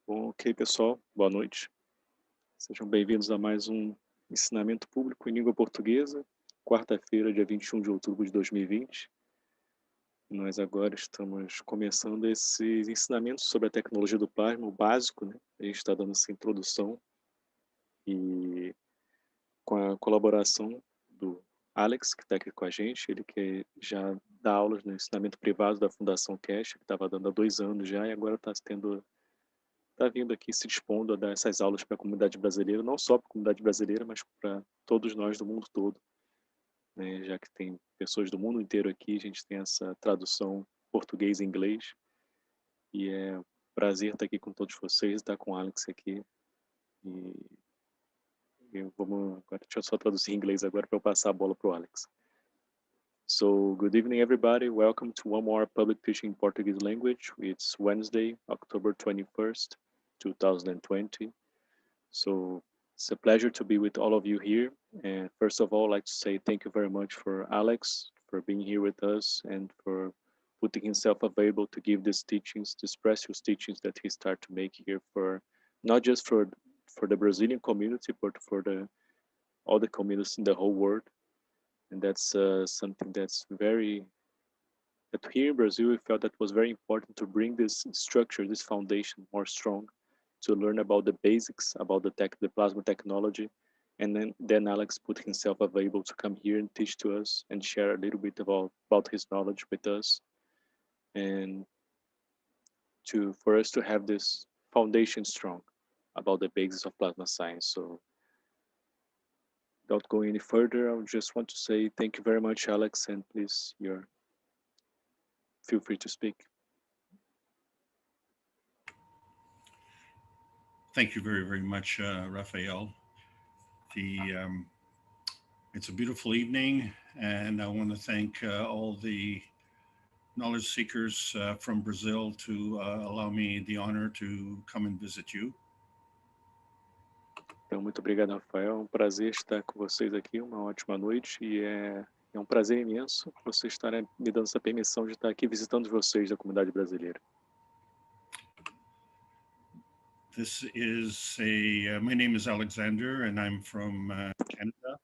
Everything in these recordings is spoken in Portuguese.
Bom, ok, pessoal, boa noite. Sejam bem-vindos a mais um Ensinamento Público em Língua Portuguesa, quarta-feira, dia 21 de outubro de 2020. Nós agora estamos começando esses ensinamentos sobre a tecnologia do plasma, o básico, né? A gente está dando essa introdução e com a colaboração do Alex, que está aqui com a gente, ele que já dá aulas no ensinamento privado da Fundação Keshe, que estava dando há 2 anos já e agora está vindo aqui se dispondo a dar essas aulas para a comunidade brasileira, não só para a comunidade brasileira, mas para todos nós do mundo todo, né? Já que tem pessoas do mundo inteiro aqui, a gente tem essa tradução português e inglês, e é um prazer estar aqui com todos vocês, estar com o Alex aqui, agora deixa eu só traduzir em inglês agora para eu passar a bola para o Alex. So, good evening, everybody. Welcome to one more public teaching in Portuguese language. It's Wednesday, October 21st, 2020. So, it's a pleasure to be with all of you here. And first of all, I'd like to say thank you very much for Alex, for being here with us and for putting himself available to give these teachings, these precious teachings that he started to make here for, not just for the Brazilian community, but for all the communities in the whole world. And that's something that's that here in Brazil, we felt that was very important to bring this structure, this foundation more strong, to learn about the basics, about the plasma technology. And then Alex put himself available to come here and teach to us and share a little bit about his knowledge with us. And for us to have this foundation strong about the basics of plasma science. So without going any further, I just want to say thank you very much, Alex, and please, feel free to speak. Thank you very, very much, Raphael. It's a beautiful evening, and I want to thank all the knowledge seekers from Brazil to allow me the honor to come and visit you. Então, muito obrigado, Rafael. É um prazer estar com vocês aqui, uma ótima noite, e é um prazer imenso vocês estarem me dando essa permissão de estar aqui visitando vocês da comunidade brasileira. This is my name is Alexander, and I'm from Canada.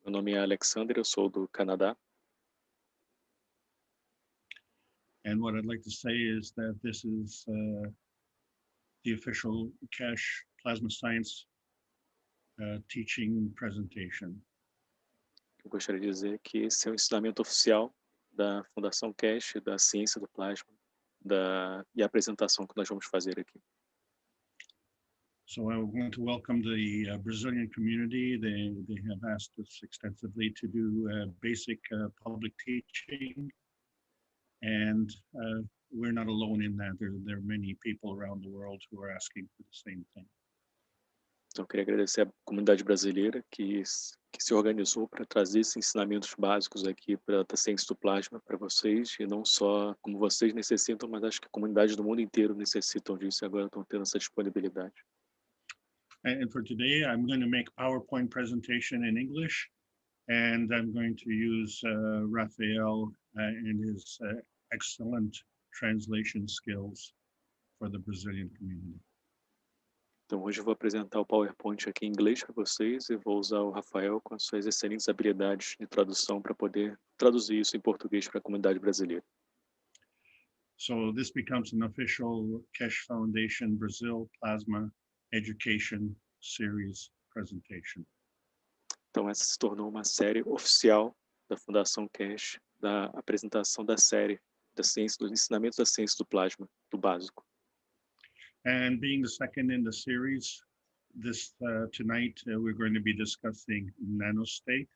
Meu nome é Alexander, eu sou do Canadá. And what I'd like to say is that this is the official Keshe Plasma Science teaching presentation. Eu gostaria de dizer que esse é o ensinamento oficial da Fundação Keshe, da ciência do plasma, e a apresentação que nós vamos fazer aqui. So I want to welcome the Brazilian community. They have asked us extensively to do basic public teaching, and we're not alone in that. There are many people around the world who are asking for the same thing. Então, eu queria agradecer à comunidade brasileira que se organizou para trazer esses ensinamentos básicos aqui para a ciência do plasma para vocês, e não só como vocês necessitam, mas acho que a comunidade do mundo inteiro necessitam disso e agora estão tendo essa disponibilidade. And for today, I'm going to make a PowerPoint presentation in English, and I'm going to use Raphael and his excellent translation skills for the Brazilian community. Então, hoje eu vou apresentar o PowerPoint aqui em inglês para vocês e vou usar o Rafael com as suas excelentes habilidades de tradução para poder traduzir isso em português para a comunidade brasileira. So this becomes an official Keshe Foundation Brazil Plasma Education Series presentation. Então, essa se tornou uma série oficial da Fundação Keshe, da apresentação da série da ciência, dos ensinamentos da ciência do plasma, do básico. And being the second in the series, tonight we're going to be discussing nanostate.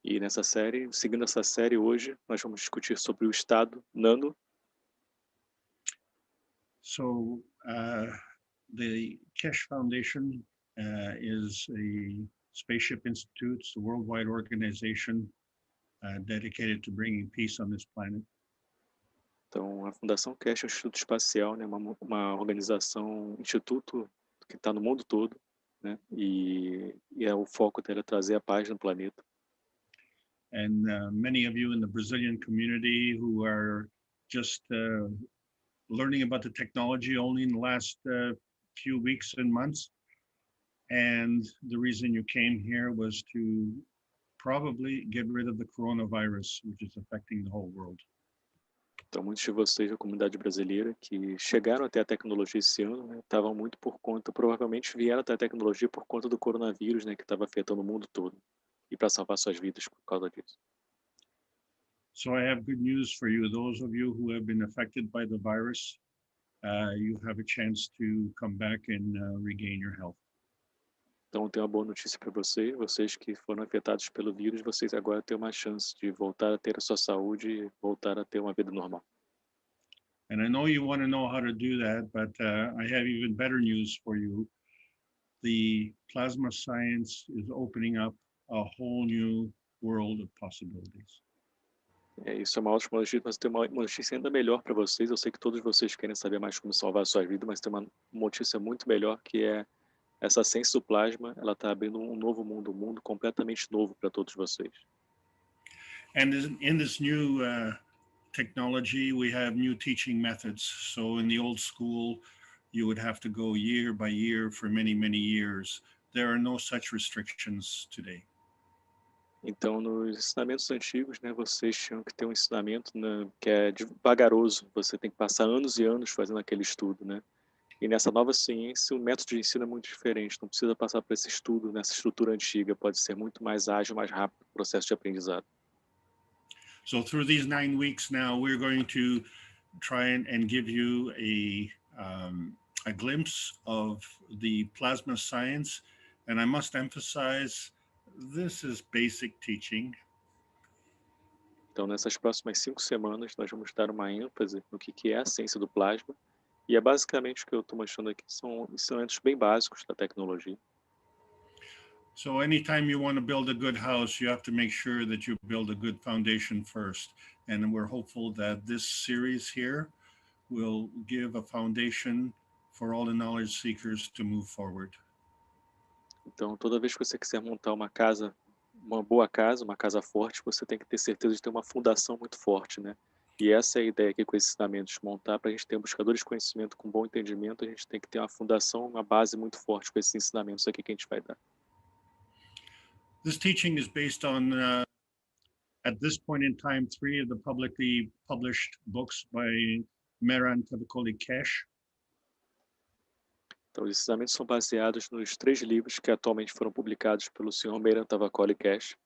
E nessa série, seguindo essa série hoje, nós vamos discutir sobre o estado Nano. So the Keshe Foundation is a spaceship institute, it's a worldwide organization dedicated to bringing peace on this planet. Então, a Fundação Keshe é um instituto espacial, né, uma organização, instituto que está no mundo todo, né, e o foco dela é trazer a paz no planeta. And many of you in the Brazilian community who are just learning about the technology only in the last few weeks and months. And the reason you came here was to probably get rid of the coronavirus, which is affecting the whole world. Então, muitos de vocês da comunidade brasileira que chegaram até a tecnologia esse ano, né, estavam muito por conta, provavelmente vieram até a tecnologia por conta do coronavírus, né, que estava afetando o mundo todo, e para salvar suas vidas por causa disso. So I have good news for you. Those of you who have been affected by the virus, you have a chance to come back and regain your health. Então, eu tenho uma boa notícia para vocês. Vocês que foram afetados pelo vírus, vocês agora têm uma chance de voltar a ter a sua saúde e voltar a ter uma vida normal. And I know you want to know how to do that, but I have even better news for you. The plasma science is opening up a whole new world of possibilities. Isso é uma ótima notícia, mas tem uma notícia ainda melhor para vocês. Eu sei que todos vocês querem saber mais como salvar a sua vida, mas tem uma notícia muito melhor, que é essa ciência do plasma. Ela está abrindo um novo mundo, um mundo completamente novo para todos vocês. And in this new technology, we have new teaching methods. So in the old school, you would have to go year by year for many, many years. There are no such restrictions today. Então, nos ensinamentos antigos, né, vocês tinham que ter um ensinamento, né, que é vagaroso. Você tem que passar anos e anos fazendo aquele estudo, né? E nessa nova ciência, o método de ensino é muito diferente. Não precisa passar por esse estudo, nessa estrutura antiga. Pode ser muito mais ágil, mais rápido o processo de aprendizado. So through these 9 weeks now, we're going to try and give you a glimpse of the plasma science. And I must emphasize, this is basic teaching. Então, nessas próximas 5 semanas, nós vamos dar uma ênfase no que é a ciência do plasma. E é basicamente o que eu estou mostrando aqui, são ensinamentos bem básicos da tecnologia. So anytime you want to build a good house, you have to make sure that you build a good foundation first. And we're hopeful that this series here will give a foundation for all the knowledge seekers to move forward. Então, toda vez que você quiser montar uma casa, uma boa casa, uma casa forte, você tem que ter certeza de ter uma fundação muito forte, né? E essa é a ideia aqui com esses ensinamentos, montar para a gente ter buscadores de conhecimento com bom entendimento, a gente tem que ter uma fundação, uma base muito forte com esses ensinamentos aqui que a gente vai dar. This teaching is based on, at this point in time, 3 of the publicly published books by Meran Keshe. Então, os ensinamentos são baseados nos 3 livros que atualmente foram publicados pelo Sr. Meran Keshe.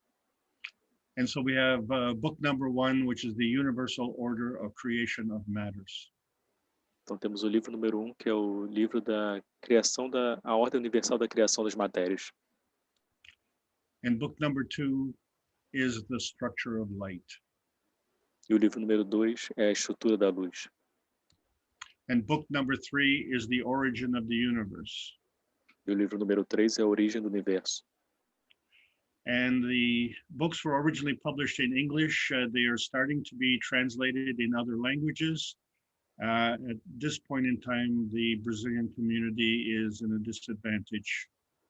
And so we have book number 1, which is the Universal Order of Creation of Matters. Então, temos o livro número 1, que é o livro da criação a ordem universal da criação das matérias. And book number 2 is the structure of light. E o livro número 2 é a estrutura da luz. And book number 3 is the origin of the universe. E o livro número 3 é a origem do universo. And the books were originally published in English. They are starting to be translated in other languages. At this point in time, the Brazilian community is in a disadvantage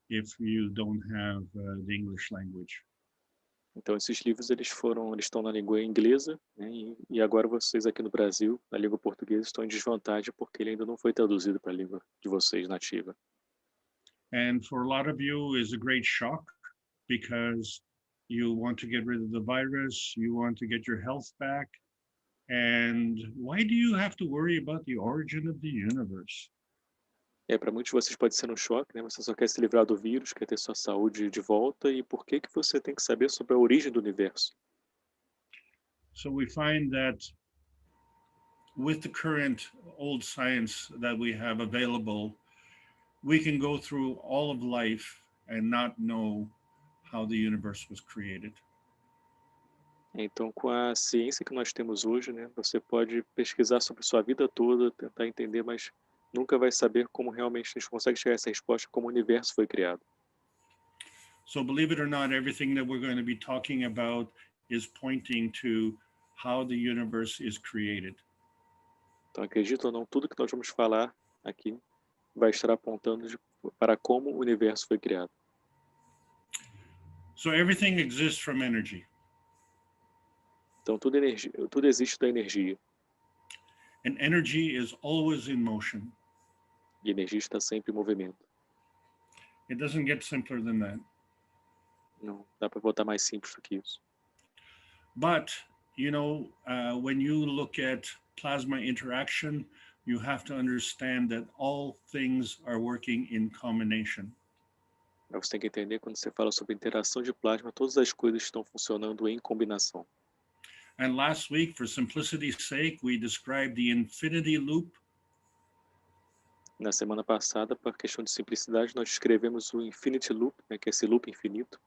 if you don't have the English language. Então, esses livros eles estão na língua inglesa, né, e agora vocês aqui no Brasil, na língua portuguesa, estão em desvantagem porque ele ainda não foi traduzido para a língua de vocês nativa. And for a lot of you is a great shock because you want to get rid of the virus, you want to get your health back. And why do you have to worry about the origin of the universe? Para muitos de vocês pode ser um choque, né? Você só quer se livrar do vírus, quer ter sua saúde de volta, e por que você tem que saber sobre a origem do universo? So we find that with the current old science that we have available, we can go through all of life and not know how the universe was created. Então, com a ciência que nós temos hoje, né, você pode pesquisar sobre sua vida toda, tentar entender, mas nunca vai saber como realmente a gente consegue chegar a essa resposta, como o universo foi criado. So believe it or not, everything that we're going to be talking about is pointing to how the universe is created. Então, acredito ou não, tudo que nós vamos falar aqui vai estar apontando para como o universo foi criado. So everything exists from energy. Então, tudo existe da energia. And energy is always in motion. E a energia está sempre em movimento. It doesn't get simpler than that. Não dá para botar mais simples do que isso. But, when you look at plasma interaction, you have to understand that all things are working in combination. Mas você tem que entender, quando você fala sobre interação de plasma, todas as coisas estão funcionando em combinação. And last week, for simplicity's sake, we described the infinity loop. Na semana passada, por questão de simplicidade, nós escrevemos o infinity loop, né, que é esse loop infinito.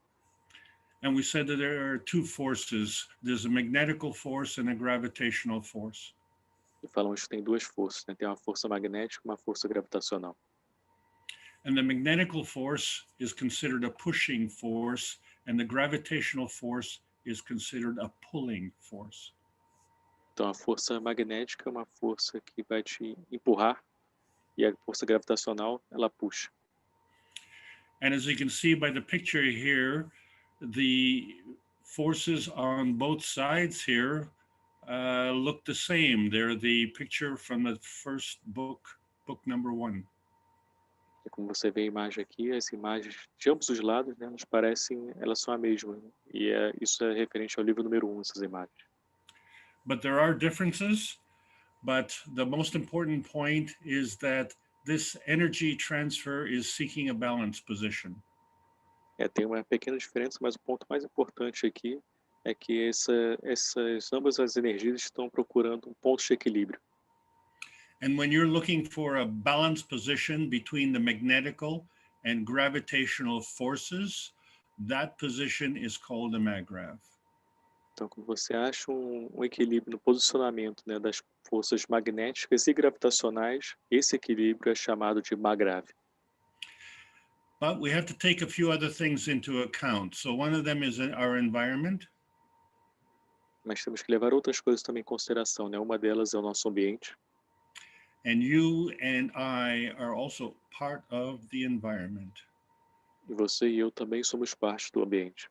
And we said that there are two forces. There's a magnetical force and a gravitational force. E falamos que tem duas forças, né? Tem uma força magnética e uma força gravitacional. And the magnetical force is considered a pushing force, and the gravitational force is considered a pulling force. Então, a força magnética é uma força que vai te empurrar, e a força gravitacional, ela puxa. And as you can see by the picture here, the forces on both sides here look the same. They're the picture from the first book number 1. E como você vê a imagem aqui, as imagens de ambos os lados, né, elas parecem, elas são a mesma. Né? E isso é referente ao livro número 1, essas imagens. But there are differences. But the most important point is that this energy transfer is seeking a balanced position. Tem uma pequena diferença, mas o ponto mais importante aqui é que ambas as energias estão procurando um ponto de equilíbrio. And when you're looking for a balanced position between the magnetical and gravitational forces, that position is called a maggrav. Então, quando você acha um equilíbrio no posicionamento, né, das forças magnéticas e gravitacionais, esse equilíbrio é chamado de maggrav. But we have to take a few other things into account. So one of them is our environment. Mas temos que levar outras coisas também em consideração, né? Uma delas é o nosso ambiente. And you and I are also part of the environment. E você e eu também somos parte do ambiente.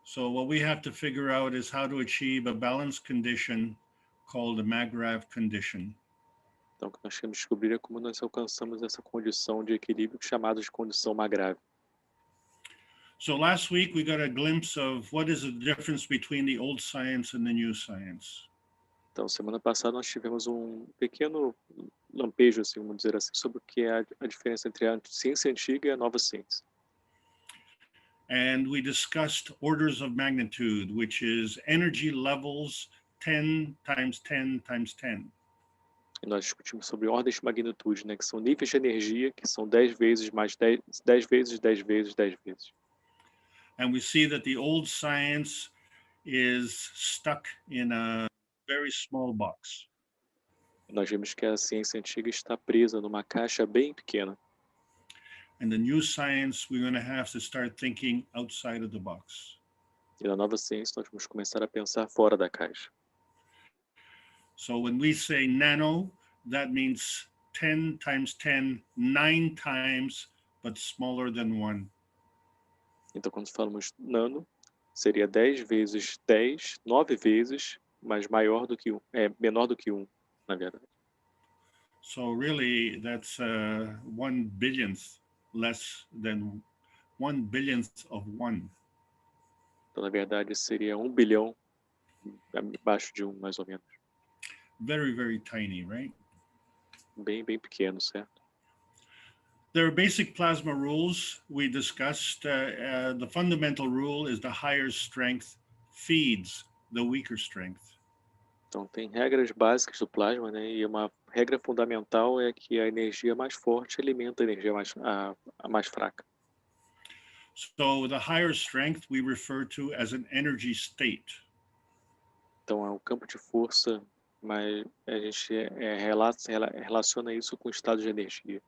So what we have to figure out is how to achieve a balanced condition called a maggrav condition. Então, o que nós temos que descobrir é como nós alcançamos essa condição de equilíbrio chamada de condição maggrav. So last week we got a glimpse of what is the difference between the old science and the new science. Então, semana passada nós tivemos um pequeno lampejo, assim, vamos dizer assim, sobre o que é a diferença entre a ciência antiga e a nova ciência. And we discussed orders of magnitude, which is energy levels 10 times 10 times 10. E nós discutimos sobre ordens de magnitude, né, que são níveis de energia, que são 10 vezes mais 10, 10 vezes, 10 vezes, 10 vezes. And we see that the old science is stuck in a very small box. Nós vimos que a ciência antiga está presa numa caixa bem pequena. And the new science, we're going to have to start thinking outside of the box. E na nova ciência nós vamos começar a pensar fora da caixa. So when we say nano, that means 10 times 10, 9 times, but smaller than 1. Então, quando falamos nano, seria 10 vezes 10, 9 vezes, mas maior do que 1, menor do que 1, na verdade. So really, that's 1 billionth less than 1 billionth of 1. Então, na verdade, seria 1 bilhão abaixo de 1, mais ou menos. Very, very tiny, right? Bem, bem pequeno, certo? There are basic plasma rules we discussed. The fundamental rule is the higher strength feeds the weaker strength. Então, tem regras básicas do plasma, né? E uma regra fundamental é que a energia mais forte alimenta a energia a mais fraca. So the higher strength we refer to as an energy state. Então, é um campo de força, mas a gente relaciona isso com o estado de energia.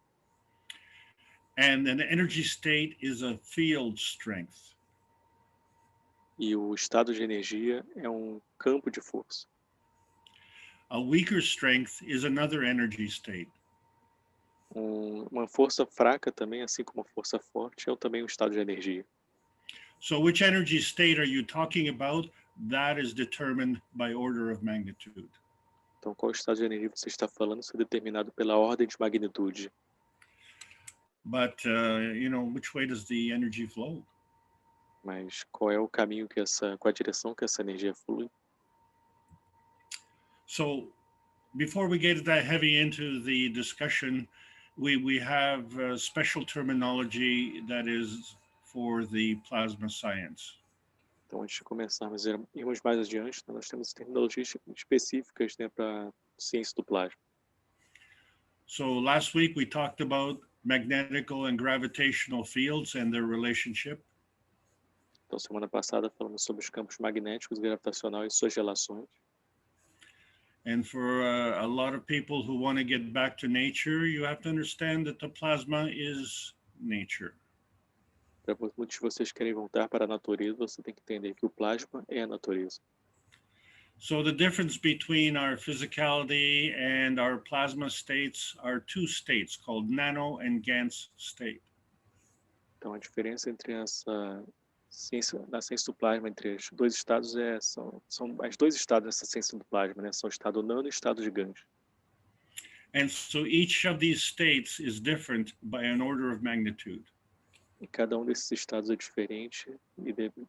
And an energy state is a field strength. E o estado de energia é um campo de força. A weaker strength is another energy state. Uma força fraca também, assim como a força forte, é também um estado de energia. So which energy state are you talking about? That is determined by order of magnitude. Então, qual estado de energia você está falando? Isso é determinado pela ordem de magnitude. But, which way does the energy flow? Mas qual é o caminho qual é a direção que essa energia flui? So before we get that heavy into the discussion, we have special terminology that is for the plasma science. Então, antes de começarmos, irmos mais adiante, né, nós temos terminologias específicas, né, para ciência do plasma. So last week we talked about magnetical and gravitational fields and their relationship. Então, semana passada falamos sobre os campos magnéticos e gravitacionais e suas relações. And for a lot of people who want to get back to nature, you have to understand that the plasma is nature. Para muitos de vocês que querem voltar para a natureza, você tem que entender que o plasma é a natureza. So the difference between our physicality and our plasma states are two states called nano and GANS state. Então, a diferença entre na ciência do plasma, entre os dois estados, são os dois estados dessa ciência do plasma, né? São o estado nano e o estado de GANs. And so each of these states is different by an order of magnitude. E cada desses estados é diferente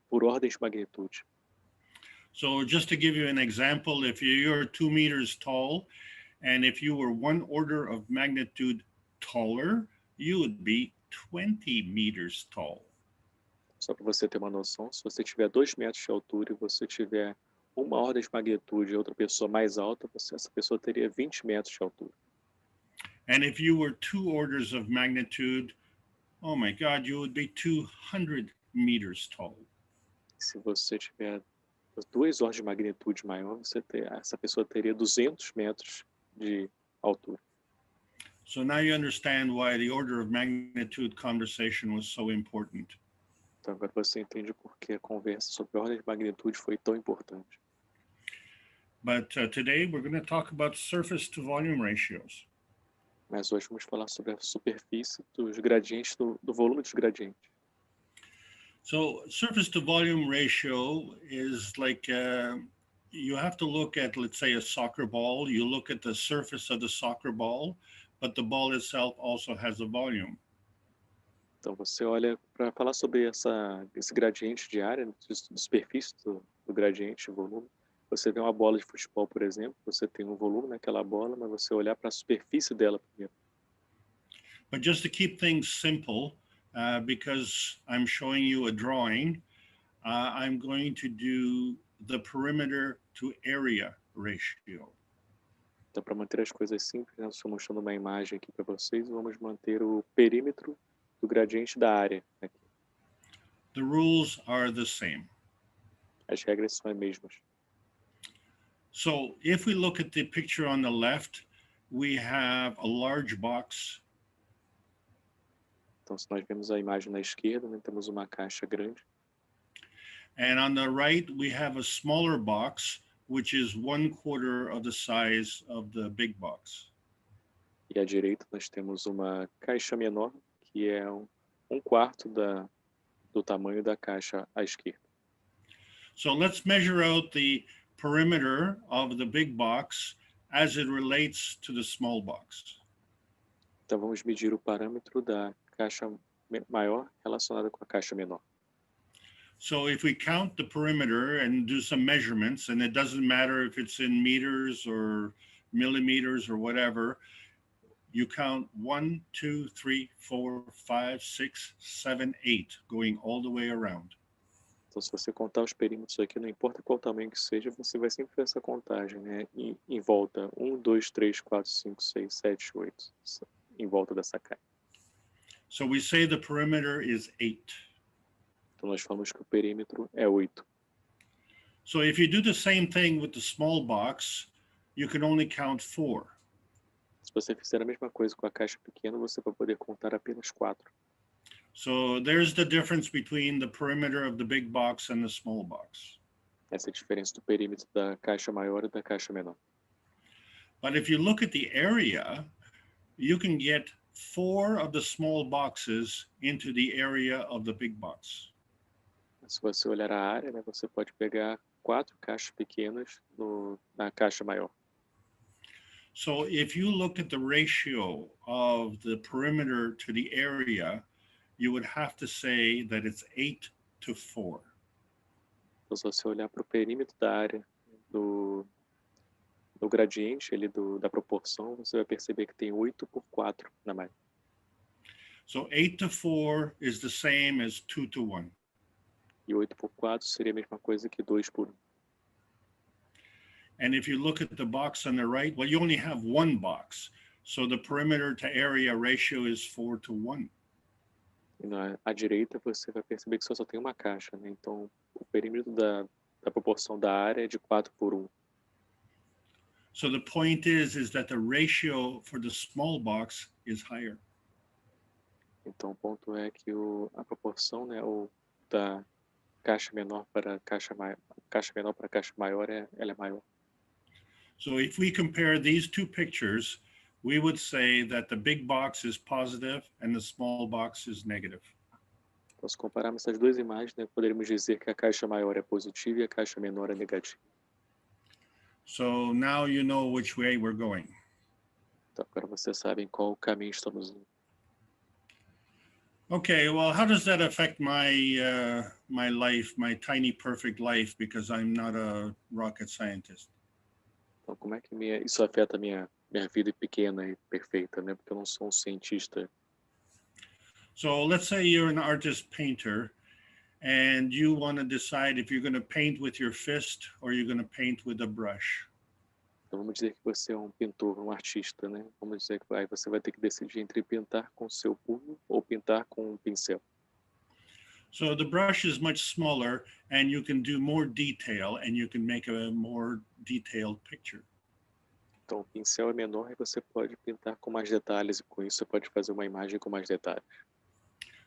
por ordem de magnitude. So just to give you an example, if you're 2 meters tall, and if you were 1 order of magnitude taller, you would be 20 meters tall. Só para você ter uma noção, se você tiver 2 metros de altura e você tiver uma ordem de magnitude e outra pessoa mais alta, essa pessoa teria 20 metros de altura. And if you were 2 orders of magnitude, oh my God, you would be 200 meters tall. Se você tiver 2 ordens de magnitude maior, essa pessoa teria 200 metros de altura. So now you understand why the order of magnitude conversation was so important. Então agora você entende por que a conversa sobre a ordem de magnitude foi tão importante. But today we're going to talk about surface to volume ratios. Mas hoje vamos falar sobre a superfície dos gradientes, do volume dos gradientes. So surface to volume ratio is like you have to look at, let's say, a soccer ball. You look at the surface of the soccer ball, but the ball itself also has a volume. Então você olha para falar sobre esse gradiente de área, de superfície do gradiente, volume. Você vê uma bola de futebol, por exemplo, você tem um volume naquela bola, mas você olhar para a superfície dela primeiro. But just to keep things simple, because I'm showing you a drawing, I'm going to do the perimeter to area ratio. Então, para manter as coisas simples, eu estou mostrando uma imagem aqui para vocês, vamos manter o perímetro do gradiente da área aqui. The rules are the same. As regras são as mesmas. So if we look at the picture on the left, we have a large box. Então, se nós vemos a imagem na esquerda, né, temos uma caixa grande. And on the right, we have a smaller box, which is 1/4 of the size of the big box. E à direita, nós temos uma caixa menor, que é um quarto do tamanho da caixa à esquerda. So let's measure out the perimeter of the big box as it relates to the small box. Então, vamos medir o parâmetro da caixa maior relacionada com a caixa menor. So if we count the perimeter and do some measurements, and it doesn't matter if it's in meters or millimeters or whatever, you count 1, 2, 3, 4, 5, 6, 7, 8, going all the way around. Então, se você contar os perímetros aqui, não importa qual tamanho que seja, você vai sempre fazer essa contagem, né? Em volta, 1, 2, 3, 4, 5, 6, 7, 8, em volta dessa caixa. So we say the perimeter is 8. Então, nós falamos que o perímetro é 8. So if you do the same thing with the small box, you can only count 4. Se você fizer a mesma coisa com a caixa pequena, você vai poder contar apenas 4. So there's the difference between the perimeter of the big box and the small box. Essa é a diferença do perímetro da caixa maior e da caixa menor. But if you look at the area, you can get 4 of the small boxes into the area of the big box. Se você olhar a área, né, você pode pegar 4 caixas pequenas na caixa maior. So if you look at the ratio of the perimeter to the area, you would have to say that it's 8-4. Então, se você olhar para o perímetro da área do gradiente, da proporção, você vai perceber que tem 8/4 na malha. So 8-4 is the same as 2-1. E 8/4 seria a mesma coisa que 2/1. And if you look at the box on the right, well, you only have one box. So the perimeter to area ratio is 4-1. E à direita você vai perceber que só tem uma caixa, né? Então, o perímetro da proporção da área é de 4/1. So the point is that the ratio for the small box is higher. Então, o ponto é que a proporção, né, da caixa menor para caixa menor para caixa maior, ela é maior. So if we compare these two pictures, we would say that the big box is positive and the small box is negative. Então, se compararmos essas duas imagens, né, poderíamos dizer que a caixa maior é positiva e a caixa menor é negativa. So now you know which way we're going. Então, agora vocês sabem qual caminho estamos indo. Okay, well, how does that affect my life, my tiny perfect life, because I'm not a rocket scientist? Então, como é que isso afeta a minha vida pequena e perfeita, né? Porque eu não sou um cientista. So let's say you're an artist painter and you want to decide if you're going to paint with your fist or you're going to paint with a brush. Então, vamos dizer que você é um pintor, um artista, né? Vamos dizer que aí você vai ter que decidir entre pintar com o seu punho ou pintar com um pincel. So the brush is much smaller and you can do more detail and you can make a more detailed picture. Então, o pincel é menor e você pode pintar com mais detalhes, e com isso você pode fazer uma imagem com mais detalhes.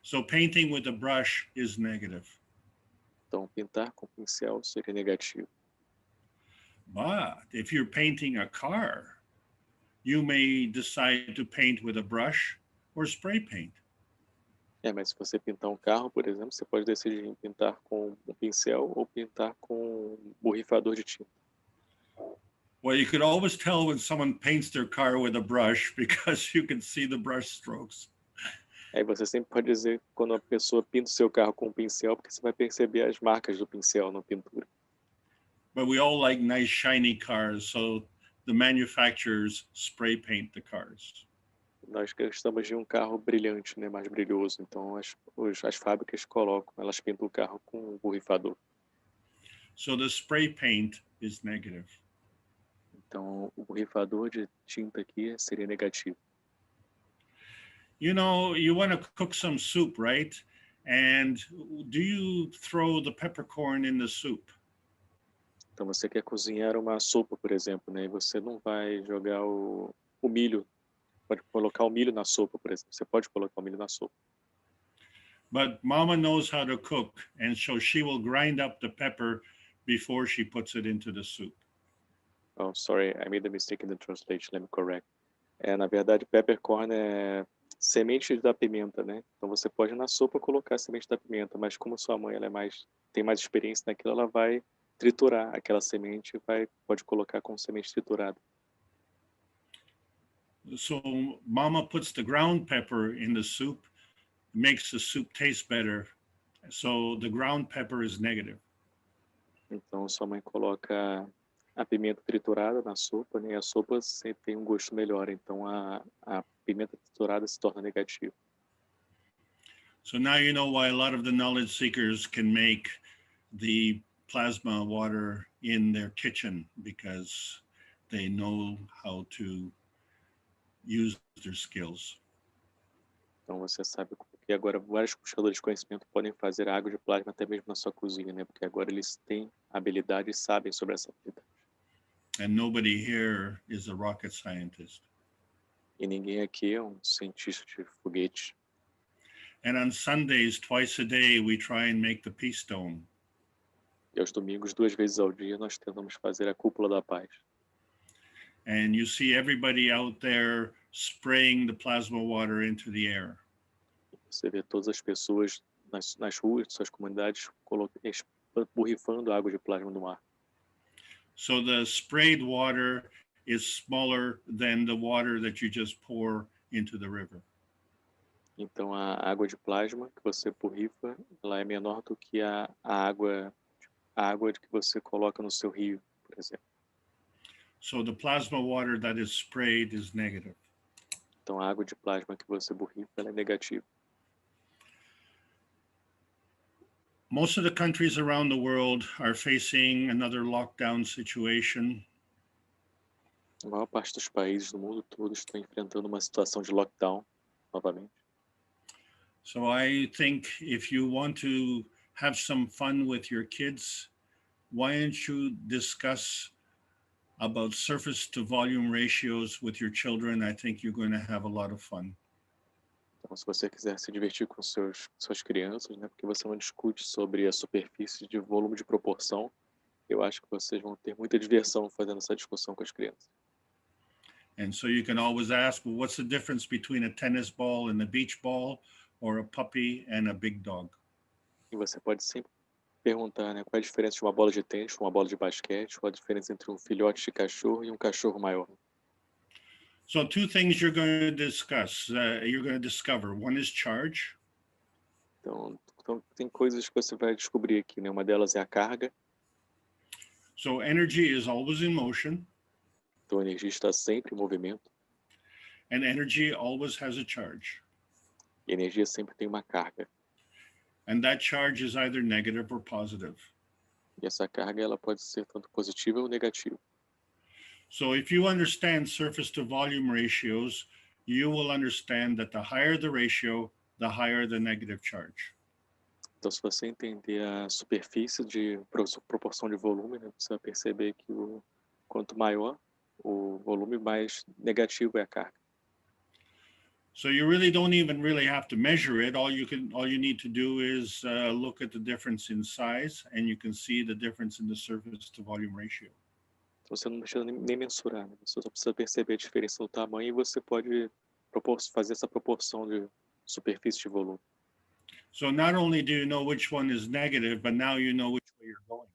So painting with a brush is negative. Então, pintar com pincel seria negativo. But if you're painting a car, you may decide to paint with a brush or spray paint. Mas se você pintar um carro, por exemplo, você pode decidir em pintar com um pincel ou pintar com um borrifador de tinta. Well, you could always tell when someone paints their car with a brush because you can see the brush strokes. Aí você sempre pode dizer quando a pessoa pinta o seu carro com um pincel, porque você vai perceber as marcas do pincel na pintura. But we all like nice shiny cars, so the manufacturers spray paint the cars. Nós gostamos de um carro brilhante, né, mais brilhoso. Então as fábricas elas pintam o carro com um borrifador. So the spray paint is negative. Então o borrifador de tinta aqui seria negativo. You know, you want to cook some soup, right? And do you throw the peppercorn in the soup? Então você quer cozinhar uma sopa, por exemplo, né? E você não vai jogar o milho. Pode colocar o milho na sopa, por exemplo. Você pode colocar o milho na sopa. But Mama knows how to cook, and so she will grind up the pepper before she puts it into the soup. Oh, sorry, I made a mistake in the translation. Let me correct. Na verdade, peppercorn é semente da pimenta, né? Então você pode na sopa colocar a semente da pimenta, mas como sua mãe tem mais experiência naquilo, ela vai triturar aquela semente e pode colocar com semente triturada. So Mama puts the ground pepper in the soup, makes the soup taste better. So the ground pepper is negative. Então sua mãe coloca a pimenta triturada na sopa, né? E a sopa sempre tem um gosto melhor. Então a pimenta triturada se torna negativa. So now you know why a lot of the knowledge seekers can make the plasma water in their kitchen, because they know how to use their skills. Então você sabe que agora vários buscadores de conhecimento podem fazer água de plasma até mesmo na sua cozinha, né? Porque agora eles têm habilidade e sabem sobre essa habilidade. And nobody here is a rocket scientist. E ninguém aqui é um cientista de foguete. And on Sundays, twice a day, we try and make the peace dome. E aos domingos, 2 vezes ao dia, nós tentamos fazer a cúpula da paz. And you see everybody out there spraying the plasma water into the air. Você vê todas as pessoas nas ruas, suas comunidades, borrifando água de plasma no ar. So the sprayed water is smaller than the water that you just pour into the river. Então, a água de plasma que você borrifa, ela é menor do que a água que você coloca no seu rio, por exemplo. So the plasma water that is sprayed is negative. Então, a água de plasma que você borrifa, ela é negativa. Most of the countries around the world are facing another lockdown situation. A maior parte dos países do mundo todo estão enfrentando uma situação de lockdown, novamente. So I think if you want to have some fun with your kids, why don't you discuss about surface to volume ratios with your children? I think you're going to have a lot of fun. Então, se você quiser se divertir com suas crianças, né, porque você não discute sobre a superfície de volume de proporção, eu acho que vocês vão ter muita diversão fazendo essa discussão com as crianças. And so you can always ask, well, what's the difference between a tennis ball and a beach ball, or a puppy and a big dog? E você pode sempre perguntar, né, qual é a diferença de uma bola de tênis, uma bola de basquete, qual a diferença entre um filhote de cachorro e um cachorro maior. So two things you're going to discuss, you're going to discover. One is charge. Então, tem coisas que você vai descobrir aqui, né? Uma delas é a carga. So energy is always in motion, Então, a energia está sempre em movimento. and energy always has a charge. E a energia sempre tem uma carga. And that charge is either negative or positive. E essa carga, ela pode ser tanto positiva ou negativa. So if you understand surface to volume ratios, you will understand that the higher the ratio, the higher the negative charge. Então, se você entender a superfície de proporção de volume, né, você vai perceber que quanto maior o volume, mais negativo é a carga. So you really don't even really have to measure it. All you need to do is look at the difference in size, and you can see the difference in the surface to volume ratio. Então, você não precisa nem mensurar, né? Você só precisa perceber a diferença no tamanho e você pode fazer essa proporção de superfície de volume. So not only do you know which one is negative, but now you know which way you're going.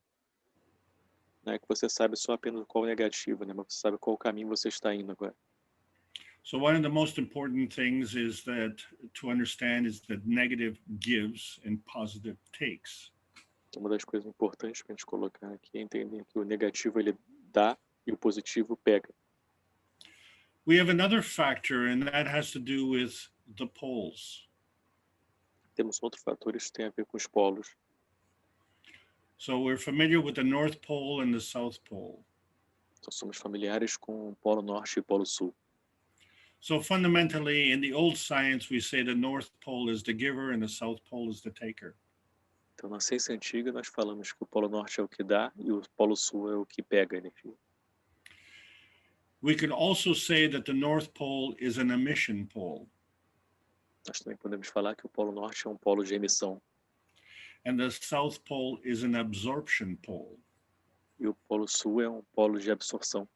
Não é que você sabe só apenas qual é negativo, né? Mas você sabe qual caminho você está indo agora. So one of the most important things is that to understand is that negative gives and positive takes. Então, uma das coisas importantes para a gente colocar aqui é entender que o negativo ele dá e o positivo pega. We have another factor, and that has to do with the poles. Temos outros fatores que têm a ver com os polos. So we're familiar with the North Pole and the South Pole. Então, somos familiares com o polo norte e o polo sul. So fundamentally, in the old science, we say the North Pole is the giver and the South Pole is the taker. Então, na ciência antiga, nós falamos que o polo norte é o que dá e o polo sul é o que pega a energia. We could also say that the North Pole is an emission pole. Nós também podemos falar que o polo norte é um polo de emissão And the South Pole is an absorption pole. e o polo sul é um polo de absorção.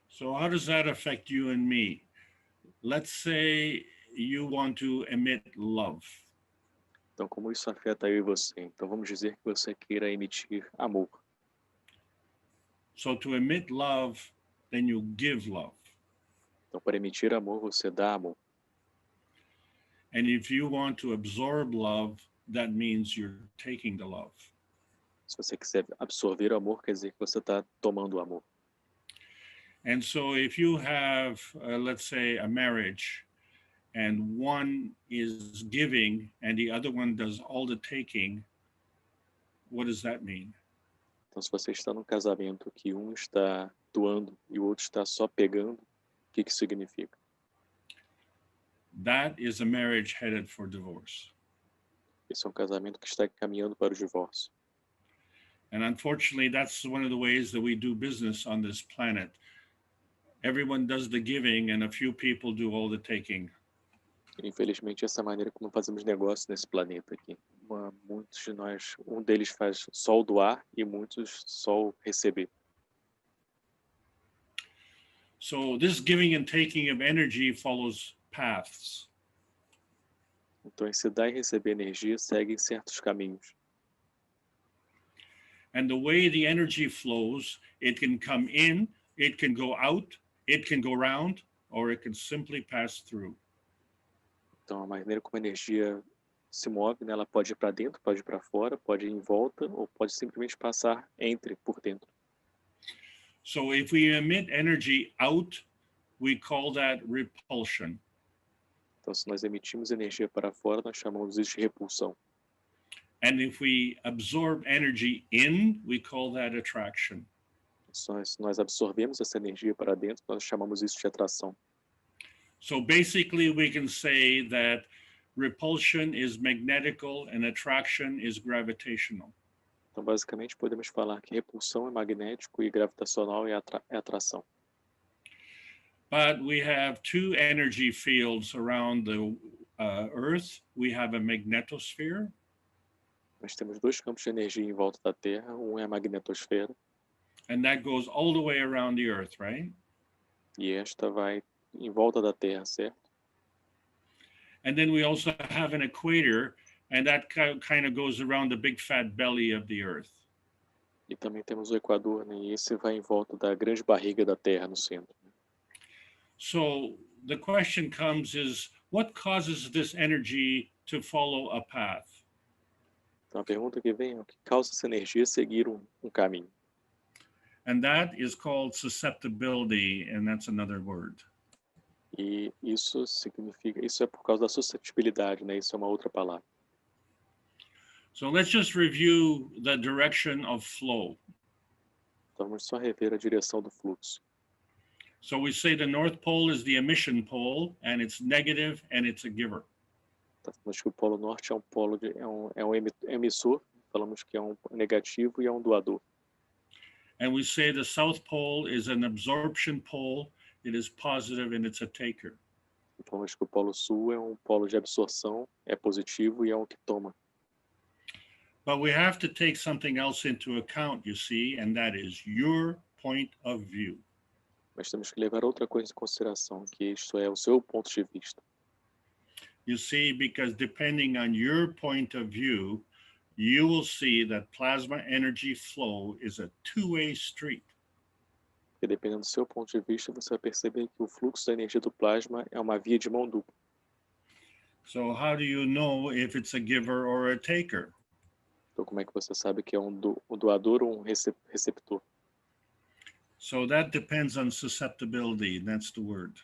So how does that affect you and me? Let's say you want to emit love. Então, como isso afeta eu e você? Então, vamos dizer que você queira emitir amor. So to emit love, then you give love. Então, para emitir amor, você dá amor. And if you want to absorb love, that means you're taking the love. Se você quiser absorver o amor, quer dizer que você está tomando o amor. And so if you have, let's say, a marriage, and one is giving and the other one does all the taking, what does that mean? Então, se você está num casamento que um está doando e o outro está só pegando, o que isso significa? That is a marriage headed for divorce. Esse é um casamento que está caminhando para o divórcio. And unfortunately, that's one of the ways that we do business on this planet. Everyone does the giving and a few people do all the taking. Infelizmente, essa é a maneira como fazemos negócio nesse planeta aqui. Muitos de nós, um deles faz só o doar e muitos só o receber. So this giving and taking of energy follows paths. Então, esse dar e receber energia seguem certos caminhos. And the way the energy flows, it can come in, it can go out, it can go round, or it can simply pass through. Então, a maneira como a energia se move, né, ela pode ir para dentro, pode ir para fora, pode ir em volta, ou pode simplesmente passar por dentro. So if we emit energy out, we call that repulsion. Então, se nós emitimos energia para fora, nós chamamos isso de repulsão. And if we absorb energy in, we call that attraction. Se nós absorvemos essa energia para dentro, nós chamamos isso de atração. So basically, we can say that repulsion is magnetical and attraction is gravitational. Então, basicamente, podemos falar que repulsão é magnético e gravitacional é atração. But we have two energy fields around the Earth. We have a magnetosphere. Nós temos dois campos de energia em volta da Terra, um é a magnetosfera. And that goes all the way around the Earth, right? E esta vai em volta da Terra, certo? And then we also have an equator, and that kind of goes around the big fat belly of the Earth. E também temos o Equador, né? E esse vai em volta da grande barriga da Terra no centro. So the question comes is, what causes this energy to follow a path? Então a pergunta que vem é o que causa essa energia seguir um caminho. And that is called susceptibility, and that's another word. E isso é por causa da suscetibilidade, né? Isso é uma outra palavra. So let's just review the direction of flow. Então vamos só rever a direção do fluxo. So we say the North Pole is the emission pole, and it's negative, and it's a giver. Então, falamos que o polo norte é um emissor, falamos que é um negativo e é um doador. And we say the South Pole is an absorption pole, it is positive, and it's a taker. Falamos que o polo sul é um polo de absorção, é positivo e é um que toma. But we have to take something else into account, you see, and that is your point of view. Mas temos que levar outra coisa em consideração, que isto é o seu ponto de vista. You see, because depending on your point of view, you will see that plasma energy flow is a two-way street. Porque dependendo do seu ponto de vista, você vai perceber que o fluxo da energia do plasma é uma via de mão dupla. So how do you know if it's a giver or a taker? Então como é que você sabe que é um doador ou um receptor? So that depends on susceptibility, that's the word.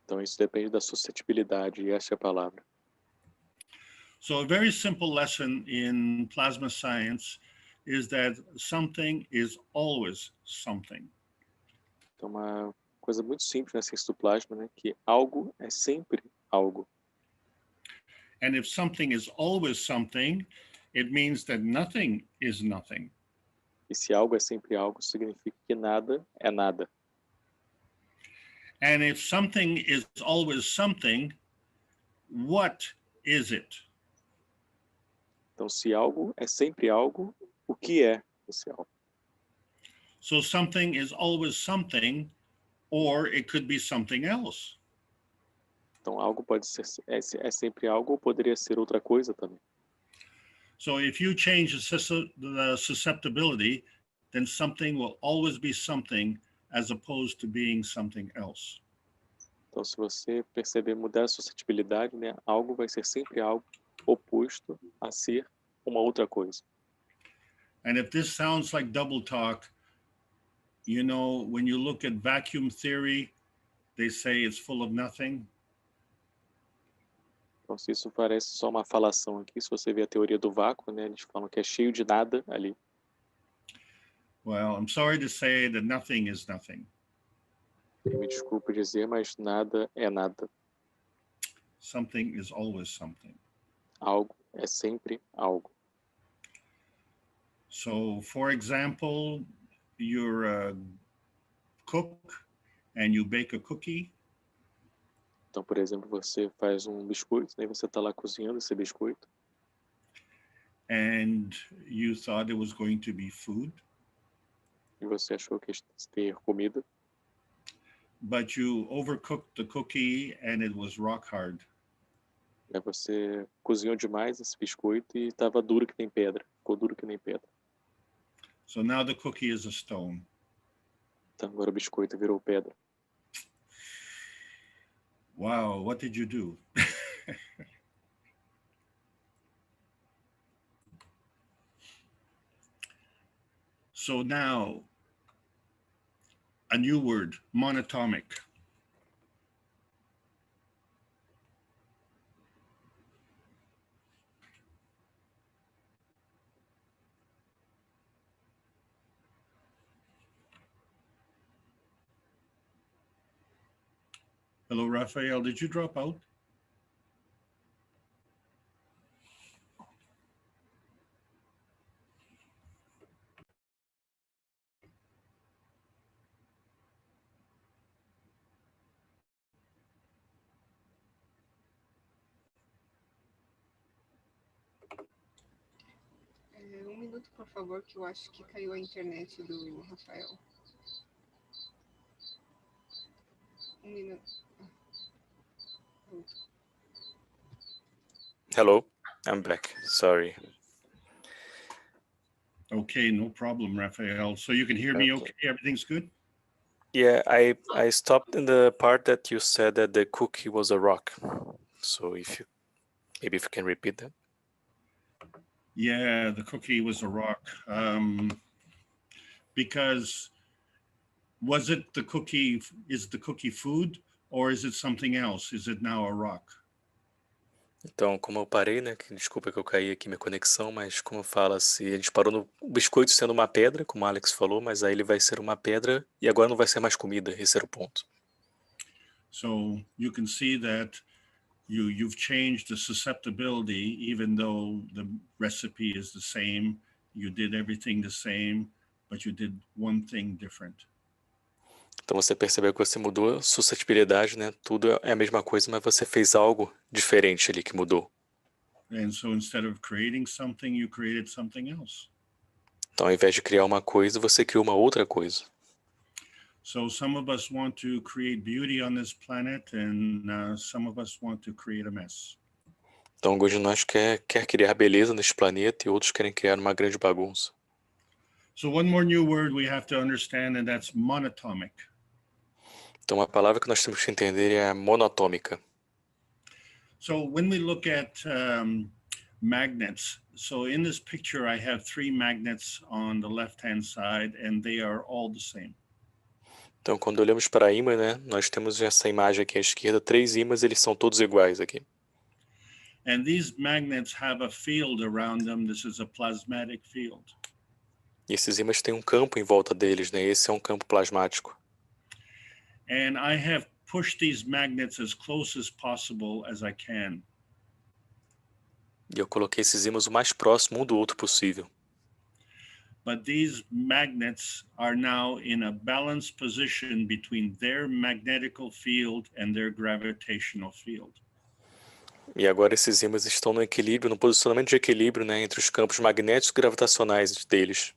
Então isso depende da suscetibilidade, e essa é a palavra. So a very simple lesson in plasma science is that something is always something. Então uma coisa muito simples na ciência do plasma, né, que algo é sempre algo. And if something is always something, it means that nothing is nothing. E se algo é sempre algo, significa que nada é nada. And if something is always something, what is it? Então, se algo é sempre algo, o que é esse algo? So something is always something, or it could be something else. Então, algo pode ser é sempre algo ou poderia ser outra coisa também. So if you change the susceptibility, then something will always be something as opposed to being something else. Então, se você perceber mudar a suscetibilidade, né, algo vai ser sempre algo oposto a ser uma outra coisa. And if this sounds like double talk, you know, when you look at vacuum theory, they say it's full of nothing. Então, se isso parece só uma falação aqui, se você vê a teoria do vácuo, né, eles falam que é cheio de nada ali. Well, I'm sorry to say that nothing is nothing. Me desculpe dizer, mas nada é nada. Something is always something. Algo é sempre algo. So, for example, you're a cook and you bake a cookie. Então, por exemplo, você faz um biscoito, né, você está lá cozinhando esse biscoito. And you thought it was going to be food. E você achou que ia ter comida. But you overcooked the cookie and it was rock hard. Aí você cozinhou demais esse biscoito e estava duro que nem pedra. Ficou duro que nem pedra. So now the cookie is a stone. prata, agora o biscoito virou pedra. Wow, what did you do? So now, a new word, monatomic. Hello, Raphael, did you drop out? Um minuto, por favor, que eu acho que caiu a internet do Rafael. Um minuto. Hello, I'm back. Sorry. Okay, no problem, Raphael. So you can hear me okay? Everything's good? Yeah, I stopped in the part that you said that the cookie was a rock. So maybe if you can repeat that. Yeah, the cookie was a rock. Because was it the cookie, is the cookie food or is it something else? Is it now a rock? Então, como eu parei, né? Desculpa que eu caí aqui minha conexão, mas como fala, se a gente parou no biscoito sendo uma pedra, como o Alex falou, mas aí ele vai ser uma pedra e agora não vai ser mais comida, esse era o ponto. So you can see that you've changed the susceptibility, even though the recipe is the same, you did everything the same, but you did one thing different. Então você percebeu que você mudou a suscetibilidade, né? Tudo é a mesma coisa, mas você fez algo diferente ali que mudou. And so instead of creating something, you created something else. Então, ao invés de criar uma coisa, você criou uma outra coisa. So some of us want to create beauty on this planet, and some of us want to create a mess. Então, alguns de nós quer criar beleza neste planeta e outros querem criar uma grande bagunça. So one more new word we have to understand, and that's monatomic. Então, uma palavra que nós temos que entender é a monatômica. So when we look at magnets, so in this picture I have 3 magnets on the left-hand side, and they are all the same. Então, quando olhamos para ímã, né, nós temos essa imagem aqui à esquerda, 3 ímãs, eles são todos iguais aqui. And these magnets have a field around them. This is a plasmatic field. E esses ímãs têm um campo em volta deles, né? Esse é um campo plasmático. And I have pushed these magnets as close as possible as I can. E eu coloquei esses ímãs o mais próximo um do outro possível. But these magnets are now in a balanced position between their magnetical field and their gravitational field. E agora esses ímãs estão no equilíbrio, no posicionamento de equilíbrio, né, entre os campos magnéticos e gravitacionais deles.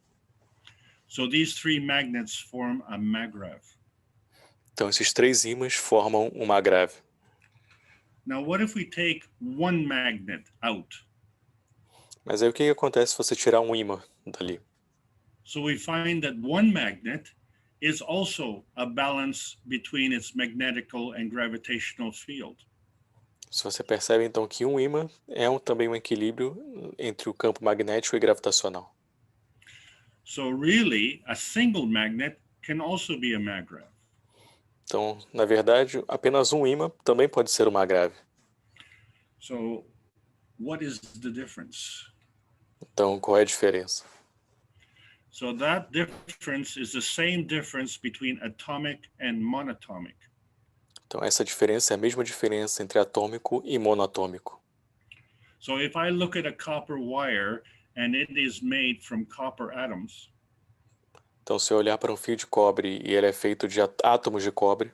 So these 3 magnets form a magrav. Então esses 3 ímãs formam uma grave. Now what if we take one magnet out? Mas aí o que acontece se você tirar um ímã dali? So we find that one magnet is also a balance between its magnetical and gravitational field. Se você percebe então que um ímã é também um equilíbrio entre o campo magnético e gravitacional. So really, a single magnet can also be a magrav. Então, na verdade, apenas um ímã também pode ser uma grave. So what is the difference? Então, qual é a diferença? So that difference is the same difference between atomic and monatomic. Então, essa diferença é a mesma diferença entre atômico e monatômico. So if I look at a copper wire and it is made from copper atoms, então, se eu olhar para um fio de cobre e ele é feito de átomos de cobre,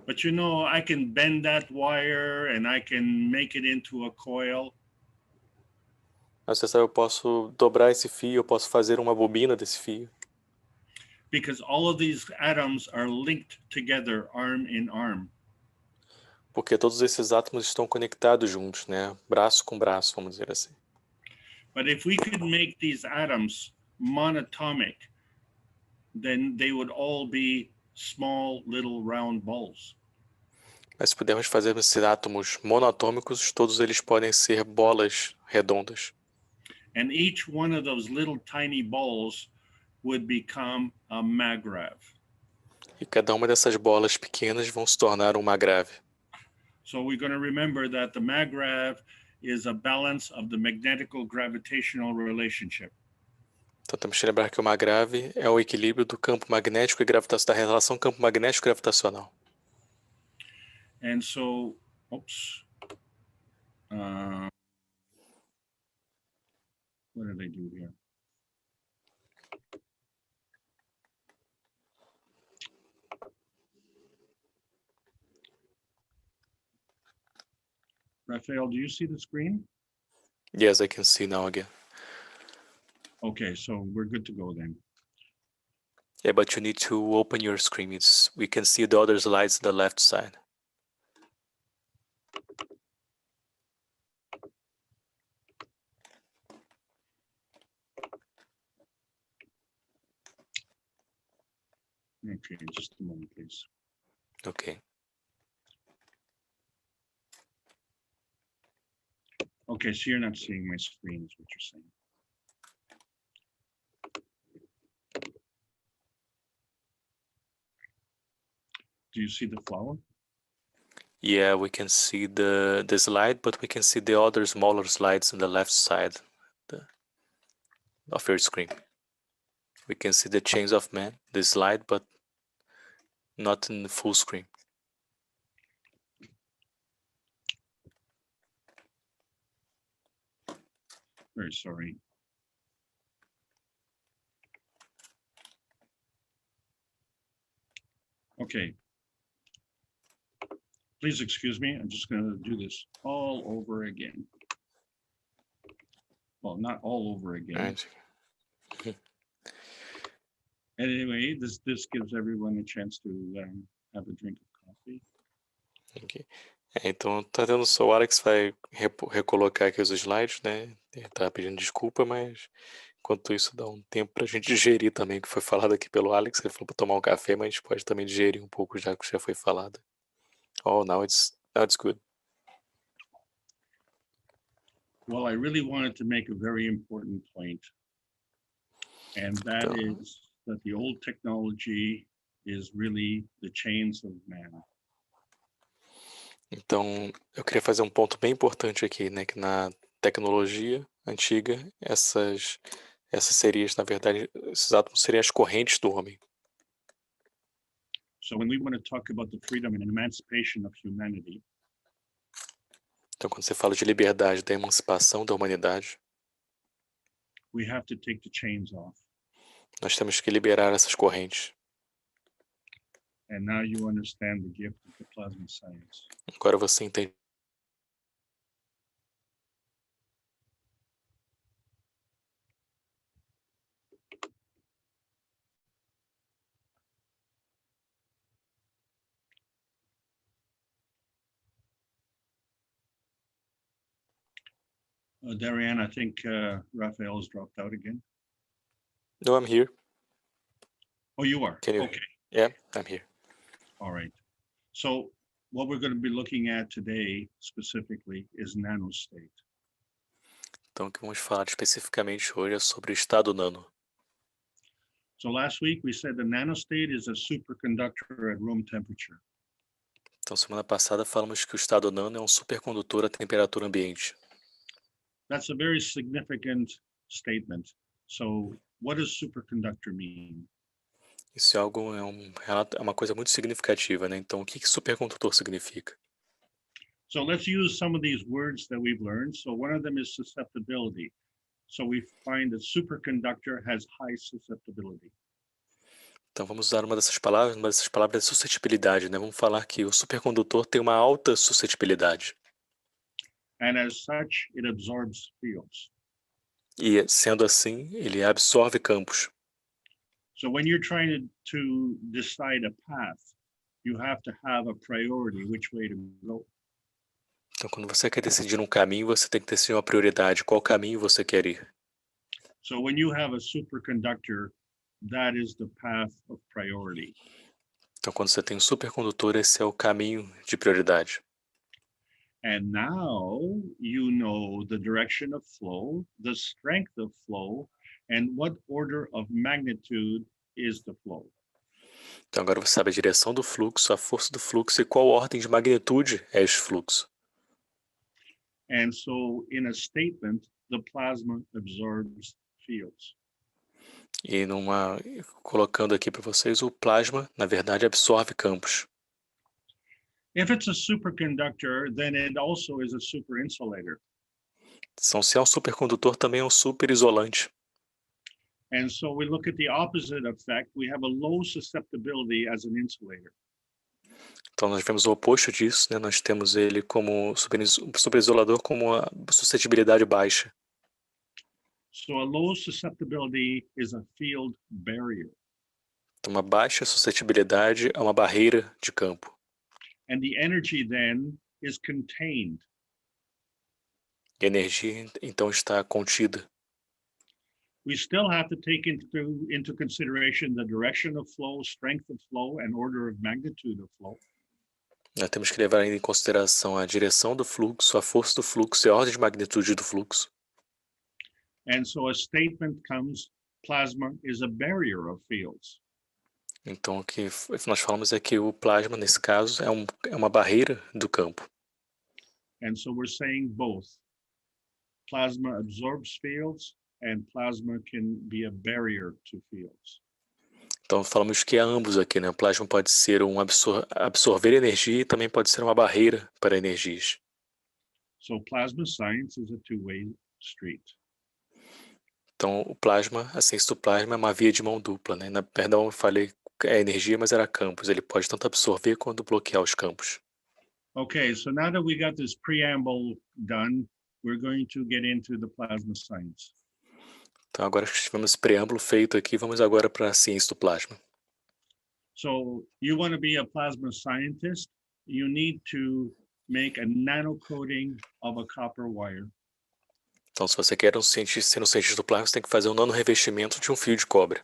but you know, I can bend that wire and I can make it into a coil. mas você sabe, eu posso dobrar esse fio, eu posso fazer uma bobina desse fio. Because all of these atoms are linked together, arm in arm. Porque todos esses átomos estão conectados juntos, né? Braço com braço, vamos dizer assim. But if we could make these atoms monatomic, then they would all be small little round balls. Mas se pudermos fazer esses átomos monoatômicos, todos eles podem ser bolas redondas. And each one of those little tiny balls would become a magrav. E cada uma dessas bolas pequenas vão se tornar um magrav. So we're going to remember that the magrav is a balance of the magnetical gravitational relationship. Então temos que lembrar que o magrav é o equilíbrio do campo magnético e gravitacional, da relação campo magnético e gravitacional. And so, oops. What did I do here? Raphael, do you see the screen? Yes, I can see now again. Okay, so we're good to go then. Yeah, but you need to open your screen. We can see the other slides on the left side. Okay, just a moment, please. Okay. Okay, so you're not seeing my screen, is what you're saying. Do you see the flower? Yeah, we can see the slide, but we can see the other smaller slides on the left side of your screen. We can see the chains of man, the slide, but not in the full screen. Very sorry. Okay. Please excuse me, I'm just going to do this all over again. Well, not all over again. Right. Anyway, this gives everyone a chance to have a drink of coffee. Okay. Então, tá tendo só o Alex vai recolocar aqui os slides, né? Ele tá pedindo desculpa, mas enquanto isso dá um tempo pra gente digerir também o que foi falado aqui pelo Alex. Ele falou para tomar um café, mas a gente pode também digerir um pouco já que já foi falado. Oh, now it's good. Well, I really wanted to make a very important point, and that is that the old technology is really the chains of man. Então, eu queria fazer um ponto bem importante aqui, né? Que na tecnologia antiga, essas seriam, na verdade, esses átomos seriam as correntes do homem. So when we want to talk about the freedom and emancipation of humanity, então, quando você fala de liberdade, da emancipação da humanidade, we have to take the chains off. Nós temos que liberar essas correntes. And now you understand the gift of the plasma science. Agora você entende. Darian, I think Raphael has dropped out again. No, I'm here. Oh, you are? Can you? Okay. Yeah, I'm here. All right. So what we're going to be looking at today specifically is nanostate. Então, o que vamos falar especificamente hoje é sobre o estado nano. So last week we said the nanostate is a superconductor at room temperature. Então, semana passada falamos que o estado nano é um supercondutor à temperatura ambiente. That's a very significant statement. So what does superconductor mean? Isso é algo, é uma coisa muito significativa, né? Então, o que supercondutor significa? So let's use some of these words that we've learned. So one of them is susceptibility. So we find that superconductor has high susceptibility. Então, vamos usar uma dessas palavras é suscetibilidade, né? Vamos falar que o supercondutor tem uma alta suscetibilidade. And as such, it absorbs fields. E, sendo assim, ele absorve campos. So when you're trying to decide a path, you have to have a priority, which way to go. Então, quando você quer decidir um caminho, você tem que decidir uma prioridade. Qual caminho você quer ir? So when you have a superconductor, that is the path of priority. Então, quando você tem um supercondutor, esse é o caminho de prioridade. And now you know the direction of flow, the strength of flow, and what order of magnitude is the flow. Então, agora você sabe a direção do fluxo, a força do fluxo e qual ordem de magnitude é esse fluxo. And so in a statement, the plasma absorbs fields. E colocando aqui para vocês, o plasma, na verdade, absorve campos. If it's a superconductor, then it also is a superinsulator. Então, se é um supercondutor, também é um superisolante. And so we look at the opposite effect. We have a low susceptibility as an insulator. Então, nós vemos o oposto disso, né? Nós temos ele como superisolador como a suscetibilidade baixa. So a low susceptibility is a field barrier. Então, uma baixa suscetibilidade é uma barreira de campo. And the energy then is contained. E a energia, então, está contida. We still have to take into consideration the direction of flow, strength of flow, and order of magnitude of flow. Nós temos que levar ainda em consideração a direção do fluxo, a força do fluxo e a ordem de magnitude do fluxo. And so a statement comes, plasma is a barrier of fields. Então, o que nós falamos é que o plasma, nesse caso, é uma barreira do campo. And so we're saying both. Plasma absorbs fields, and plasma can be a barrier to fields. Então, falamos que é ambos aqui, né? O plasma pode ser absorver energia e também pode ser uma barreira para energias. So plasma science is a two-way street. Então, a ciência do plasma é uma via de mão dupla, né? Perdão, eu falei energia, mas era campos. Ele pode tanto absorver quanto bloquear os campos. Okay, so now that we got this preamble done, we're going to get into the plasma science. Então, agora que tivemos esse preâmbulo feito aqui, vamos agora para a ciência do plasma. So you want to be a plasma scientist, you need to make a nanocoating of a copper wire. Então, se você quer ser um cientista do plasma, você tem que fazer um nanorevestimento de um fio de cobre.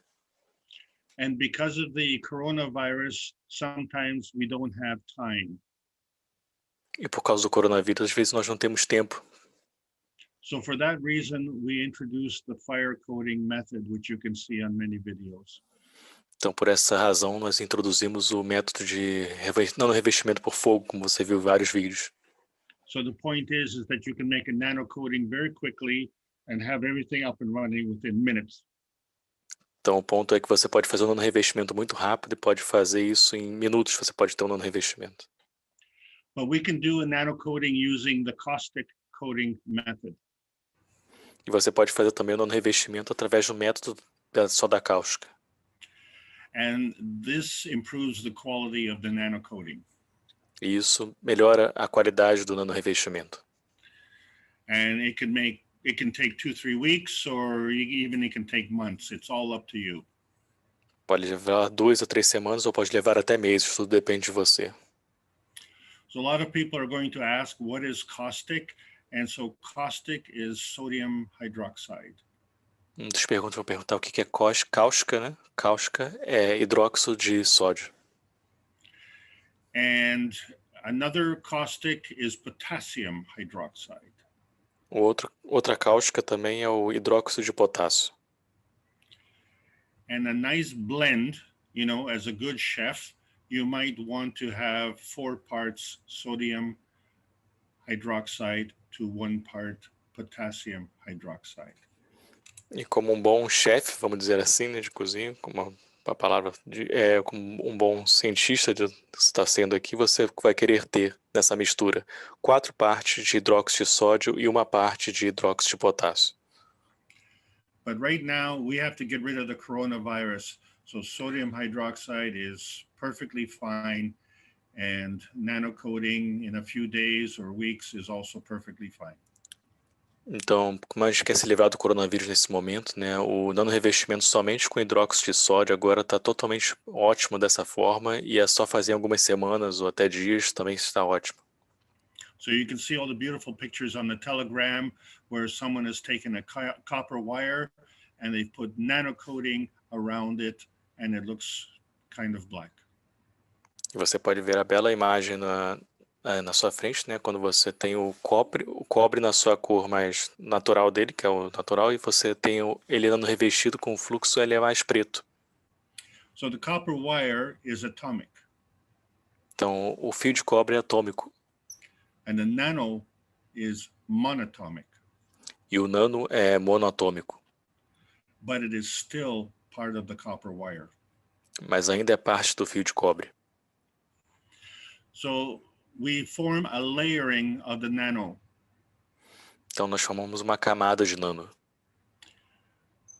And because of the coronavirus, sometimes we don't have time. E por causa do coronavírus, às vezes nós não temos tempo. So for that reason, we introduced the fire coating method, which you can see on many videos. Então, por essa razão, nós introduzimos o método de nanorevestimento por fogo, como você viu em vários vídeos. So the point is that you can make a nanocoating very quickly and have everything up and running within minutes. Então, o ponto é que você pode fazer um nanorevestimento muito rápido e pode fazer isso em minutos, você pode ter um nanorevestimento. But we can do a nanocoating using the caustic coating method. E você pode fazer também o nanorevestimento através do método da soda cáustica. And this improves the quality of the nanocoating. E isso melhora a qualidade do nanorevestimento. And it can take 2-3 weeks, or even it can take months. It's all up to you. Pode levar 2 a 3 semanas ou pode levar até meses, tudo depende de você. So a lot of people are going to ask, what is caustic? And so caustic is sodium hydroxide. Muitas perguntas vão perguntar o que é cáustica, né? Cáustica é hidróxido de sódio. And another caustic is potassium hydroxide. Outra cáustica também é o hidróxido de potássio. And a nice blend, you know, as a good chef, you might want to have 4 parts sodium hydroxide to 1 part potassium hydroxide. E como um bom chefe, vamos dizer assim, né, de cozinha, como a palavra como um bom cientista está sendo aqui, você vai querer ter nessa mistura 4 partes de hidróxido de sódio e 1 parte de hidróxido de potássio. But right now we have to get rid of the coronavirus. So sodium hydroxide is perfectly fine, and nanocoating in a few days or weeks is also perfectly fine. Então, como a gente quer se livrar do coronavírus nesse momento, né, o nanorevestimento somente com hidróxido de sódio agora está totalmente ótimo dessa forma e é só fazer em algumas semanas ou até dias também está ótimo. So you can see all the beautiful pictures on the Telegram where someone has taken a copper wire and they've put nanocoating around it, and it looks kind of black. E você pode ver a bela imagem na sua frente, né? Quando você tem o cobre na sua cor mais natural dele, que é o natural, e você tem ele andando revestido com o fluxo, ele é mais preto. So the copper wire is atomic, Então, o fio de cobre é atômico and the nano is monatomic, e o nano é monoatômico, but it is still part of the copper wire. mas ainda é parte do fio de cobre. So we form a layering of the nano. Então, nós formamos uma camada de nano.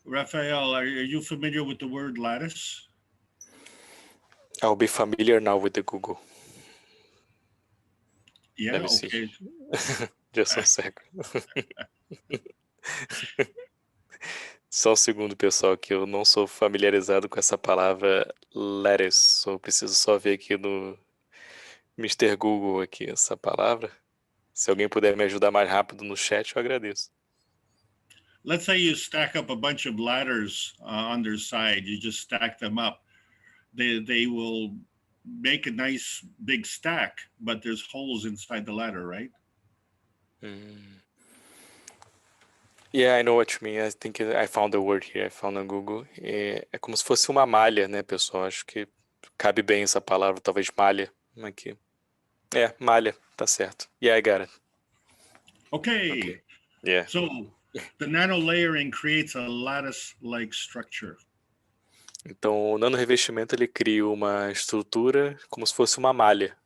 Raphael, are you familiar with the word lattice? I'll be familiar now with the Google. Yeah, Let me see. okay. Just a second. Só um segundo, pessoal, que eu não sou familiarizado com essa palavra lattice. Eu preciso só ver aqui no Mr. Google aqui essa palavra. Se alguém puder me ajudar mais rápido no chat, eu agradeço. Let's say you stack up a bunch of ladders on their side. You just stack them up. They will make a nice big stack, but there's holes inside the ladder, right? Yeah, I know what you mean. I think I found the word here. I found on Google. É como se fosse uma malha, né, pessoal? Acho que cabe bem essa palavra, talvez malha. Aqui. É, malha, tá certo. Yeah, I got it. Okay. Yeah. So the nano layering creates a lattice-like structure. Então, o nanorevestimento ele cria uma estrutura como se fosse uma malha.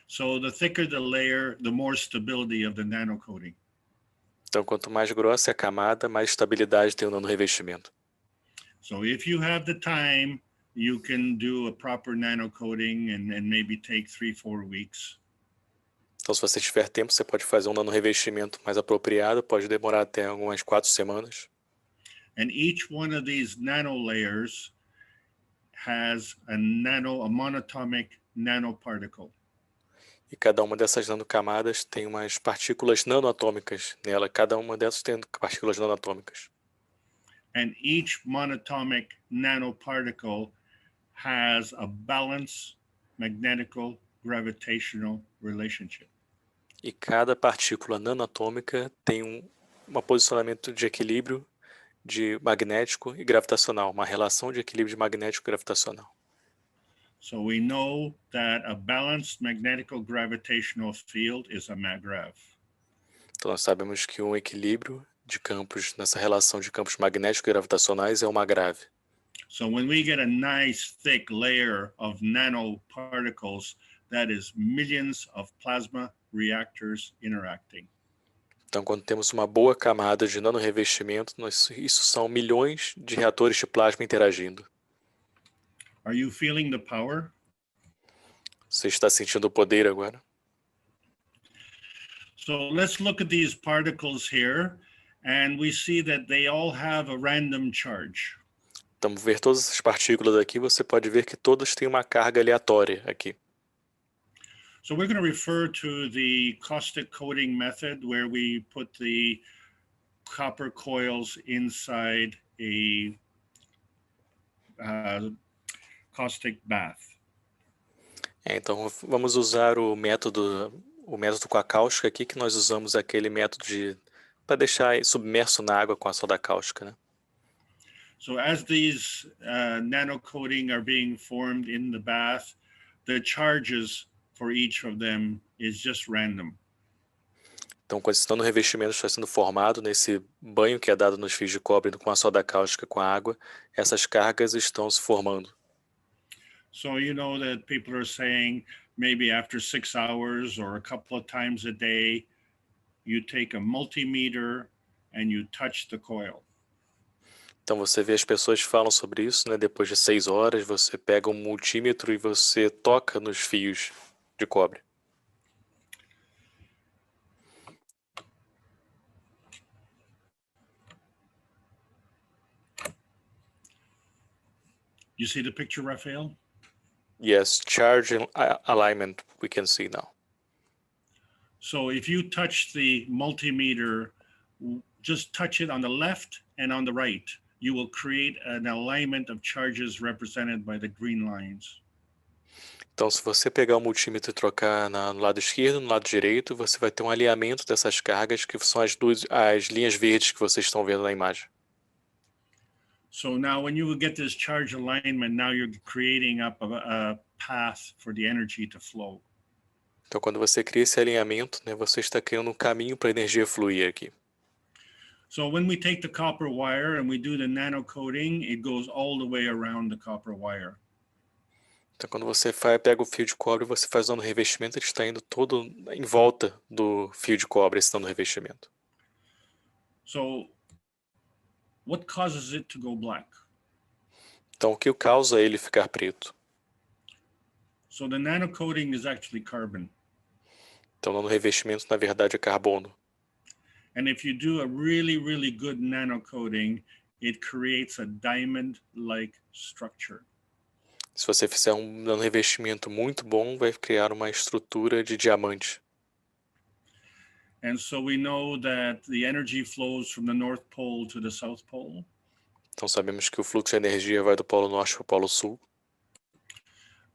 So the thicker the layer, the more stability of the nano coating. Então, quanto mais grossa é a camada, mais estabilidade tem o nanorevestimento. So if you have the time, you can do a proper nano coating and maybe take 3-4 weeks. Então, se você tiver tempo, você pode fazer um nanorevestimento mais apropriado, pode demorar até algumas 4 semanas. And each one of these nano layers has a monatomic nanoparticle. E cada uma dessas nanocamadas tem umas partículas nanoatômicas nela. Cada uma dessas tem partículas nanoatômicas. And each monatomic nanoparticle has a balanced magnetical gravitational relationship. E cada partícula nanoatômica tem um posicionamento de equilíbrio de magnético e gravitacional, uma relação de equilíbrio de magnético e gravitacional. So we know that a balanced magnetical gravitational field is a maggrav. Então nós sabemos que um equilíbrio de campos nessa relação de campos magnéticos e gravitacionais é uma grave. So when we get a nice thick layer of nanoparticles, that is millions of plasma reactors interacting. Então, quando temos uma boa camada de nanorevestimento, isso são milhões de reatores de plasma interagindo. Are you feeling the power? Você está sentindo o poder agora? So let's look at these particles here, and we see that they all have a random charge. Então, ver todas essas partículas aqui, você pode ver que todas têm uma carga aleatória aqui. So we're going to refer to the caustic coating method, where we put the copper coils inside a caustic bath. Então, vamos usar o método com a cáustica aqui, que nós usamos aquele método para deixar submerso na água com a soda cáustica, né? So as these nano coating are being formed in the bath, the charges for each of them is just random. Então, quando esse nanorevestimento está sendo formado nesse banho que é dado nos fios de cobre com a soda cáustica com a água, essas cargas estão se formando. So you know that people are saying maybe after 6 hours or a couple of times a day, you take a multimeter and you touch the coil. Então você vê as pessoas falam sobre isso, né? Depois de 6 horas, você pega um multímetro e você toca nos fios de cobre. You see the picture, Raphael? Yes, charge alignment we can see now. So if you touch the multimeter, just touch it on the left and on the right, you will create an alignment of charges represented by the green lines. Então, se você pegar o multímetro e trocar no lado esquerdo e no lado direito, você vai ter um alinhamento dessas cargas, que são as linhas verdes que vocês estão vendo na imagem. So now when you get this charge alignment, now you're creating up a path for the energy to flow. Então, quando você cria esse alinhamento, né, você está criando um caminho para a energia fluir aqui. So when we take the copper wire and we do the nano coating, it goes all the way around the copper wire. Então, quando você pega o fio de cobre e você faz o revestimento, ele está indo todo em volta do fio de cobre, esse dando revestimento. So what causes it to go black? Então, o que causa ele ficar preto? So the nano coating is actually carbon. Então, no revestimento, na verdade, é carbono. And if you do a really, really good nano coating, it creates a diamond-like structure. Se você fizer um revestimento muito bom, vai criar uma estrutura de diamante. And so we know that the energy flows from the North Pole to the South Pole. Então, sabemos que o fluxo de energia vai do Polo Norte para o Polo Sul,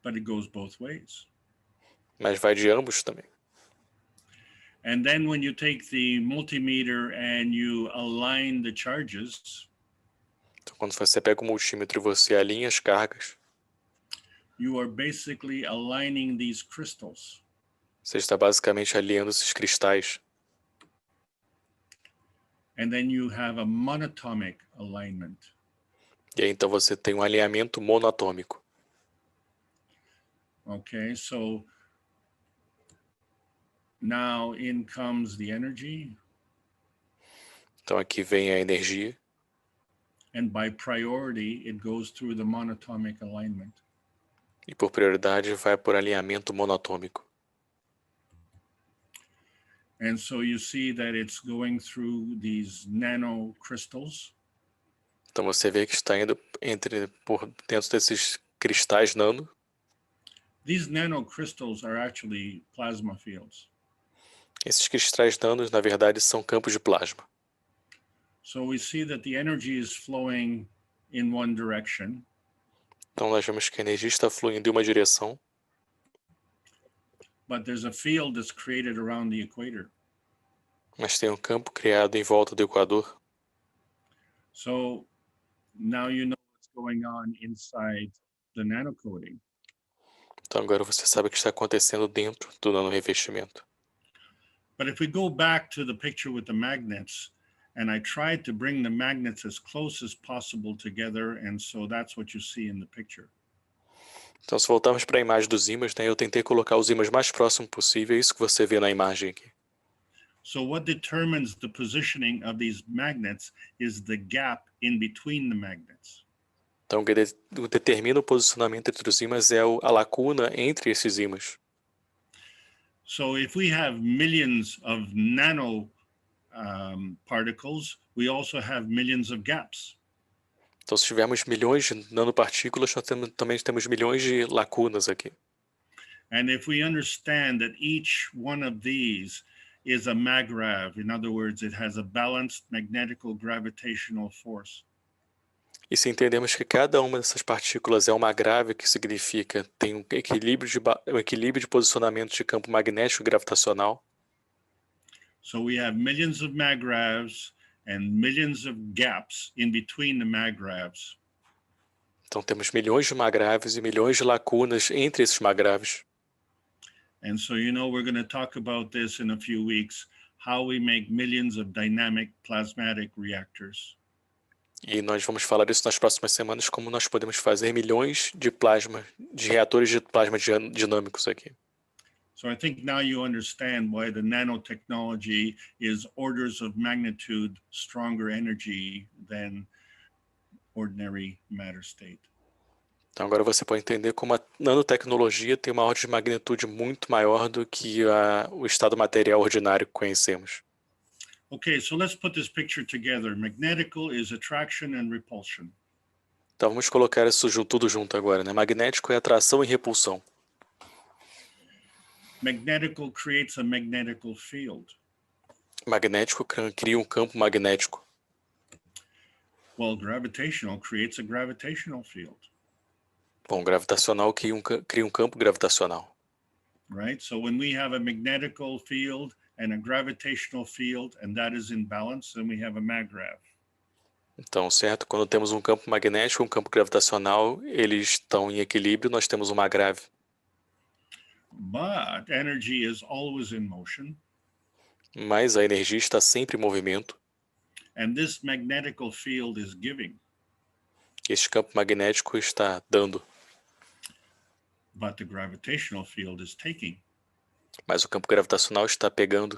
But it goes both ways. mas vai de ambos também. And then when you take the multimeter and you align the charges, Então, quando você pega o multímetro e você alinha as cargas, you are basically aligning these crystals. você está basicamente alinhando esses cristais. And then you have a monatomic alignment. E aí, então, você tem um alinhamento monatômico. Okay, so now in comes the energy, Então, aqui vem a energia. and by priority, it goes through the monatomic alignment. E por prioridade vai por alinhamento monatômico. And so you see that it's going through these nano crystals. Então você vê que está indo por dentro desses cristais nano. These nano crystals are actually plasma fields. Esses cristais nanos, na verdade, são campos de plasma. So we see that the energy is flowing in one direction, Então nós vemos que a energia está fluindo em uma direção, but there's a field that's created around the equator. mas tem um campo criado em volta do Equador. So now you know what's going on inside the nano coating. Então agora você sabe o que está acontecendo dentro do nanorevestimento. But if we go back to the picture with the magnets, and I tried to bring the magnets as close as possible together, and so that's what you see in the picture. Então se voltarmos para a imagem dos ímãs, né, eu tentei colocar os ímãs mais próximo possível, é isso que você vê na imagem aqui. So what determines the positioning of these magnets is the gap in between the magnets. Então o que determina o posicionamento entre os ímãs é a lacuna entre esses ímãs. So if we have millions of nano particles, we also have millions of gaps. Então, se tivermos milhões de nanopartículas, nós também temos milhões de lacunas aqui. And if we understand that each one of these is a magrav, in other words, it has a balanced magnetical gravitational force. E se entendemos que cada uma dessas partículas é uma grave, que significa tem um equilíbrio de posicionamento de campo magnético e gravitacional. So we have millions of magravs and millions of gaps in between the magravs. Então temos milhões de magraves e milhões de lacunas entre esses magraves. And so, you know, we're going to talk about this in a few weeks, how we make millions of dynamic plasmatic reactors. E nós vamos falar isso nas próximas semanas, como nós podemos fazer milhões de reatores de plasma dinâmicos aqui. So I think now you understand why the nanotechnology is orders of magnitude stronger energy than ordinary matter state. Então agora você pode entender como a nanotecnologia tem uma ordem de magnitude muito maior do que o estado material ordinário que conhecemos. Okay, so let's put this picture together. Magnetical is attraction and repulsion. Então vamos colocar isso tudo junto agora, né? Magnético é atração e repulsão. Magnetical creates a magnetical field. Magnético cria um campo magnético. Well, gravitational creates a gravitational field, Bom, gravitacional cria um campo gravitacional. right? So when we have a magnetical field and a gravitational field, and that is in balance, then we have a maggrav. Então, certo? Quando temos um campo magnético e um campo gravitacional, eles estão em equilíbrio, nós temos uma grave. But energy is always in motion, Mas a energia está sempre em movimento. and this magnetical field is giving, Este campo magnético está dando, but the gravitational field is taking. mas o campo gravitacional está pegando.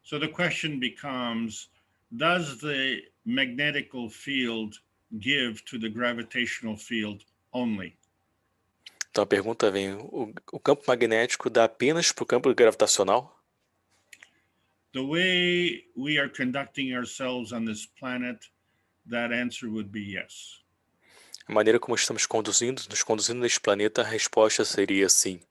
So the question becomes, does the magnetical field give to the gravitational field only? Então a pergunta vem, o campo magnético dá apenas para o campo gravitacional? The way we are conducting ourselves on this planet, that answer would be yes. A maneira como estamos nos conduzindo neste planeta, a resposta seria sim.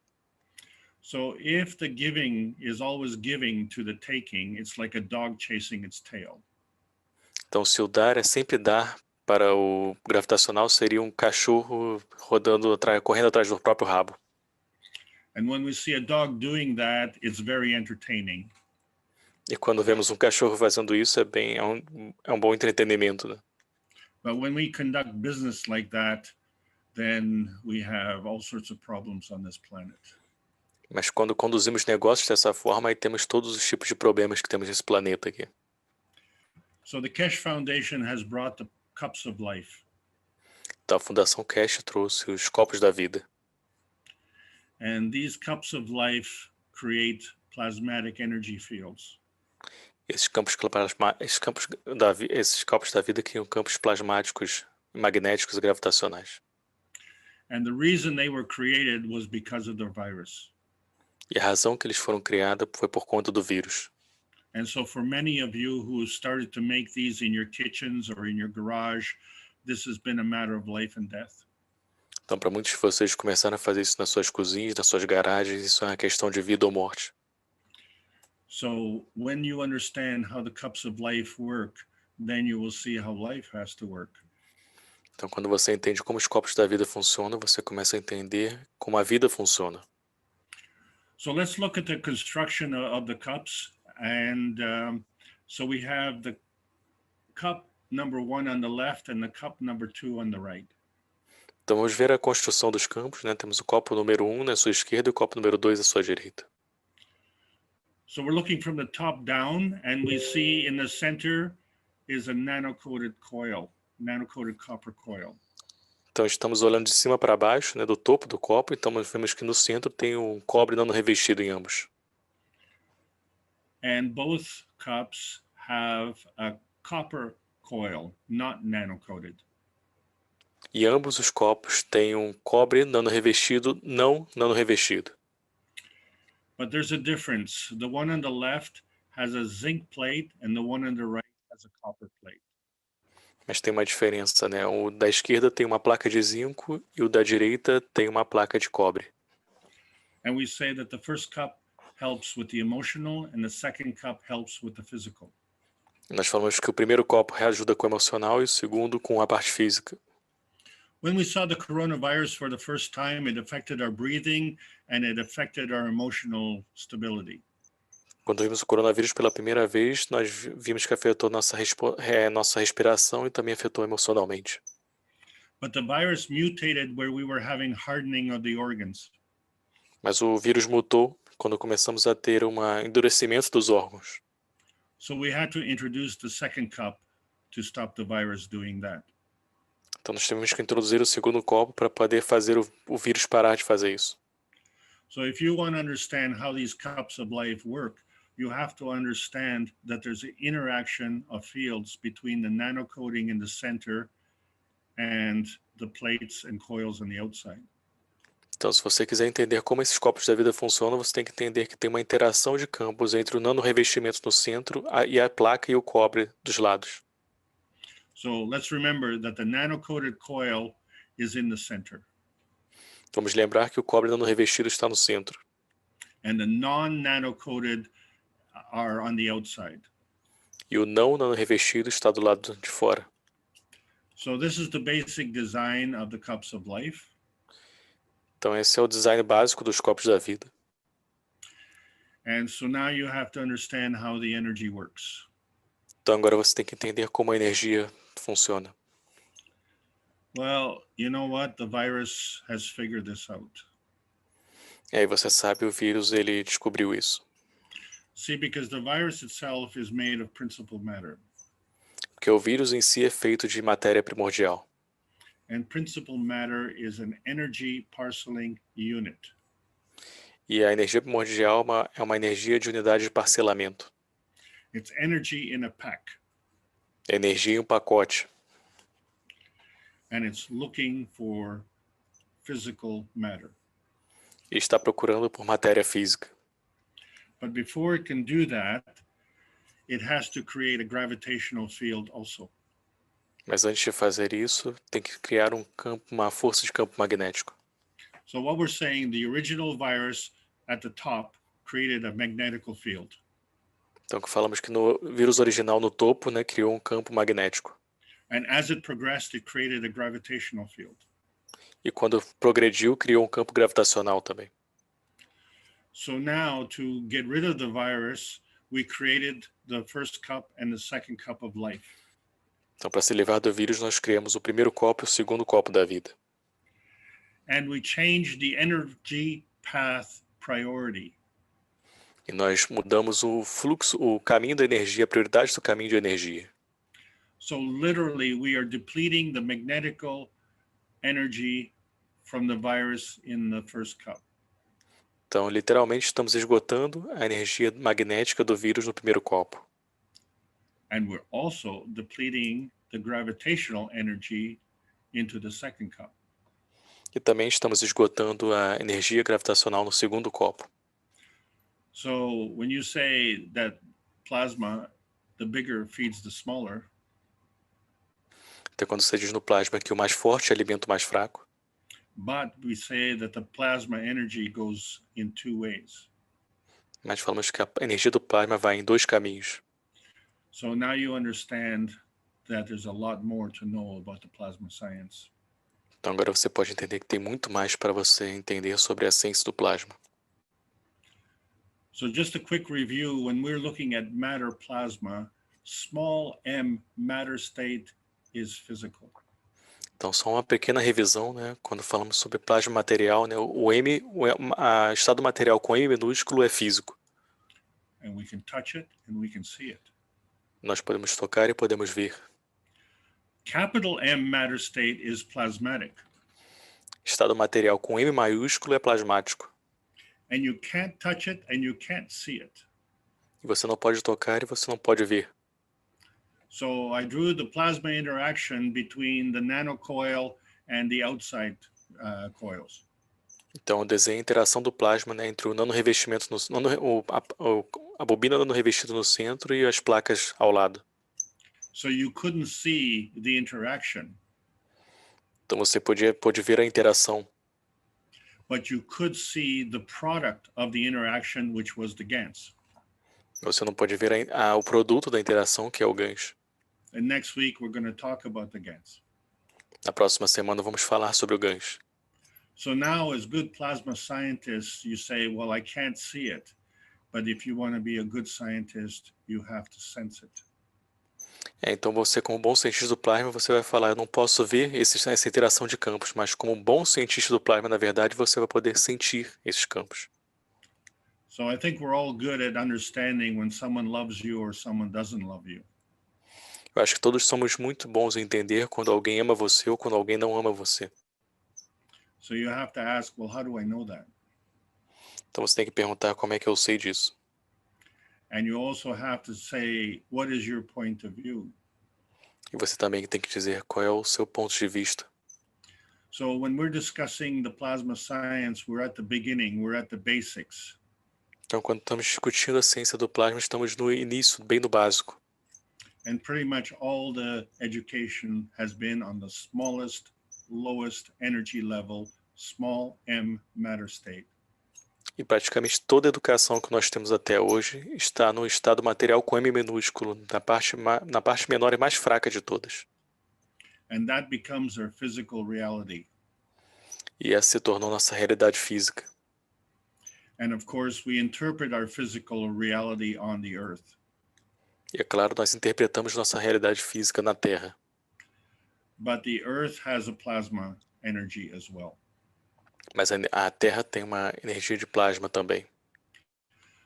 So if the giving is always giving to the taking, it's like a dog chasing its tail. Então se o dar é sempre dar para o gravitacional, seria um cachorro correndo atrás do próprio rabo. And when we see a dog doing that, it's very entertaining. E quando vemos um cachorro fazendo isso, é um bom entretenimento, né? But when we conduct business like that, then we have all sorts of problems on this planet. Mas quando conduzimos negócios dessa forma, aí temos todos os tipos de problemas que temos nesse planeta aqui. So the Keshe Foundation has brought the cups of life. Então a Fundação Keshe trouxe os copos da vida. And these cups of life create plasmatic energy fields. Esses copos da vida criam campos plasmáticos, magnéticos e gravitacionais. And the reason they were created was because of the virus. E a razão que eles foram criados foi por conta do vírus. And so for many of you who started to make these in your kitchens or in your garage, this has been a matter of life and death. Então, para muitos de vocês começaram a fazer isso nas suas cozinhas, nas suas garagens, isso é uma questão de vida ou morte. So when you understand how the cups of life work, then you will see how life has to work. Então, quando você entende como os copos da vida funcionam, você começa a entender como a vida funciona. So let's look at the construction of the cups. And so we have the cup number 1 on the left and the cup number 2 on the right. Então, vamos ver a construção dos campos, né? Temos o copo número 1 na sua esquerda e o copo número 2 à sua direita. So we're looking from the top down, and we see in the center is a nano-coated coil, nano-coated copper coil. Então estamos olhando de cima para baixo, né, do topo do copo, então nós vemos que no centro tem um cobre nano revestido em ambos. And both cups have a copper coil, not nano-coated. E ambos os copos têm um cobre nano revestido, não nano revestido. But there's a difference. The one on the left has a zinc plate and the one on the right has a copper plate. Mas tem uma diferença, né? O da esquerda tem uma placa de zinco e o da direita tem uma placa de cobre. And we say that the first cup helps with the emotional and the second cup helps with the physical. Nós falamos que o primeiro copo ajuda com o emocional e o segundo com a parte física. When we saw the coronavirus for the first time, it affected our breathing and it affected our emotional stability. Quando vimos o coronavírus pela primeira vez, nós vimos que afetou nossa respiração e também afetou emocionalmente. But the virus mutated where we were having hardening of the organs. Mas o vírus mutou quando começamos a ter um endurecimento dos órgãos. So we had to introduce the second cup to stop the virus doing that. Então nós tivemos que introduzir o segundo copo para poder fazer o vírus parar de fazer isso. So if you want to understand how these cups of life work, you have to understand that there's an interaction of fields between the nanocoating in the center and the plates and coils on the outside. Então, se você quiser entender como esses copos da vida funcionam, você tem que entender que tem uma interação de campos entre o nano-revestimento no centro e a placa e o cobre dos lados. So let's remember that the nano-coated coil is in the center. Vamos lembrar que o cobre nano-revestido está no centro. And the non-nano-coated are on the outside. E o não nano revestido está do lado de fora. So this is the basic design of the cups of life. Então esse é o design básico dos copos da vida. And so now you have to understand how the energy works. Então agora você tem que entender como a energia funciona. Well, you know what? The virus has figured this out. E aí você sabe, o vírus ele descobriu isso. See, because the virus itself is made of principal matter. Porque o vírus em si é feito de matéria primordial. And principal matter is an energy parceling unit. E a energia primordial é uma energia de unidade de parcelamento. It's energy in a pack. É energia em um pacote. And it's looking for physical matter. E está procurando por matéria física. But before it can do that, it has to create a gravitational field also. Mas antes de fazer isso, tem que criar uma força de campo magnético. So what we're saying, the original virus at the top created a magnetical field. Então falamos que no vírus original no topo, né, criou um campo magnético. And as it progressed, it created a gravitational field. E quando progrediu, criou um campo gravitacional também. So now, to get rid of the virus, we created the first cup and the second cup of life. Então, para se livrar do vírus, nós criamos o primeiro copo e o segundo copo da vida. And we changed the energy path priority. E nós mudamos o fluxo, o caminho da energia, a prioridade do caminho de energia. So literally, we are depleting the magnetical energy from the virus in the first cup. Então, literalmente, estamos esgotando a energia magnética do vírus no primeiro copo. And we're also depleting the gravitational energy into the second cup. E também estamos esgotando a energia gravitacional no segundo copo. So when you say that plasma, the bigger feeds the smaller, Então, quando você diz no plasma que o mais forte alimenta o mais fraco, but we say that the plasma energy goes in two ways. mas falamos que a energia do plasma vai em dois caminhos. So now you understand that there's a lot more to know about the plasma science. Então agora você pode entender que tem muito mais para você entender sobre a ciência do plasma. So just a quick review, when we're looking at matter plasma, small m matter state is physical. Então só uma pequena revisão, né? Quando falamos sobre plasma material, né? O M, estado material com M minúsculo é físico. And we can touch it and we can see it. Nós podemos tocar e podemos ver. Capital M matter state is plasmatic. Estado material com M maiúsculo é plasmático. And you can't touch it and you can't see it. E você não pode tocar e você não pode ver. So I drew the plasma interaction between the nanocoil and the outside coils. Então eu desenhei a interação do plasma, né, entre o nanorevestimento, a bobina nanorrevestida no centro e as placas ao lado. So you couldn't see the interaction, Então você pôde ver a interação, but you could see the product of the interaction, which was the GANs. você não pode ver o produto da interação, que é o gancho. And next week, we're going to talk about the GANs. Na próxima semana vamos falar sobre o gancho. So now, as good plasma scientists, you say, well, I can't see it. But if you want to be a good scientist, you have to sense it. Então você, como bom cientista do plasma, você vai falar, eu não posso ver essa interação de campos, mas como bom cientista do plasma, na verdade, você vai poder sentir esses campos. So I think we're all good at understanding when someone loves you or someone doesn't love you. Eu acho que todos somos muito bons em entender quando alguém ama você ou quando alguém não ama você. So you have to ask, well, how do I know that? Então você tem que perguntar como é que eu sei disso. And you also have to say, what is your point of view? E você também tem que dizer qual é o seu ponto de vista. So when we're discussing the plasma science, we're at the beginning, we're at the basics. Então quando estamos discutindo a ciência do plasma, estamos no início, bem no básico. And pretty much all the education has been on the smallest, lowest energy level, small m matter state. E praticamente toda a educação que nós temos até hoje está no estado material com M minúsculo, na parte menor e mais fraca de todas. And that becomes our physical reality. E essa se tornou nossa realidade física. And of course, we interpret our physical reality on the earth. E é claro, nós interpretamos nossa realidade física na Terra. But the earth has a plasma energy as well. Mas a Terra tem uma energia de plasma também.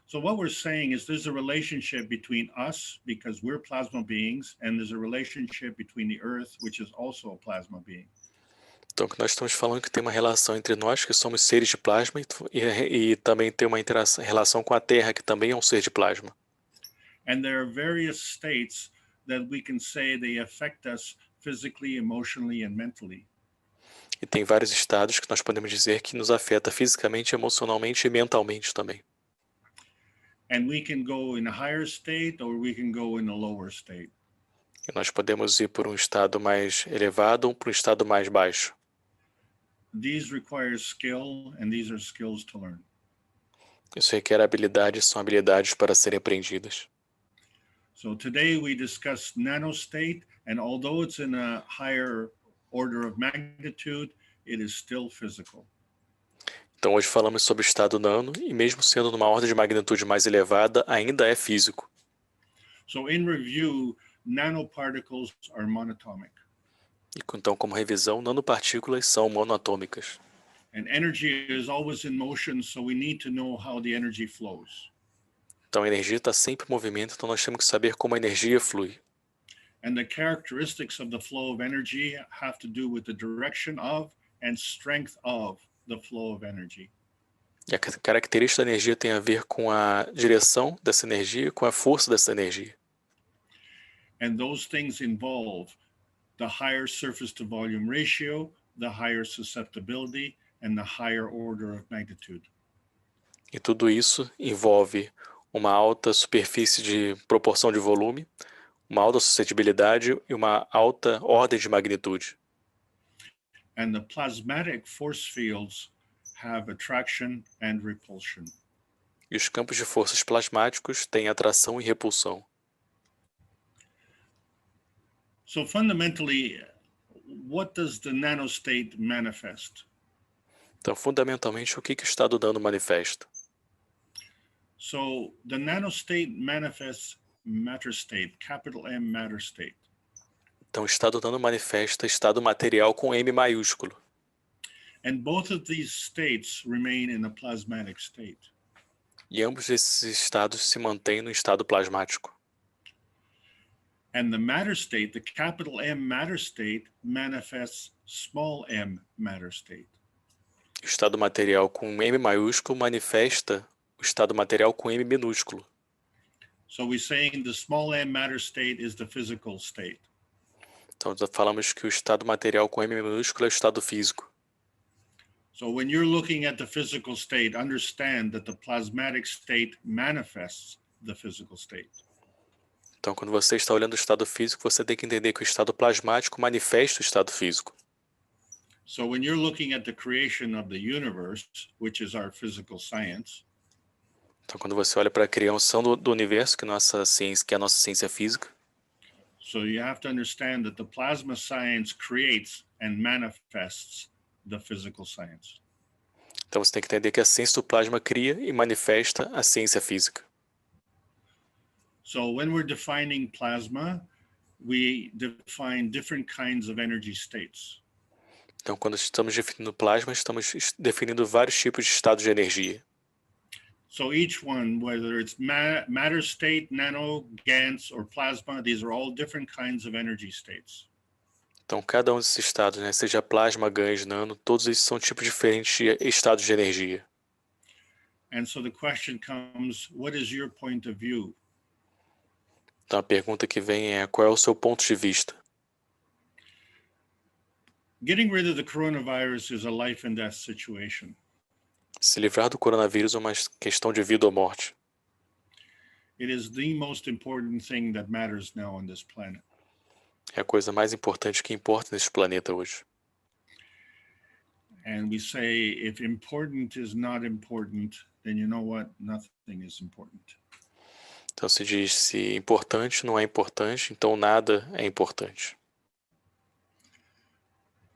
So what we're saying is there's a relationship between us, because we're plasma beings, and there's a relationship between the earth, which is also a plasma being. Então, que nós estamos falando que tem uma relação entre nós, que somos seres de plasma, e também tem uma relação com a Terra, que também é um ser de plasma. And there are various states that we can say they affect us physically, emotionally, and mentally. E tem vários estados que nós podemos dizer que nos afeta fisicamente, emocionalmente e mentalmente também. And we can go in a higher state or we can go in a lower state. E nós podemos ir por um estado mais elevado ou por um estado mais baixo. These require skill, and these are skills to learn. Isso requer habilidades, são habilidades para serem aprendidas. So today we discussed nanostate, and although it's in a higher order of magnitude, it is still physical. Então hoje falamos sobre o estado nano, e mesmo sendo numa ordem de magnitude mais elevada, ainda é físico. So in review, nanoparticles are monatomic. E então, como revisão, nanopartículas são monoatômicas. And energy is always in motion, so we need to know how the energy flows. Então a energia está sempre em movimento, então nós temos que saber como a energia flui. And the characteristics of the flow of energy have to do with the direction of and strength of the flow of energy. E a característica da energia tem a ver com a direção dessa energia, com a força dessa energia. And those things involve the higher surface to volume ratio, the higher susceptibility, and the higher order of magnitude. E tudo isso envolve uma alta superfície de proporção de volume, uma alta suscetibilidade e uma alta ordem de magnitude. And the plasmatic force fields have attraction and repulsion. E os campos de forças plasmáticos têm atração e repulsão. So fundamentally, what does the nanostate manifest? Então, fundamentalmente, o que o estado nano manifesta? So the nanostate manifests matter state, capital M matter state. Então, o estado nano manifesta estado material com M maiúsculo. And both of these states remain in a plasmatic state. E ambos esses estados se mantêm no estado plasmático. And the matter state, the capital M matter state, manifests small m matter state. O estado material com M maiúsculo manifesta o estado material com M minúsculo. So we're saying the small m matter state is the physical state. Então, falamos que o estado material com M minúsculo é o estado físico. So when you're looking at the physical state, understand that the plasmatic state manifests the physical state. Então, quando você está olhando o estado físico, você tem que entender que o estado plasmático manifesta o estado físico. So when you're looking at the creation of the universe, which is our physical science, então, quando você olha para a criação do universo, que é a nossa ciência física, so you have to understand that the plasma science creates and manifests the physical science. então você tem que entender que a ciência do plasma cria e manifesta a ciência física. So when we're defining plasma, we define different kinds of energy states. Então, quando estamos definindo plasma, estamos definindo vários tipos de estados de energia. So each one, whether it's matter state, nano, GANs, or plasma, these are all different kinds of energy states. Então, cada um desses estados, né, seja plasma, GANs, nano, todos esses são tipos diferentes de estados de energia. And so the question comes, what is your point of view? Então, a pergunta que vem é, qual é o seu ponto de vista? Getting rid of the coronavirus is a life and death situation. Se livrar do coronavírus é uma questão de vida ou morte. It is the most important thing that matters now on this planet. É a coisa mais importante que importa nesse planeta hoje. And we say, if important is not important, then you know what? Nothing is important. Então se diz se importante não é importante, então nada é importante.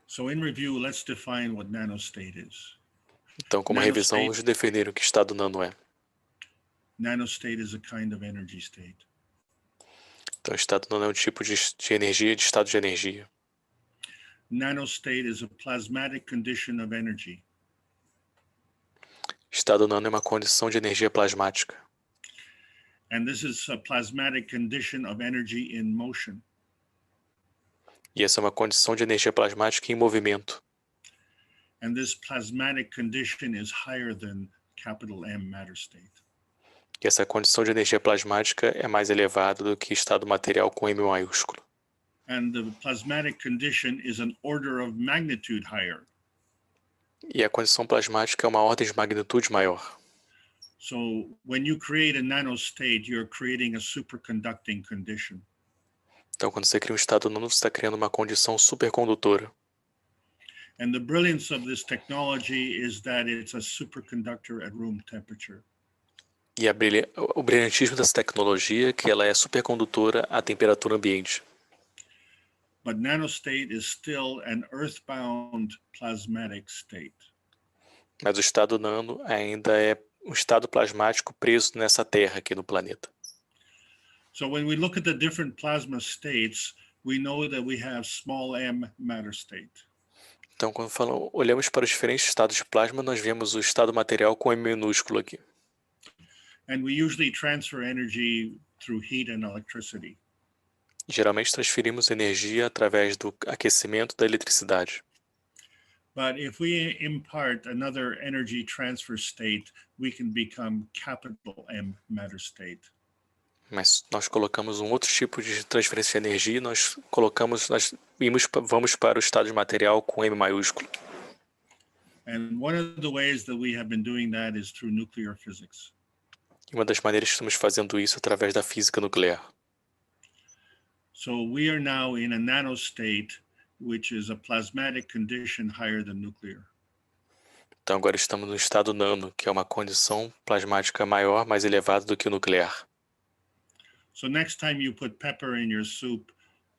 So in review, let's define what nanostate is. Então, como revisão, vamos definir o que estado nano é. Nanostate is a kind of energy state. Então, estado nano é um tipo de energia, de estado de energia. Nanostate is a plasmatic condition of energy. Estado nano é uma condição de energia plasmática. And this is a plasmatic condition of energy in motion. E essa é uma condição de energia plasmática em movimento. And this plasmatic condition is higher than capital M matter state. E essa condição de energia plasmática é mais elevada do que estado material com M maiúsculo. And the plasmatic condition is an order of magnitude higher. E a condição plasmática é uma ordem de magnitude maior. So when you create a nanostate, you're creating a superconducting condition. Então, quando você cria um estado nano, você está criando uma condição supercondutora. And the brilliance of this technology is that it's a superconductor at room temperature. E o brilhantismo dessa tecnologia é que ela é supercondutora à temperatura ambiente. But nanostate is still an earthbound plasmatic state. Mas o estado nano ainda é um estado plasmático preso nessa terra aqui no planeta. So when we look at the different plasma states, we know that we have small m matter state. Então, quando olhamos para os diferentes estados de plasma, nós vemos o estado material com M minúsculo aqui. And we usually transfer energy through heat and electricity. Geralmente transferimos energia através do aquecimento da eletricidade. But if we impart another energy transfer state, we can become capital M matter state. Mas nós colocamos um outro tipo de transferência de energia, vamos para o estado de material com M maiúsculo. And one of the ways that we have been doing that is through nuclear physics. E uma das maneiras que estamos fazendo isso é através da física nuclear. So we are now in a nanostate, which is a plasmatic condition higher than nuclear. Então agora estamos no estado nano, que é uma condição plasmática maior, mais elevada do que o nuclear. So next time you put pepper in your soup,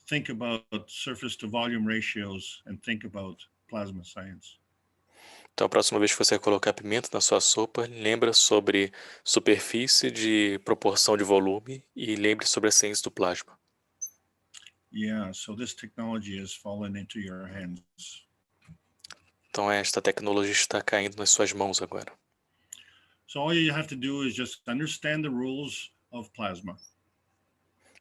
think about surface to volume ratios and think about plasma science. Então a próxima vez que você colocar pimenta na sua sopa, lembra sobre superfície de proporção de volume e lembre sobre a ciência do plasma. Yeah, so this technology has fallen into your hands. Então esta tecnologia está caindo nas suas mãos agora. So all you have to do is just understand the rules of plasma.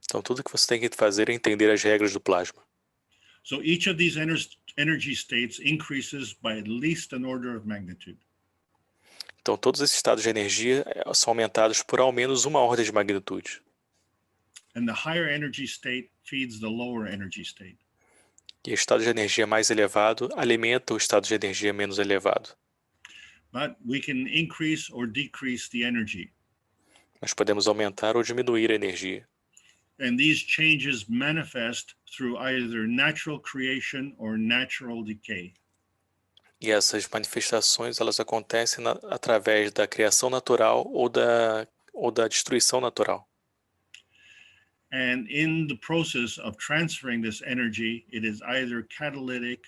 Então tudo que você tem que fazer é entender as regras do plasma. So each of these energy states increases by at least an order of magnitude. Então todos esses estados de energia são aumentados por ao menos uma ordem de magnitude. And the higher energy state feeds the lower energy state. E o estado de energia mais elevado alimenta o estado de energia menos elevado. But we can increase or decrease the energy. Nós podemos aumentar ou diminuir a energia. And these changes manifest through either natural creation or natural decay. E essas manifestações elas acontecem através da criação natural ou da destruição natural. And in the process of transferring this energy, it is either catalytic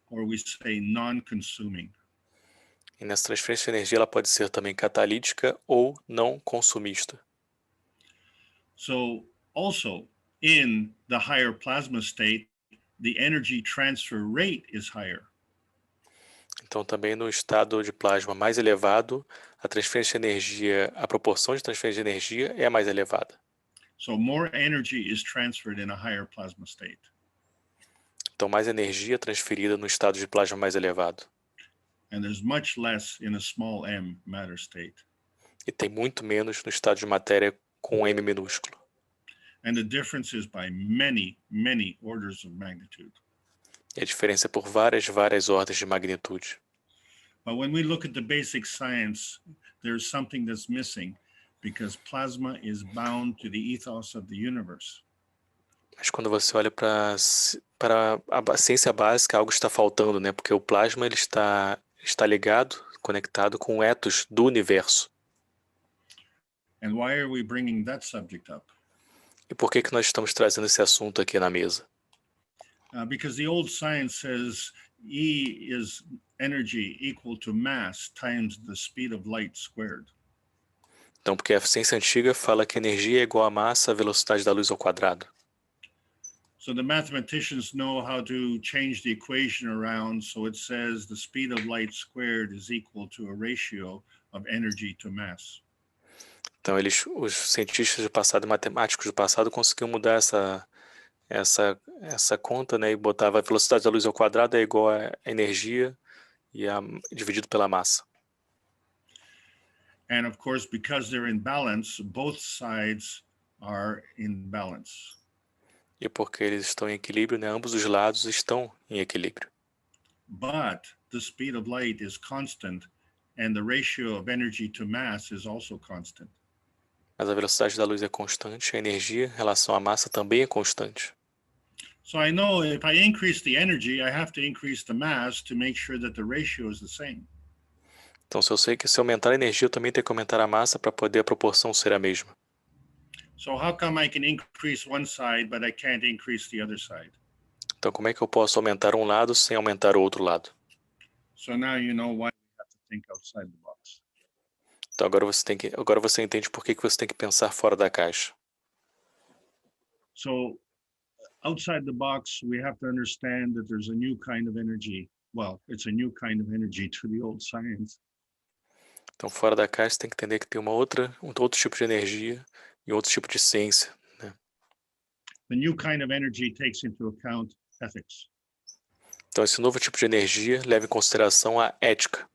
or we say non-consuming. E nessa transferência de energia ela pode ser também catalítica ou não consumista. So also in the higher plasma state, the energy transfer rate is higher. Então também no estado de plasma mais elevado, a transferência de energia, a proporção de transferência de energia é mais elevada. So more energy is transferred in a higher plasma state. Então mais energia é transferida no estado de plasma mais elevado. And there's much less in a small m matter state. E tem muito menos no estado de matéria com M minúsculo. And the difference is by many, many orders of magnitude. E a diferença é por várias ordens de magnitude. But when we look at the basic science, there's something that's missing because plasma is bound to the ethos of the universe. Mas quando você olha para a ciência básica, algo está faltando, né? Porque o plasma ele está está ligado, conectado com o ethos do universo. And why are we bringing that subject up? E por que nós estamos trazendo esse assunto aqui na mesa? Because the old science says E is energy equal to mass times the speed of light squared. Então, porque a ciência antiga fala que energia é igual a massa à velocidade da luz ao quadrado. So the mathematicians know how to change the equation around, so it says the speed of light squared is equal to a ratio of energy to mass. Então, os cientistas do passado, matemáticos do passado, conseguiram mudar essa conta, né, e botava a velocidade da luz ao quadrado é igual a energia dividido pela massa. And of course, because they're in balance, both sides are in balance. E porque eles estão em equilíbrio, né, ambos os lados estão em equilíbrio. But the speed of light is constant, and the ratio of energy to mass is also constant. Mas a velocidade da luz é constante, a energia em relação à massa também é constante. So I know if I increase the energy, I have to increase the mass to make sure that the ratio is the same. Então, se eu sei que se aumentar a energia, eu também tenho que aumentar a massa para poder a proporção ser a mesma. So how come I can increase one side, but I can't increase the other side? Então, como é que eu posso aumentar um lado sem aumentar o outro lado? So now you know why we have to think outside the box. Então, agora você entende por que você tem que pensar fora da caixa. So outside the box, we have to understand that there's a new kind of energy. Well, it's a new kind of energy to the old science. Então, fora da caixa, você tem que entender que tem um outro tipo de energia e outro tipo de ciência, né? The new kind of energy takes into account ethics. Então, esse novo tipo de energia leva em consideração a ética.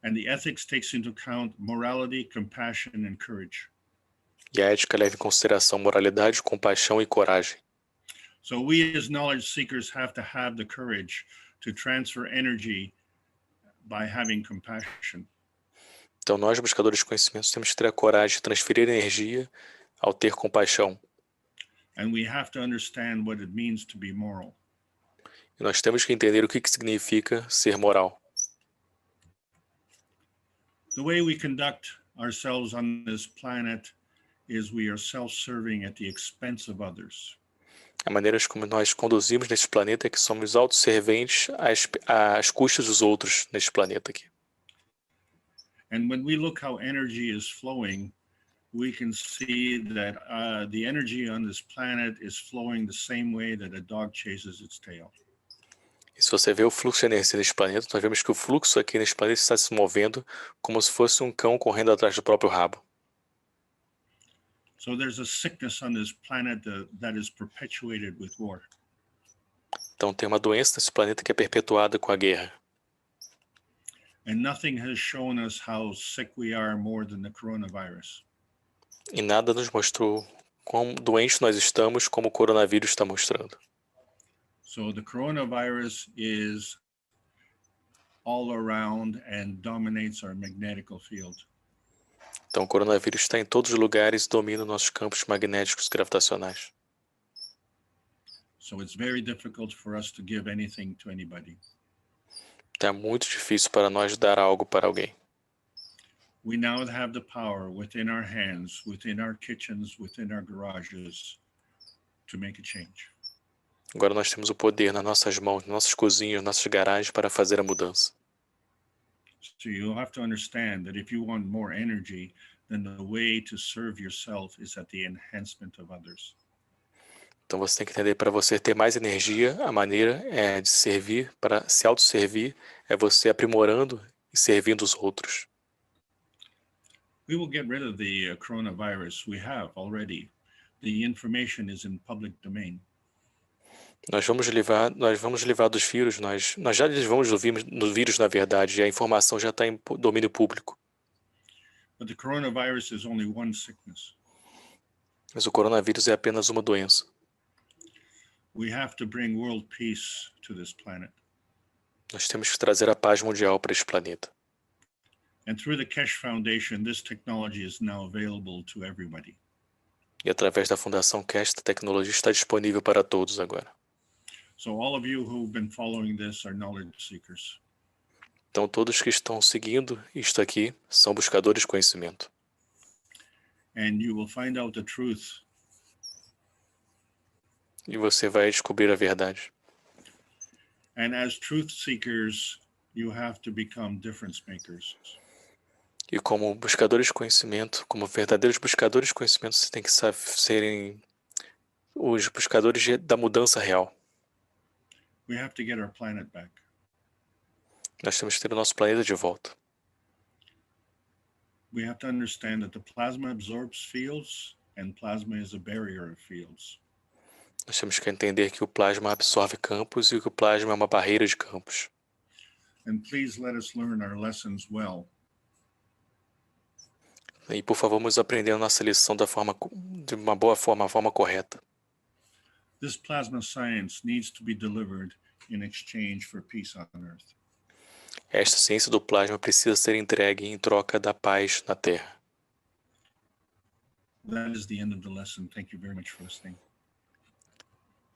And the ethics takes into account morality, compassion, and courage. E a ética leva em consideração moralidade, compaixão e coragem. So we as knowledge seekers have to have the courage to transfer energy by having compassion. Então, nós, buscadores de conhecimento, temos que ter a coragem de transferir energia ao ter compaixão. And we have to understand what it means to be moral. E nós temos que entender o que significa ser moral. The way we conduct ourselves on this planet is we are self-serving at the expense of others. A maneira como nós conduzimos neste planeta é que somos autosserventes às custas dos outros neste planeta aqui. And when we look how energy is flowing, we can see that the energy on this planet is flowing the same way that a dog chases its tail. E se você vê o fluxo de energia neste planeta, nós vemos que o fluxo aqui neste planeta está se movendo como se fosse um cão correndo atrás do próprio rabo. So there's a sickness on this planet that is perpetuated with war. Então tem uma doença nesse planeta que é perpetuada com a guerra. And nothing has shown us how sick we are more than the coronavirus. E nada nos mostrou quão doentes nós estamos como o coronavírus está mostrando. So the coronavirus is all around and dominates our magnetical field. Então o coronavírus está em todos os lugares e domina nossos campos magnéticos gravitacionais. So it's very difficult for us to give anything to anybody. Então é muito difícil para nós dar algo para alguém. We now have the power within our hands, within our kitchens, within our garages to make a change. Agora nós temos o poder nas nossas mãos, nas nossas cozinhas, nas nossas garagens para fazer a mudança. So you'll have to understand that if you want more energy, then the way to serve yourself is at the enhancement of others. Então você tem que entender, para você ter mais energia, a maneira de servir, para se autosservir, é você aprimorando e servindo os outros. We will get rid of the coronavirus. We have already. The information is in public domain. Nós vamos livrar dos vírus, nós já livramos do vírus, na verdade, e a informação já está em domínio público. But the coronavirus is only one sickness. Mas o coronavírus é apenas uma doença. We have to bring world peace to this planet. Nós temos que trazer a paz mundial para este planeta. And through the Keshe Foundation, this technology is now available to everybody. E através da Fundação Keshe, a tecnologia está disponível para todos agora. So all of you who've been following this are knowledge seekers. Então, todos que estão seguindo isto aqui são buscadores de conhecimento. And you will find out the truth. E você vai descobrir a verdade. And as truth seekers, you have to become difference makers. E como buscadores de conhecimento, como verdadeiros buscadores de conhecimento, você tem que serem os buscadores da mudança real. We have to get our planet back. Nós temos que ter o nosso planeta de volta. We have to understand that the plasma absorbs fields and plasma is a barrier of fields. Nós temos que entender que o plasma absorve campos e que o plasma é uma barreira de campos. And please let us learn our lessons well. E por favor, vamos aprender a nossa lição de uma boa forma, a forma correta. This plasma science needs to be delivered in exchange for peace on earth. Esta ciência do plasma precisa ser entregue em troca da paz na Terra. That is the end of the lesson. Thank you very much for listening.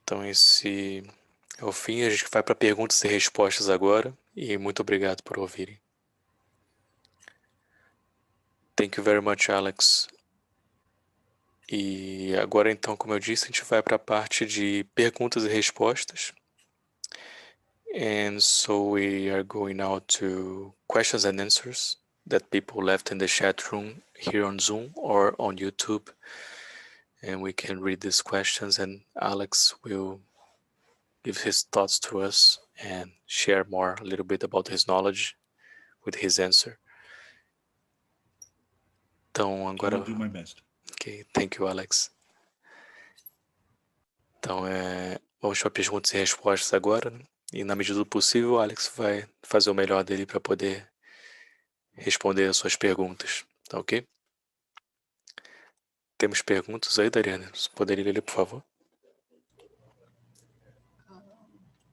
Então esse é o fim. A gente vai para perguntas e respostas agora. E muito obrigado por ouvirem. Thank you very much, Alex. E agora então, como eu disse, a gente vai para a parte de perguntas e respostas. And so we are going now to questions and answers that people left in the chat room here on Zoom or on YouTube. And we can read these questions and Alex will give his thoughts to us and share a little bit about his knowledge with his answer. Então agora... I will do my best. Ok, thank you, Alex. Então vamos para perguntas e respostas agora, né? E na medida do possível, o Alex vai fazer o melhor dele para poder responder as suas perguntas, tá ok? Temos perguntas aí, Dariana? Você poderia ler, por favor?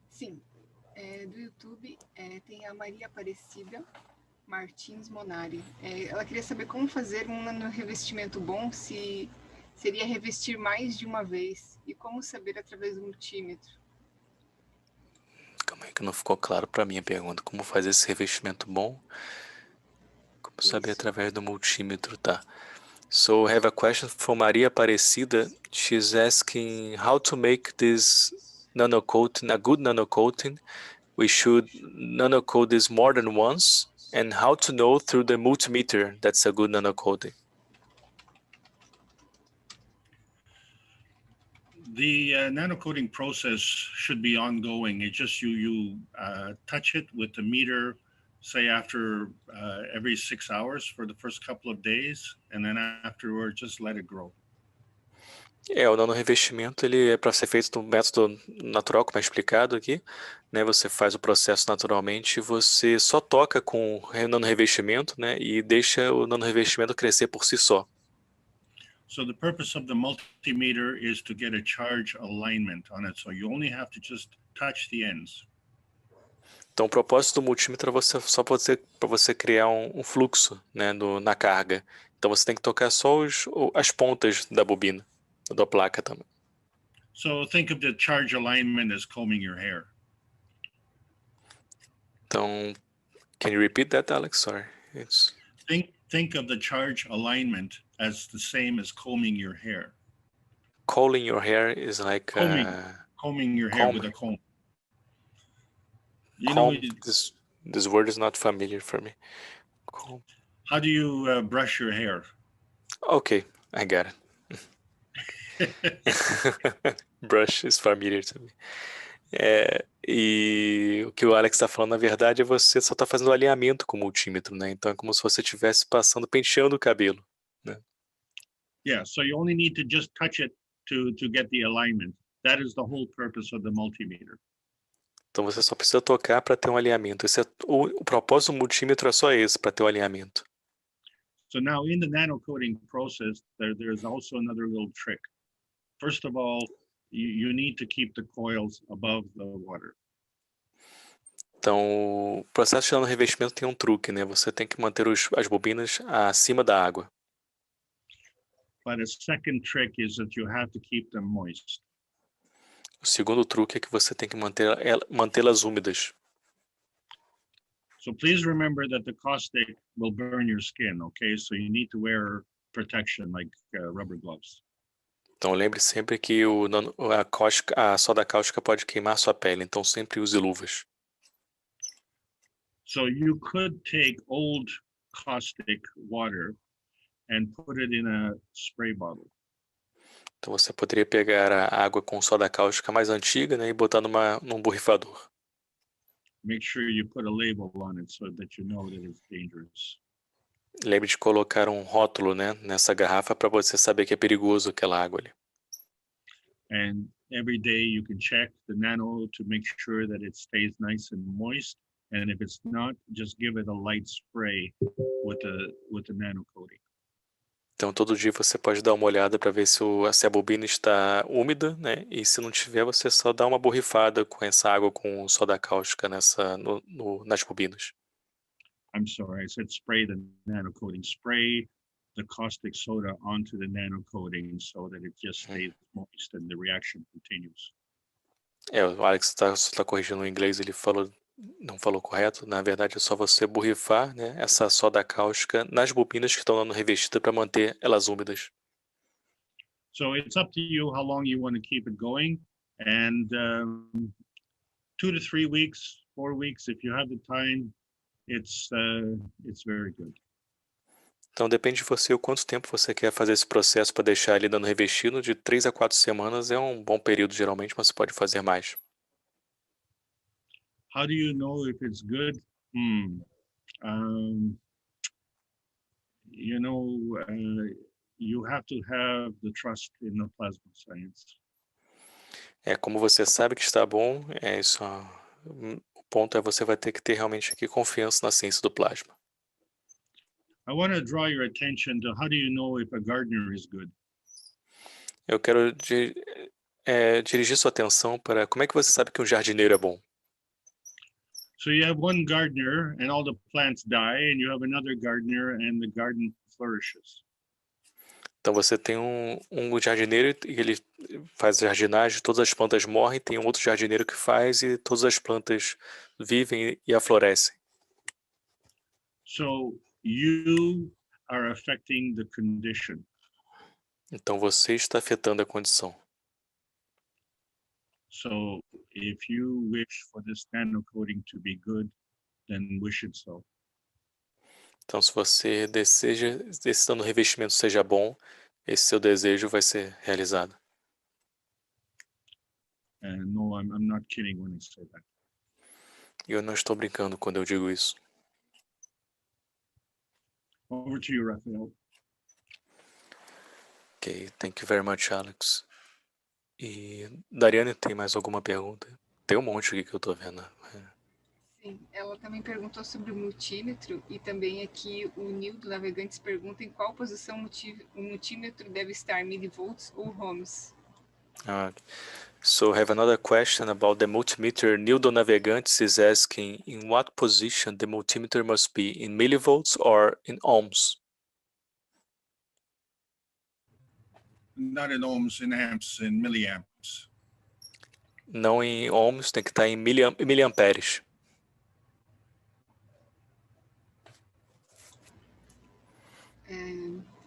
Sim. Do YouTube tem a Maria Aparecida Martins Monari. Ela queria saber como fazer um nanorevestimento bom, se seria revestir mais de uma vez, e como saber através do multímetro. Calma aí que não ficou claro para mim a pergunta. Como fazer esse revestimento bom? Como saber através do multímetro, tá? So I have a question from Maria Aparecida. She's asking how to make this nanocoating a good nanocoating. We should nanocoat this more than once, and how to know through the multimeter that's a good nanocoating. The nanocoating process should be ongoing. It's just you touch it with the meter, say after every 6 hours for the first couple of days, and then afterward just let it grow. O nanorevestimento ele é para ser feito no método natural, como é explicado aqui, né? Você faz o processo naturalmente, você só toca com o nanorevestimento, né? E deixa o nanorevestimento crescer por si só. So the purpose of the multimeter is to get a charge alignment on it. So you only have to just touch the ends. Então o propósito do multímetro é só para você criar um fluxo, né? Na carga. Então você tem que tocar só as pontas da bobina. Da placa também. So think of the charge alignment as combing your hair. Então, can you repeat that, Alex? Sorry. Think of the charge alignment as the same as combing your hair. Combing your hair is like combing your hair with a comb. This word is not familiar for me. Comb. How do you brush your hair? Okay, I got it. Brush is familiar to me. E o que o Alex está falando, na verdade, é você só está fazendo o alinhamento com o multímetro, né? Então é como se você estivesse penteando o cabelo, né? Yeah, so you only need to just touch it to get the alignment. That is the whole purpose of the multimeter. Então você só precisa tocar para ter um alinhamento. O propósito do multímetro é só esse, para ter o alinhamento. So now in the nanocoating process, there's also another little trick. First of all, you need to keep the coils above the water. Então, o processo de nanorevestimento tem um truque, né? Você tem que manter as bobinas acima da água. But a second trick is that you have to keep them moist. O segundo truque é que você tem que mantê-las úmidas. So please remember that the caustic will burn your skin, okay? So you need to wear protection like rubber gloves. Então lembre sempre que a soda cáustica pode queimar sua pele, então sempre use luvas. So you could take old caustic water and put it in a spray bottle. Então você poderia pegar a água com soda cáustica mais antiga, né, e botar num borrifador. Make sure you put a label on it so that you know that it's dangerous. Lembre de colocar um rótulo, né, nessa garrafa para você saber que é perigoso aquela água ali. And every day you can check the nano to make sure that it stays nice and moist. And if it's not, just give it a light spray with the nano coating. Então todo dia você pode dar uma olhada para ver se a bobina está úmida, né? E se não tiver, você só dá uma borrifada com essa água com soda cáustica nas bobinas. I'm sorry, I said spray the nano coating. Spray the caustic soda onto the nano coating so that it just stays moist and the reaction continues. O Alex está corrigindo o inglês, ele não falou correto. Na verdade, é só você borrifar, né, essa soda cáustica nas bobinas que estão revestidas para manter elas úmidas. So it's up to you how long you want to keep it going. And 2 to 3 weeks, 4 weeks, if you have the time, it's very good. Então depende de você o quanto tempo você quer fazer esse processo para deixar ele dando revestido. De 3 a 4 semanas é um bom período geralmente, mas você pode fazer mais. How do you know if it's good? You have to have the trust in the plasma science. Como você sabe que está bom, o ponto é você vai ter que ter realmente aqui confiança na ciência do plasma. I want to draw your attention to how do you know if a gardener is good? Eu quero dirigir sua atenção para como é que você sabe que um jardineiro é bom. So you have one gardener and all the plants die, and you have another gardener and the garden flourishes. Então você tem um jardineiro e ele faz jardinagem, todas as plantas morrem, tem um outro jardineiro que faz e todas as plantas vivem e aflorescem. So you are affecting the condition. Então você está afetando a condição. So if you wish for this nano coating to be good, then wish it so. Então se você deseja que esse revestimento seja bom, esse seu desejo vai ser realizado. No, I'm not kidding when I say that. Eu não estou brincando quando eu digo isso. Over to you, Rafael. Ok, thank you very much, Alex. E Dariane, tem mais alguma pergunta? Tem um monte aqui que eu tô vendo. Sim, ela também perguntou sobre o multímetro e também aqui o Nil do Navegantes pergunta em qual posição o multímetro deve estar, millivolts ou ohms. So I have another question about the multimeter. Nildo Navegantes is asking in what position the multimeter must be, in millivolts or in ohms? Not in ohms, in amps, in milliamps. Não em ohms, tem que estar em miliamperes.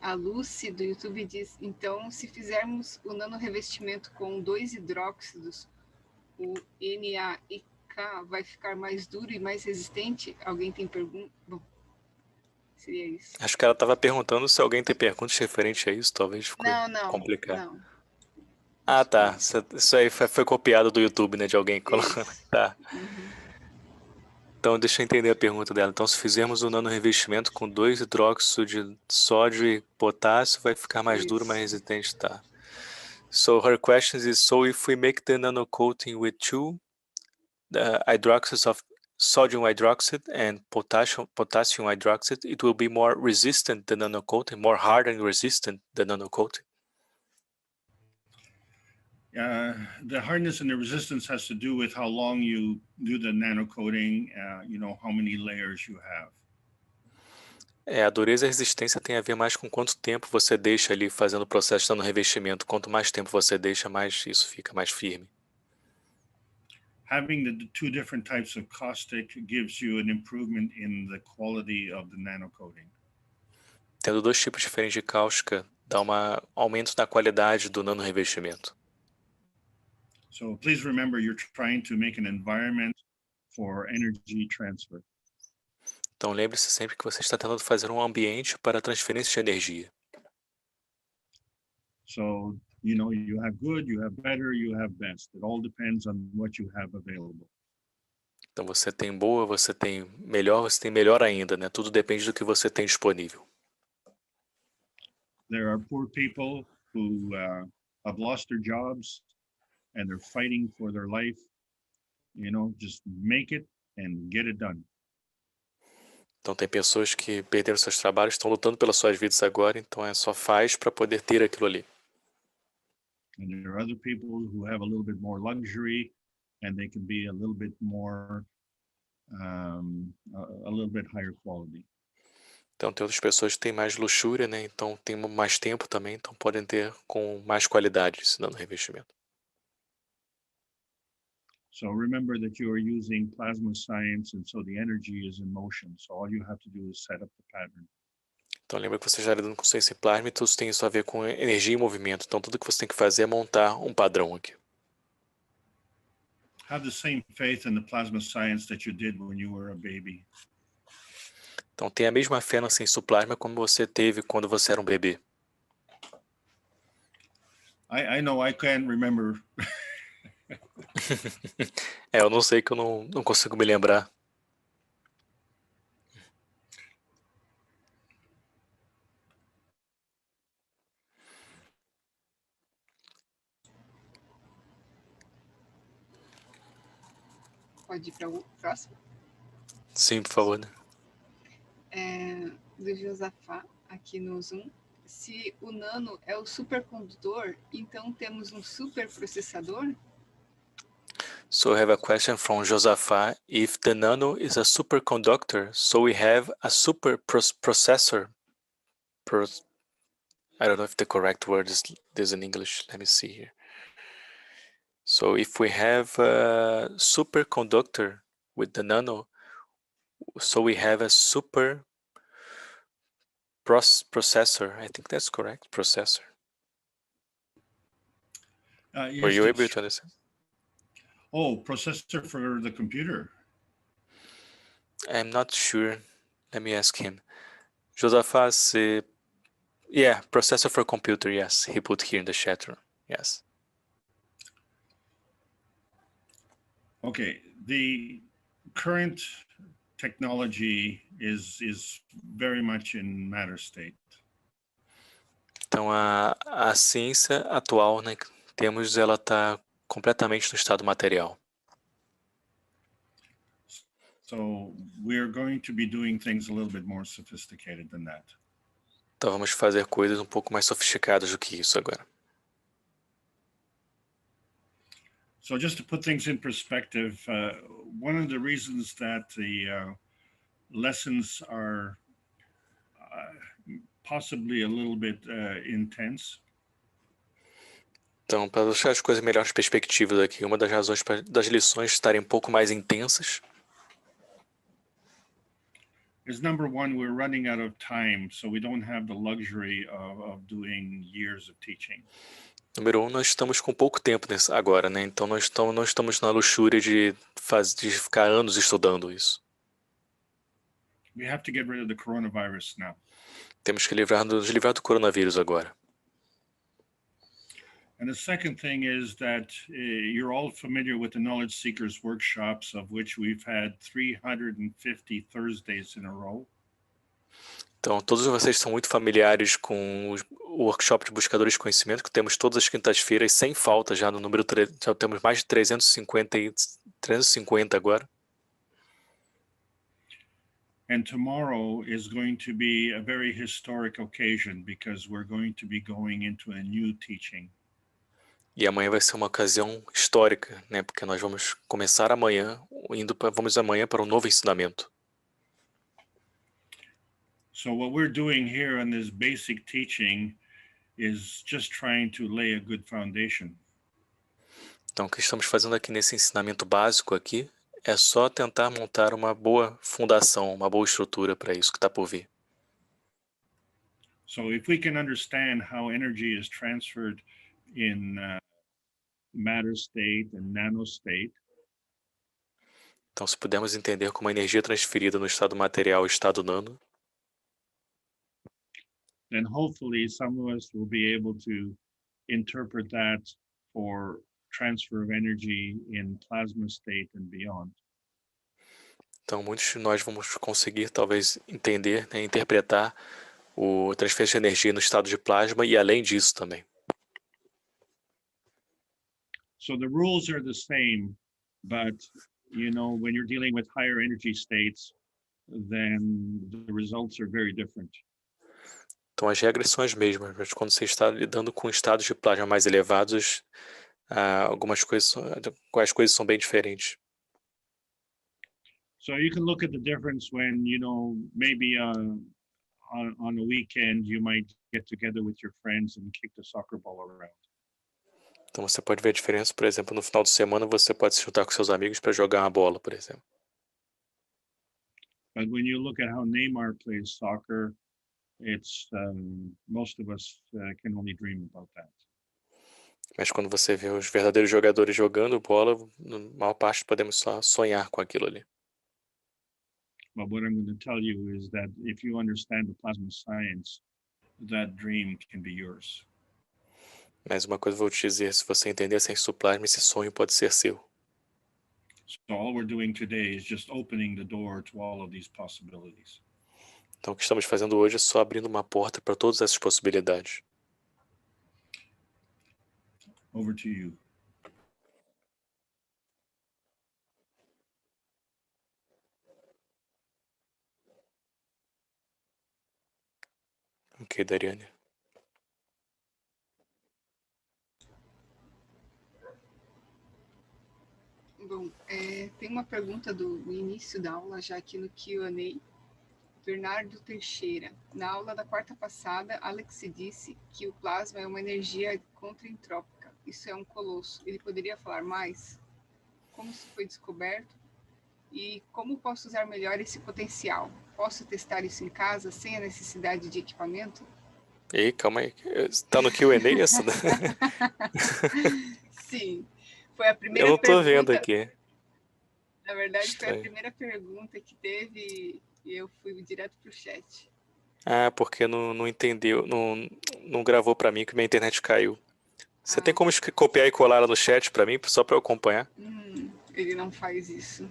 A Lucy do YouTube diz, então, se fizermos o nanorevestimento com 2 hidróxidos, o Na e K vai ficar mais duro e mais resistente? Alguém tem pergunta? Bom, seria isso. Acho que ela estava perguntando se alguém tem perguntas referente a isso, talvez ficou complicado. Não. Ah, tá. Isso aí foi copiado do YouTube, né, de alguém colocando. Tá. Então, deixa eu entender a pergunta dela. Então, se fizermos o nanorevestimento com 2 hidróxidos de sódio e potássio, vai ficar mais duro, mais resistente, tá? So, her question is, so if we make the nano coating with 2 hydroxides of sodium hydroxide and potassium hydroxide, it will be more resistant than nano coating, more hard and resistant than nano coating? The hardness and the resistance has to do with how long you do the nano coating, how many layers you have. A dureza e a resistência tem a ver mais com quanto tempo você deixa ali fazendo o processo de nanorevestimento. Quanto mais tempo você deixa, mais isso fica mais firme. having the two different types of caustic gives you an improvement in the quality of the nano coating. Tendo dois tipos diferentes de cáustica, dá um aumento na qualidade do nano revestimento. So please remember, you're trying to make an environment for energy transfer. Então lembre-se sempre que você está tentando fazer um ambiente para transferência de energia. So, you know, you have good, you have better, you have best. It all depends on what you have available. Então você tem boa, você tem melhor ainda, né? Tudo depende do que você tem disponível. There are poor people who have lost their jobs and they're fighting for their life. You know, just make it and get it done. Então tem pessoas que perderam seus trabalhos, estão lutando pelas suas vidas agora, então só faz para poder ter aquilo ali. And there are other people who have a little bit more luxury and they can be a little bit more, a little bit higher quality. Então tem outras pessoas que têm mais luxúria, né? Então tem mais tempo também, então podem ter com mais qualidade esse nano revestimento. So remember that you are using plasma science, and so the energy is in motion. So all you have to do is set up the pattern. Então lembra que você está lidando com ciência plasma e tudo tem isso a ver com energia e movimento. Então tudo que você tem que fazer é montar um padrão aqui. Have the same faith in the plasma science that you did when you were a baby. Então tenha a mesma fé na ciência do plasma como você teve quando você era um bebê. I know I can't remember. Eu não sei que eu não consigo me lembrar. Pode ir para o próximo? Sim, por favor. Do Josafá, aqui no Zoom. Se o nano é o supercondutor, então temos um superprocessador? So I have a question from Josaphat. If the nano is a superconductor, so we have a super processor. I don't know if the correct word is this in English. Let me see here. So if we have a superconductor with the nano, so we have a super processor. I think that's correct. Processor. Were you able to understand? Oh, processor for the computer. I'm not sure. Let me ask him. Josaphat, yeah, processor for computer. Yes, he put here in the chat room. Yes. Okay, the current technology is very much in matter state. Então a ciência atual, né, que temos, ela está completamente no estado material. So we're going to be doing things a little bit more sophisticated than that. Então vamos fazer coisas um pouco mais sofisticadas do que isso agora. So just to put things in perspective, one of the reasons that the lessons are possibly a little bit intense. Então, para deixar as coisas melhores perspectivas aqui, uma das razões das lições estarem um pouco mais intensas is number one, we're running out of time, so we don't have the luxury of doing years of teaching. Número 1, nós estamos com pouco tempo agora, né? Então nós não estamos na luxúria de ficar anos estudando isso. We have to get rid of the coronavirus now. Temos que nos livrar do coronavírus agora. And the second thing is that you're all familiar with the Knowledge Seekers workshops, of which we've had 350 Thursdays in a row. Então, todos vocês são muito familiares com o workshop de Buscadores de Conhecimento, que temos todas as quintas-feiras, sem falta, já no número já temos mais de 350 agora. And tomorrow is going to be a very historic occasion because we're going to be going into a new teaching. E amanhã vai ser uma ocasião histórica, né? Porque nós vamos começar amanhã, vamos amanhã para um novo ensinamento. So what we're doing here on this basic teaching is just trying to lay a good foundation. Então, o que estamos fazendo aqui nesse ensinamento básico aqui é só tentar montar uma boa fundação, uma boa estrutura para isso que está por vir. So if we can understand how energy is transferred in matter state and nano state, Então, se pudermos entender como a energia é transferida no estado material e estado nano, then hopefully some of us will be able to interpret that for transfer of energy in plasma state and beyond. então muitos de nós vamos conseguir talvez entender, né, interpretar o transferência de energia no estado de plasma e além disso também. So the rules are the same, but you know, when you're dealing with higher energy states, then the results are very different. Então as regras são as mesmas, mas quando você está lidando com estados de plasma mais elevados, algumas coisas são bem diferentes. So you can look at the difference when, you know, maybe on a weekend you might get together with your friends and kick the soccer ball around. Então você pode ver a diferença, por exemplo, no final de semana você pode se juntar com seus amigos para jogar uma bola, por exemplo. But when you look at how Neymar plays soccer, it's most of us can only dream about that. Mas quando você vê os verdadeiros jogadores jogando bola, na maior parte podemos só sonhar com aquilo ali. But what I'm going to tell you is that if you understand the plasma science, that dream can be yours. Mas uma coisa eu vou te dizer, se você entender a ciência do plasma, esse sonho pode ser seu. So all we're doing today is just opening the door to all of these possibilities. Então o que estamos fazendo hoje é só abrindo uma porta para todas essas possibilidades. Over to you. Ok, Dariane. Bom, tem uma pergunta do início da aula, já aqui no Q&A. Bernardo Teixeira. Na aula da quarta passada, Alex disse que o plasma é uma energia contraentrópica. Isso é um colosso. Ele poderia falar mais? Como isso foi descoberto? E como posso usar melhor esse potencial? Posso testar isso em casa sem a necessidade de equipamento? Ei, calma aí. Tá no Q&A isso? Sim. Foi a primeira Eu não tô pergunta. vendo aqui. Na verdade, Estranho. foi a primeira pergunta que teve e eu fui direto pro chat. Ah, porque não entendeu, não gravou pra mim que minha internet caiu. Você tem como copiar e colar ela no chat pra mim, só pra eu acompanhar? Ele não faz isso.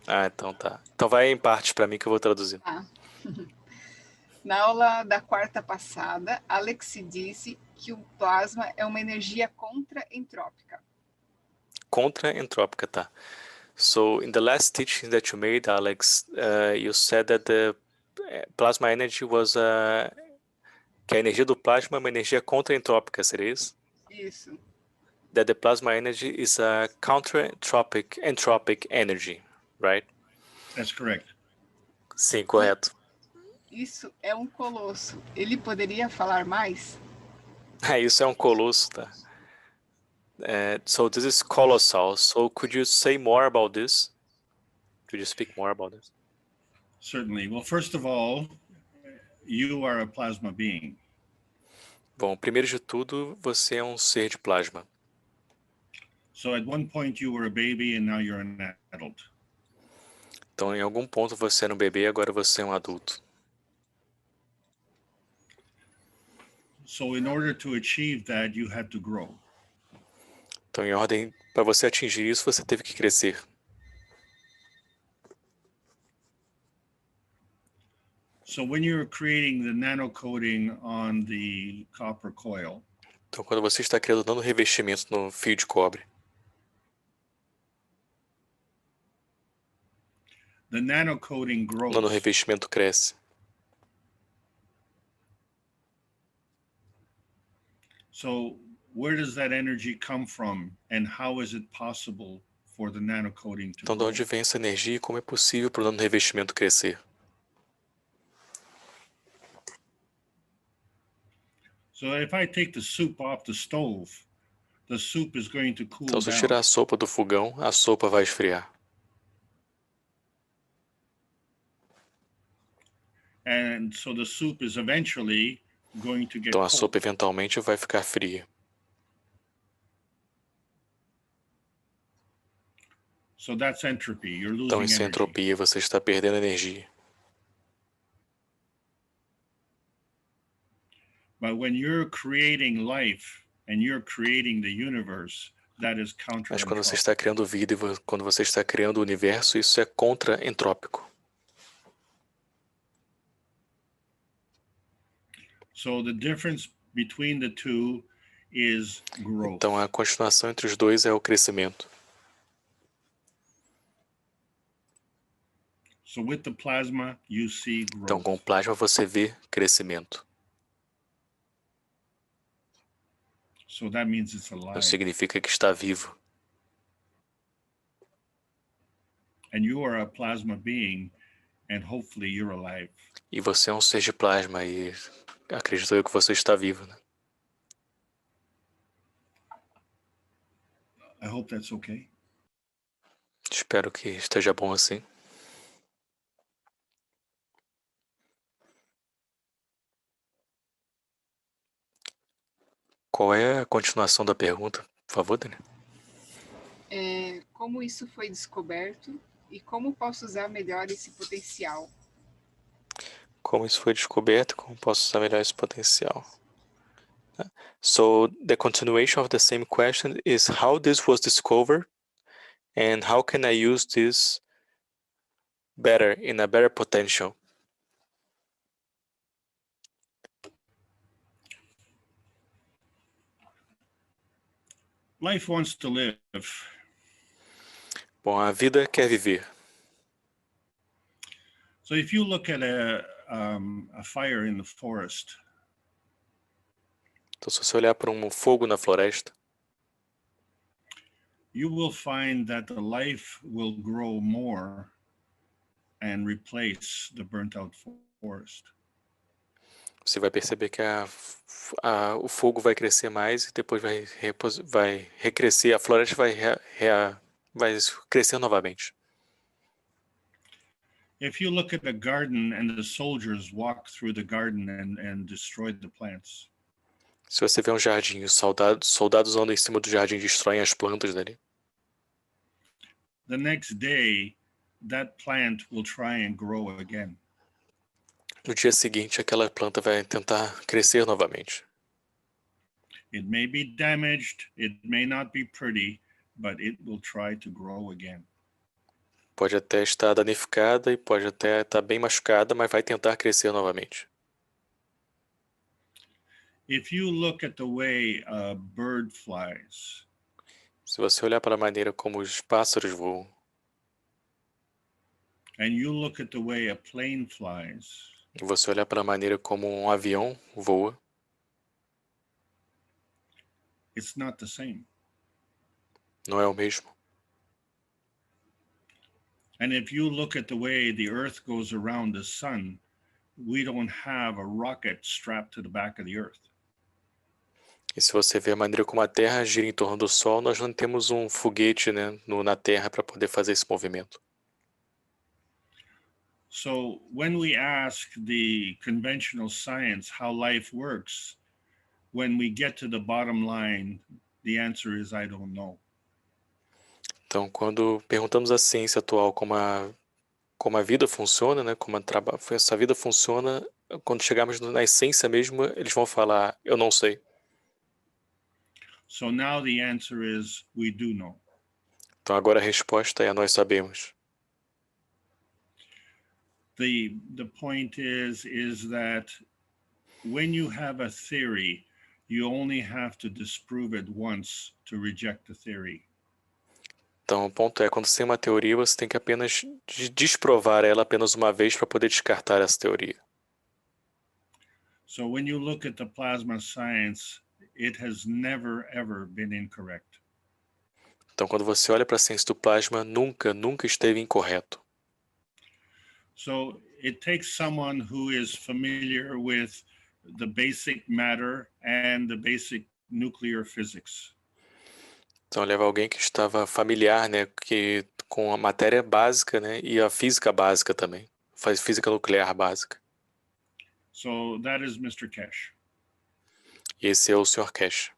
Ah, então tá. Então vai em partes pra mim que eu vou traduzir. Ah. Na aula da quarta passada, Alex disse que o plasma é uma energia contraentrópica. Contraentrópica, tá. So in the last teaching that you made, Alex, you said that the plasma energy was que a energia do plasma é uma energia contraentrópica, seria isso? Isso. That the plasma energy is a entropic energy, right? That's correct. Sim, correto. Isso é um colosso. Ele poderia falar mais? Isso é um colosso, tá? So this is colossal. So could you say more about this? Could you speak more about this? Certainly. Well, first of all, you are a plasma being. Bom, primeiro de tudo, você é um ser de plasma. So at one point you were a baby and now you're an adult. Então, em algum ponto você era um bebê, agora você é um adulto. So in order to achieve that, you had to grow. Então, em ordem, para você atingir isso, você teve que crescer. So when you're creating the nano coating on the copper coil, Então, quando você está criando nano revestimento no fio de cobre, the nano coating o nano grows. revestimento cresce. So where does that energy come from and how is it possible for the nano coating to Então, de grow? onde vem essa energia e como é possível para o nano revestimento crescer? So if I take the soup off the stove, the soup is going to cool Então, se eu down. tirar a sopa do fogão, a sopa vai esfriar. And so the soup is eventually going to get Então, a cold. sopa eventualmente vai ficar fria. So that's entropy. You're Então, losing isso é energy. entropia, você está perdendo energia. But when you're creating life and you're creating the universe, that is Mas quando você counter-entropic. está criando vida e quando você está criando o universo, isso é contra-entrópico. So the difference between the two is growth. Então, a continuação entre os dois é o crescimento. So with the plasma, you see Então, growth. com o plasma você vê crescimento. So that means it's Então, alive. significa que está vivo. And you are a plasma being, and hopefully you're alive. E você é um ser de plasma e acredito eu que você está vivo, né? I hope that's okay. Espero que esteja bom assim. Qual é a continuação da pergunta, por favor, Dani? Como isso foi descoberto e como posso usar melhor esse potencial? Como isso foi descoberto, como posso usar melhor esse potencial? So, the continuation of the same question is how this was discovered and how can I use this better, in a better potential? Life wants to live. Bom, a vida quer viver. So if you look at a fire in the forest, Então, se você olhar para um fogo na floresta, you will find that the life will grow more and replace the burnt out forest. você vai perceber que o fogo vai crescer mais e depois vai recrescer, a floresta vai crescer novamente. If you look at a garden and the soldiers walk through the garden and destroy the plants, Se você vê um jardim e os soldados andam em cima do jardim e destroem as plantas dali, the next day that plant will try and grow again. no dia seguinte aquela planta vai tentar crescer novamente. It may be damaged, it may not be pretty, but it will try to grow again. Pode até estar danificada e pode até estar bem machucada, mas vai tentar crescer novamente. If you look at the way a bird flies, Se você olhar para a maneira como os pássaros voam, and you look at the way a plane flies, e você olhar para a maneira como um avião voa, it's not the same. não é o mesmo. And if you look at the way the Earth goes around the sun, we don't have a rocket strapped to the back of the Earth. E se você vê a maneira como a Terra gira em torno do Sol, nós não temos um foguete, né, na Terra para poder fazer esse movimento. So when we ask the conventional science how life works, when we get to the bottom line, the answer is I don't know. Então, quando perguntamos à ciência atual como a vida funciona, né, como essa vida funciona, quando chegarmos na essência mesmo, eles vão falar, eu não sei. So now the answer is we do know. Então agora a resposta é nós sabemos. The point is that when you have a theory, you only have to disprove it once to reject the theory. Então o ponto é, quando você tem uma teoria, você tem que apenas desprovar ela apenas uma vez para poder descartar essa teoria. So when you look at the plasma science, it has never ever been incorrect. Então quando você olha para a ciência do plasma, nunca esteve incorreto. So it takes someone who is familiar with the basic matter and the basic nuclear physics. Então leva alguém que estava familiar, né, com a matéria básica, né, e a física básica também. Faz física nuclear básica. So that is Mr. Keshe. E esse é o Sr. Keshe.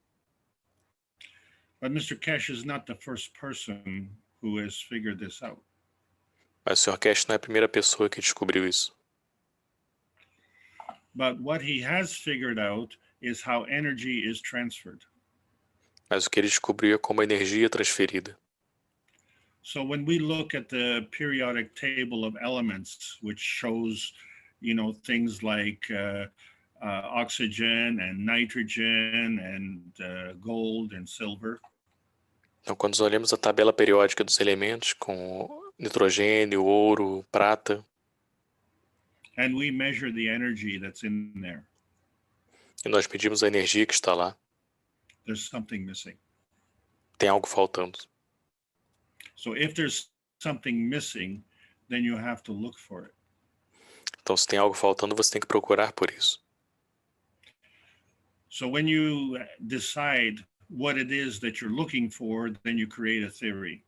But Mr. Keshe is not the first person who has figured this out. Mas o Sr. Keshe não é a primeira pessoa que descobriu isso. But what he has figured out is how energy is transferred. Mas o que ele descobriu é como a energia é transferida. So when we look at the periodic table of elements, which shows, things like oxygen and nitrogen and gold and silver. Então, quando nós olhamos a tabela periódica dos elementos, com nitrogênio, ouro, prata, And we measure the energy that's in there. e nós medimos a energia que está lá, There's something missing. tem algo faltando. So if there's something missing, then you have to look for it. Então, se tem algo faltando, você tem que procurar por isso. So when you decide what it is that you're looking for, then you create a theory.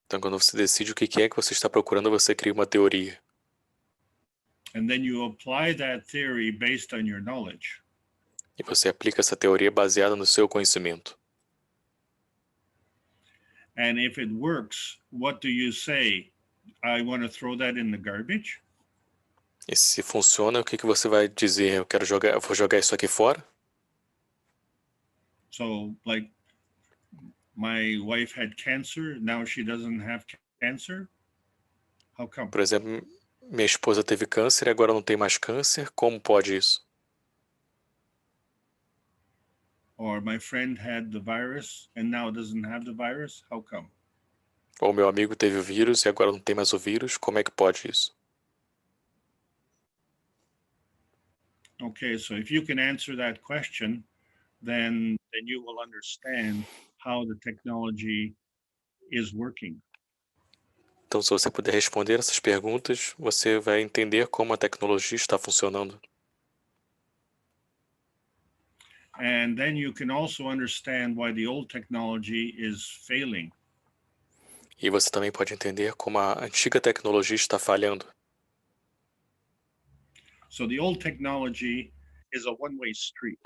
Então, quando você decide o que é que você está procurando, você cria uma teoria. And then you apply that theory based on your knowledge. E você aplica essa teoria baseada no seu conhecimento. And if it works, what do you say? I want to throw that in the garbage? E se funciona, o que você vai dizer? Eu vou jogar isso aqui fora? So, like, my wife had cancer, now she doesn't have cancer? How come? Por exemplo, minha esposa teve câncer e agora não tem mais câncer. Como pode isso? Or my friend had the virus and now doesn't have the virus? How come? Ou meu amigo teve o vírus e agora não tem mais o vírus. Como é que pode isso? Okay, so if you can answer that question, then you will understand how the technology is working. Então, se você puder responder essas perguntas, você vai entender como a tecnologia está funcionando. And then you can also understand why the old technology is failing. E você também pode entender como a antiga tecnologia está falhando. So the old technology is a one-way street.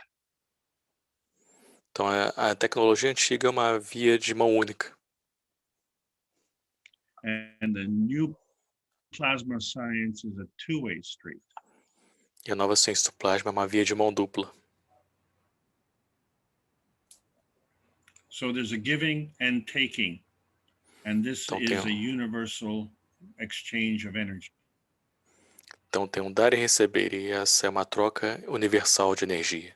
Então, a tecnologia antiga é uma via de mão única. And the new plasma science is a two-way street. E a nova ciência do plasma é uma via de mão dupla. So there's a giving and taking. And this Então, is a universal exchange of energy. Então tem um dar e receber, e essa é uma troca universal de energia.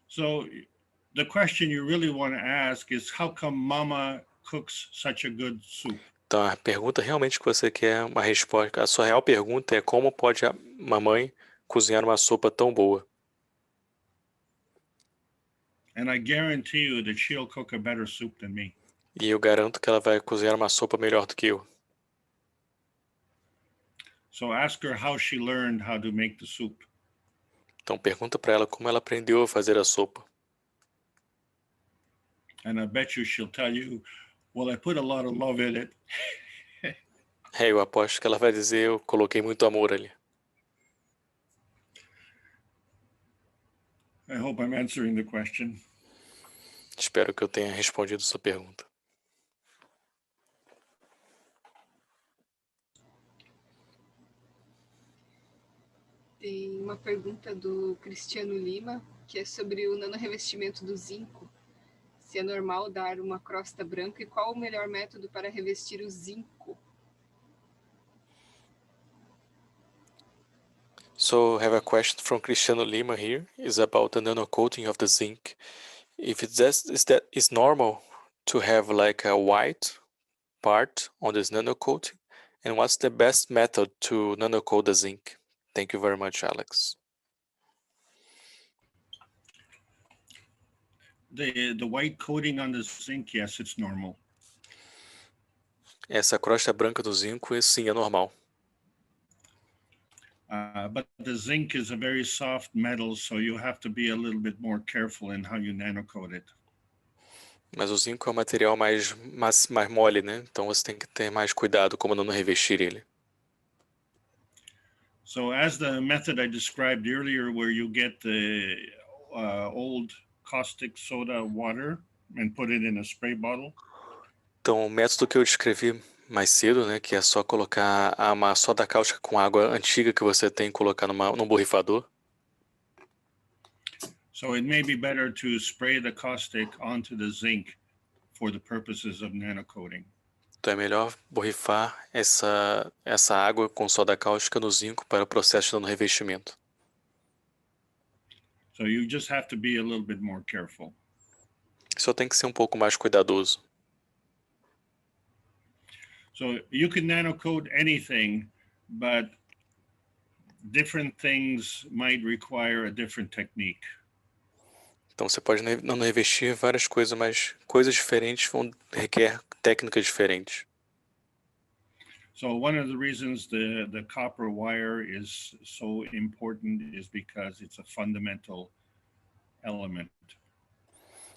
So the question you really want to ask is, how come Mama cooks such a good soup? Então a pergunta realmente que você quer uma resposta, a sua real pergunta é como pode a mamãe cozinhar uma sopa tão boa? And I guarantee you that she'll cook a better soup than me. E eu garanto que ela vai cozinhar uma sopa melhor do que eu. So ask her how she learned how to make the soup. Então pergunta para ela como ela aprendeu a fazer a sopa. And I bet you she'll tell you, well, I put a lot of love in it. Eu aposto que ela vai dizer, eu coloquei muito amor ali. I hope I'm answering the question. Espero que eu tenha respondido sua pergunta. Tem uma pergunta do Cristiano Lima, que é sobre o nanorrevestimento do zinco. Se é normal dar uma crosta branca e qual o melhor método para revestir o zinco? So I have a question from Cristiano Lima here. Is about the nano coating of the zinc. If is normal to have like a white part on this nano coating, and what's the best method to nano coat the zinc? Thank you very much, Alex. The white coating on the zinc, yes, it's normal. Essa crosta branca do zinco, sim, é normal. But the zinc is a very soft metal, so you have to be a little bit more careful in how you nanocode it. Mas o zinco é um material mais mole, né? Então você tem que ter mais cuidado como não revestir ele. So as the method I described earlier, where you get the old caustic soda water and put it in a spray bottle. Então o método que eu descrevi mais cedo, né, que é só colocar uma soda cáustica com água antiga que você tem e colocar num borrifador. So it may be better to spray the caustic onto the zinc for the purposes of nanocoding. Então é melhor borrifar essa água com soda cáustica no zinco para o processo de nano-revestimento. So you just have to be a little bit more careful. Só tem que ser um pouco mais cuidadoso. So you can nanocode anything, but different things might require a different technique. Então você pode nano-revestir várias coisas, mas coisas diferentes requer técnicas diferentes. So one of the reasons the copper wire is so important is because it's a fundamental element.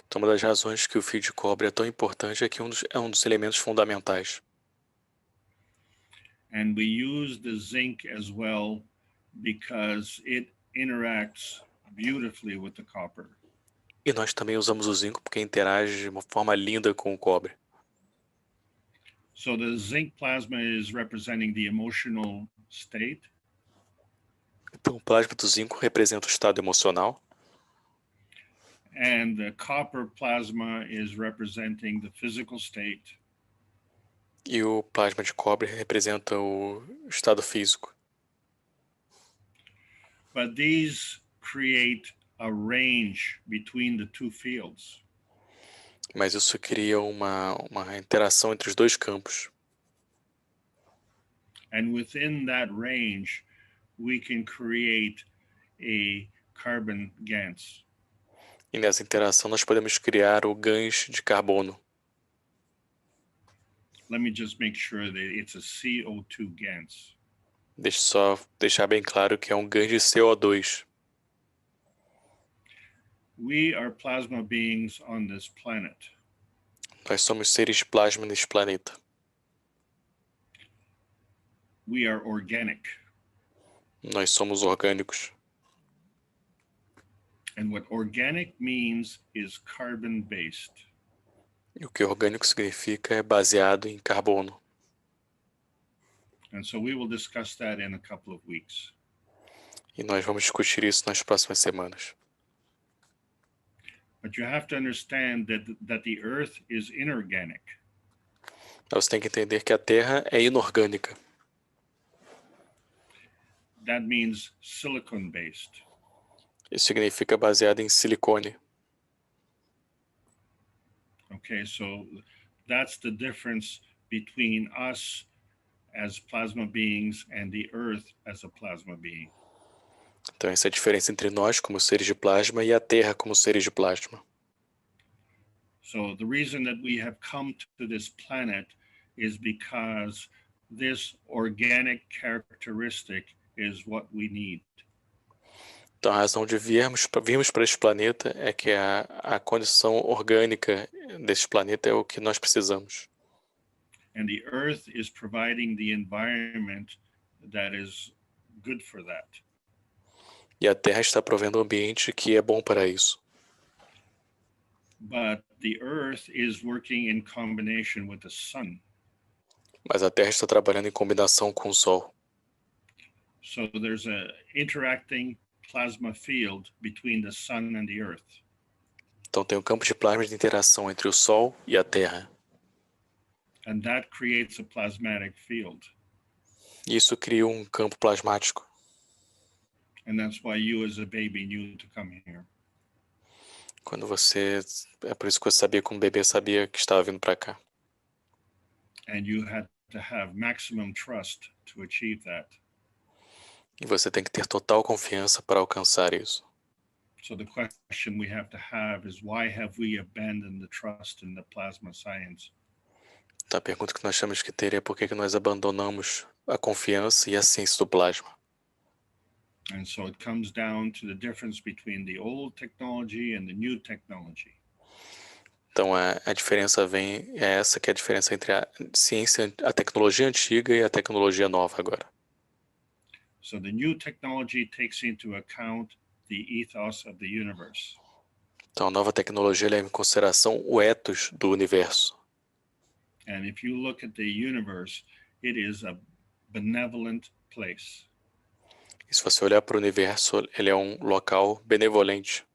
Então uma das razões que o fio de cobre é tão importante é que é um dos elementos fundamentais. And we use the zinc as well because it interacts beautifully with the copper. E nós também usamos o zinco porque interage de uma forma linda com o cobre. So the zinc plasma is representing the emotional state. Então o plasma do zinco representa o estado emocional. And the copper plasma is representing the physical state. E o plasma de cobre representa o estado físico. But these create a range between the two fields. Mas isso cria uma interação entre os dois campos. And within that range, we can create a carbon GANS. E nessa interação nós podemos criar o GANs de carbono. Let me just make sure that it's a CO2 GANS. Deixa só deixar bem claro que é um GANs de CO2. We are plasma beings on this planet. Nós somos seres de plasma neste planeta. We are organic. Nós somos orgânicos. And what organic means is carbon-based. E o que orgânico significa é baseado em carbono. And so we will discuss that in a couple of weeks. E nós vamos discutir isso nas próximas semanas. But you have to understand that the Earth is inorganic. Você tem que entender que a Terra é inorgânica. That means silicon-based. Isso significa baseado em silicone. Okay, so that's the difference between us as plasma beings and the Earth as a plasma being. Então essa é a diferença entre nós como seres de plasma e a Terra como seres de plasma. So the reason that we have come to this planet is because this organic characteristic is what we need. Então a razão de virmos para este planeta é que a condição orgânica deste planeta é o que nós precisamos. And the Earth is providing the environment that is good for that. E a Terra está provendo um ambiente que é bom para isso. But the Earth is working in combination with the sun. Mas a Terra está trabalhando em combinação com o Sol. So there's a interacting plasma field between the sun and the Earth. Então tem um campo de plasma de interação entre o Sol e a Terra. And that creates a plasmatic field. E isso cria um campo plasmático. And that's why you as a baby knew to come here. É por isso que você sabia, como bebê sabia que estava vindo para cá. And you had to have maximum trust to achieve that. E você tem que ter total confiança para alcançar isso. So the question we have to have is, why have we abandoned the trust in the plasma science? Então, a pergunta que nós temos que ter é por que nós abandonamos a confiança e a ciência do plasma. And so it comes down to the difference between the old technology and the new technology. Então a diferença é essa que é a diferença entre a ciência, a tecnologia antiga e a tecnologia nova agora. So the new technology takes into account the ethos of the universe. Então a nova tecnologia leva em consideração o ethos do universo. And if you look at the universe, it is a benevolent place. E se você olhar para o universo, ele é um local benevolente.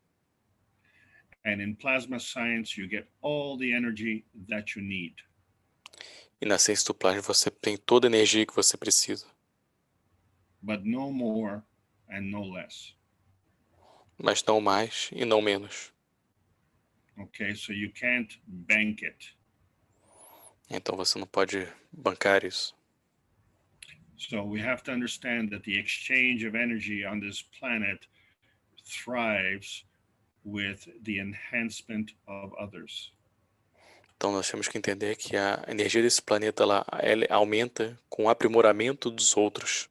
And in plasma science, you get all the energy that you need. E na ciência do plasma você tem toda a energia que você precisa. But no more and no less. Mas não mais e não menos. Okay, so you can't bank it. Então você não pode bancar isso. So we have to understand that the exchange of energy on this planet thrives with the enhancement of others. Então nós temos que entender que a energia desse planeta ela aumenta com o aprimoramento dos outros.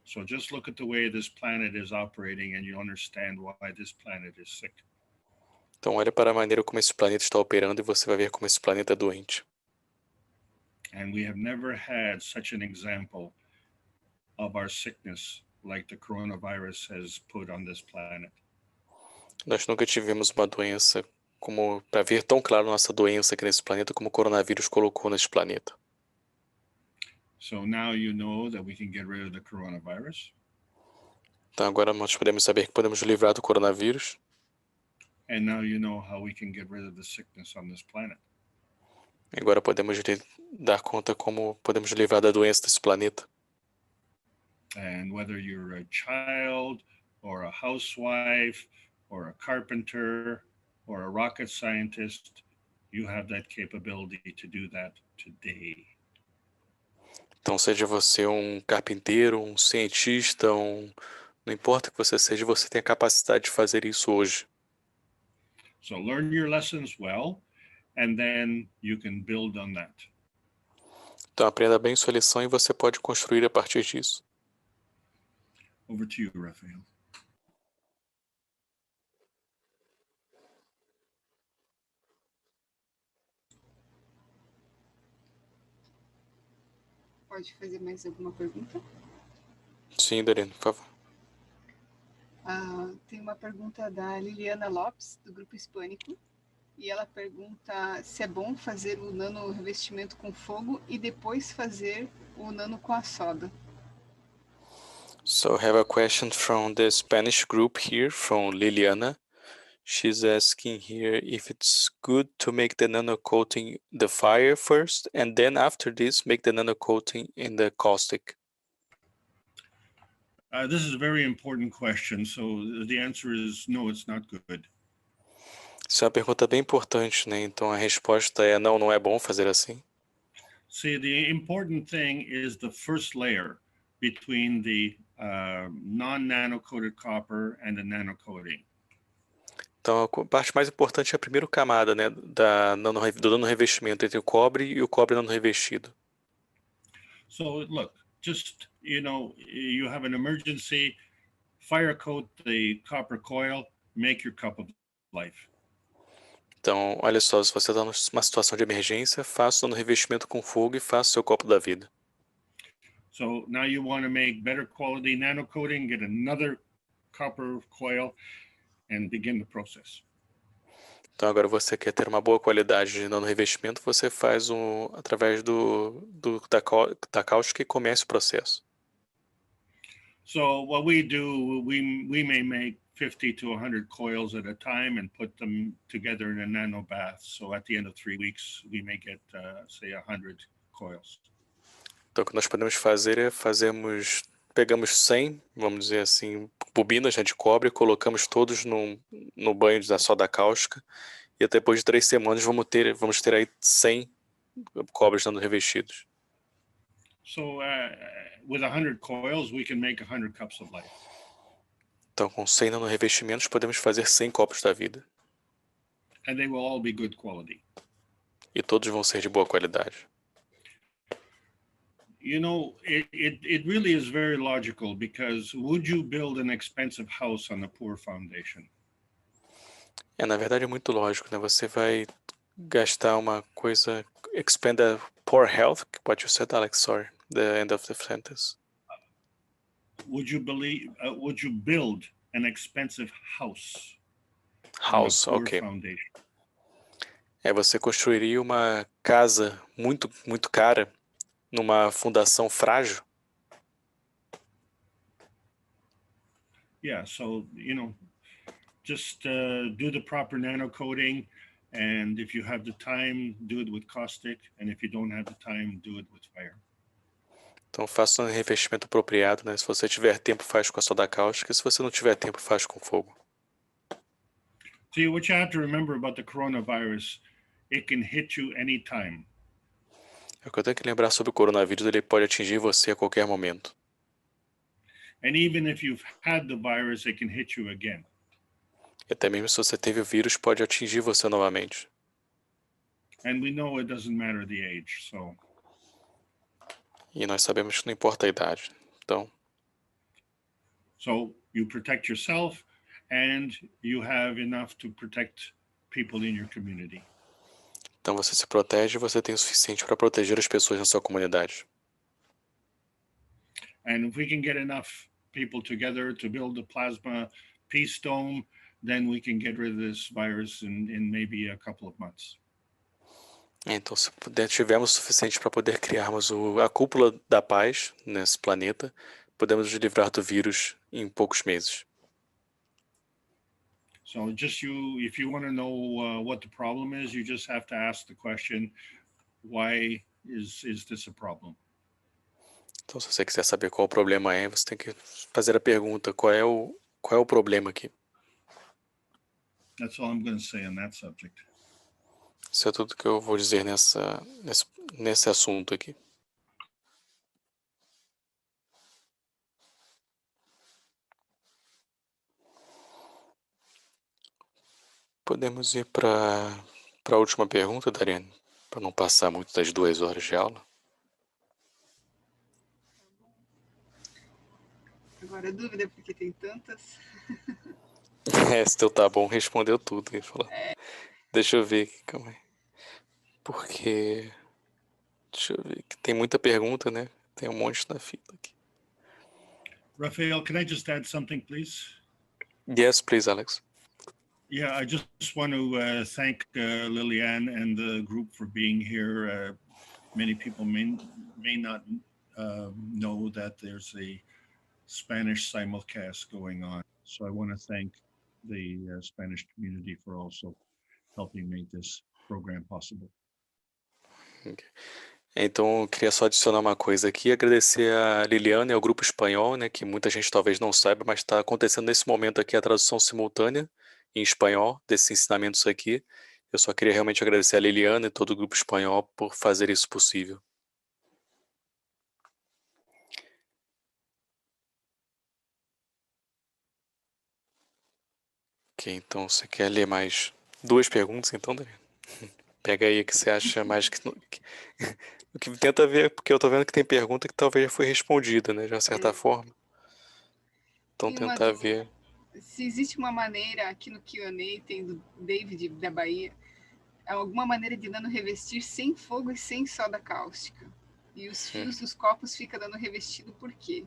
So just look at the way this planet is operating and you understand why this planet is sick. Então olha para a maneira como esse planeta está operando e você vai ver como esse planeta é doente. And we have never had such an example of our sickness like the coronavirus has put on this planet. Nós nunca tivemos uma doença como para ver tão claro nossa doença aqui nesse planeta como o coronavírus colocou nesse planeta. So now you know that we can get rid of the coronavirus. Então agora nós podemos saber que podemos livrar do coronavírus. And now you know how we can get rid of the sickness on this planet. Agora podemos dar conta como podemos livrar da doença desse planeta. And whether you're a child or a housewife or a carpenter or a rocket scientist, you have that capability to do that today. Então seja você um carpinteiro, um cientista, não importa o que você seja, você tem a capacidade de fazer isso hoje. So learn your lessons well, and then you can build on that. Então aprenda bem sua lição e você pode construir a partir disso. Over to you, Raphael. Pode fazer mais alguma pergunta? Sim, Darina, por favor. Tem uma pergunta da Liliana Lopes, do Grupo Hispânico, e ela pergunta se é bom fazer o nano revestimento com fogo e depois fazer o nano com a soda. So I have a question from the Spanish group here, from Liliana. She's asking here if it's good to make the nano coating the fire first, and then after this, make the nano coating in the caustic. This is a very important question. So the answer is no, it's not good. Isso é uma pergunta bem importante, né? Então a resposta é não, não é bom fazer assim. See, the important thing is the first layer between the non-nano-coated copper and the nano-coating. Então a parte mais importante é a primeira camada, né, do nano revestimento entre o cobre e o cobre nano revestido. So look, just, you have an emergency, fire coat the copper coil, make your cup of life. Então, olha só, se você está numa situação de emergência, faça o nano revestimento com fogo e faça o seu copo da vida. So now you want to make better quality nano coating, get another copper coil and begin the process. Então agora você quer ter uma boa qualidade de nano revestimento, você faz através da cáustica e comece o processo. So what we do, we may make 50 to 100 coils at a time and put them together in a nano bath. So at the end of 3 weeks, we may get, say, 100 coils. Então o que nós podemos fazer é pegamos 100, vamos dizer assim, bobinas, né, de cobre, colocamos todos no banho da soda cáustica e depois de 3 semanas vamos ter aí 100 cobres sendo revestidos. So with 100 coils, we can make 100 cups of life. Então com 100 nano revestimentos podemos fazer 100 copos da vida. And they will all be good quality. E todos vão ser de boa qualidade. You know, it really is very logical, because would you build an expensive house on a poor foundation? Na verdade é muito lógico, né? Você vai gastar uma coisa, expand a poor health, what you said, Alex, sorry, the end of the sentence. Would you build an expensive house House, on a poor ok. foundation? Você construiria uma casa muito, muito cara numa fundação frágil? Yeah, so, you know, just do the proper nano coding, and if you have the time, do it with caustic, and if you don't have the time, do it with fire. Então faça um revestimento apropriado, né? Se você tiver tempo, faz com a soda cáustica. Se você não tiver tempo, faz com fogo. See, what you have to remember about the coronavirus, it can hit you anytime. O que eu tenho que lembrar sobre o coronavírus, ele pode atingir você a qualquer momento. And even if you've had the virus, it can hit you again. E até mesmo se você teve o vírus, pode atingir você novamente. And we know it doesn't matter the age, so. E nós sabemos que não importa a idade. Então, So you protect yourself, and you have enough to protect people in your community. então você se protege e você tem o suficiente para proteger as pessoas na sua comunidade. And if we can get enough people together to build a plasma peace dome, then we can get rid of this virus in maybe a couple of months. Então, se tivermos o suficiente para poder criarmos a cúpula da paz nesse planeta, podemos nos livrar do vírus em poucos meses. So if you want to know what the problem is, you just have to ask the question, why is this a problem? Então, se você quiser saber qual o problema você tem que fazer a pergunta, qual é o problema aqui? That's all I'm going to say on that subject. Isso é tudo que eu vou dizer nesse assunto aqui. Podemos ir para a última pergunta, Dariane, para não passar muito das 2 horas de aula. Agora, dúvida, porque tem tantas. Esse teu tá bom, respondeu tudo. Ele falou. Deixa eu ver aqui, calma aí. Porque... Deixa eu ver, que tem muita pergunta, né? Tem um monte na fila aqui. Raphael, can I just add something, please? Yes, please, Alex. Yeah, I just want to thank Liliane and the group for being here. Many people may not know that there's a Spanish simulcast going on. So I want to thank the Spanish community for also helping make this program possible. Okay. Então, eu queria só adicionar uma coisa aqui, agradecer a Liliana e ao grupo espanhol, né, que muita gente talvez não saiba, mas está acontecendo nesse momento aqui a tradução simultânea em espanhol desses ensinamentos aqui. Eu só queria realmente agradecer a Liliana e todo o grupo espanhol por fazer isso possível. Ok, então você quer ler mais 2 perguntas, então, Daniel? Pega aí o que você acha mais que o que tenta ver, porque eu tô vendo que tem pergunta que talvez já foi respondida, né, de uma certa forma. Então tentar ver. Se existe uma maneira, aqui no Q&A tem do David da Bahia, alguma maneira de dano revestir sem fogo e sem soda cáustica. E os fios dos copos ficam dando revestido por quê?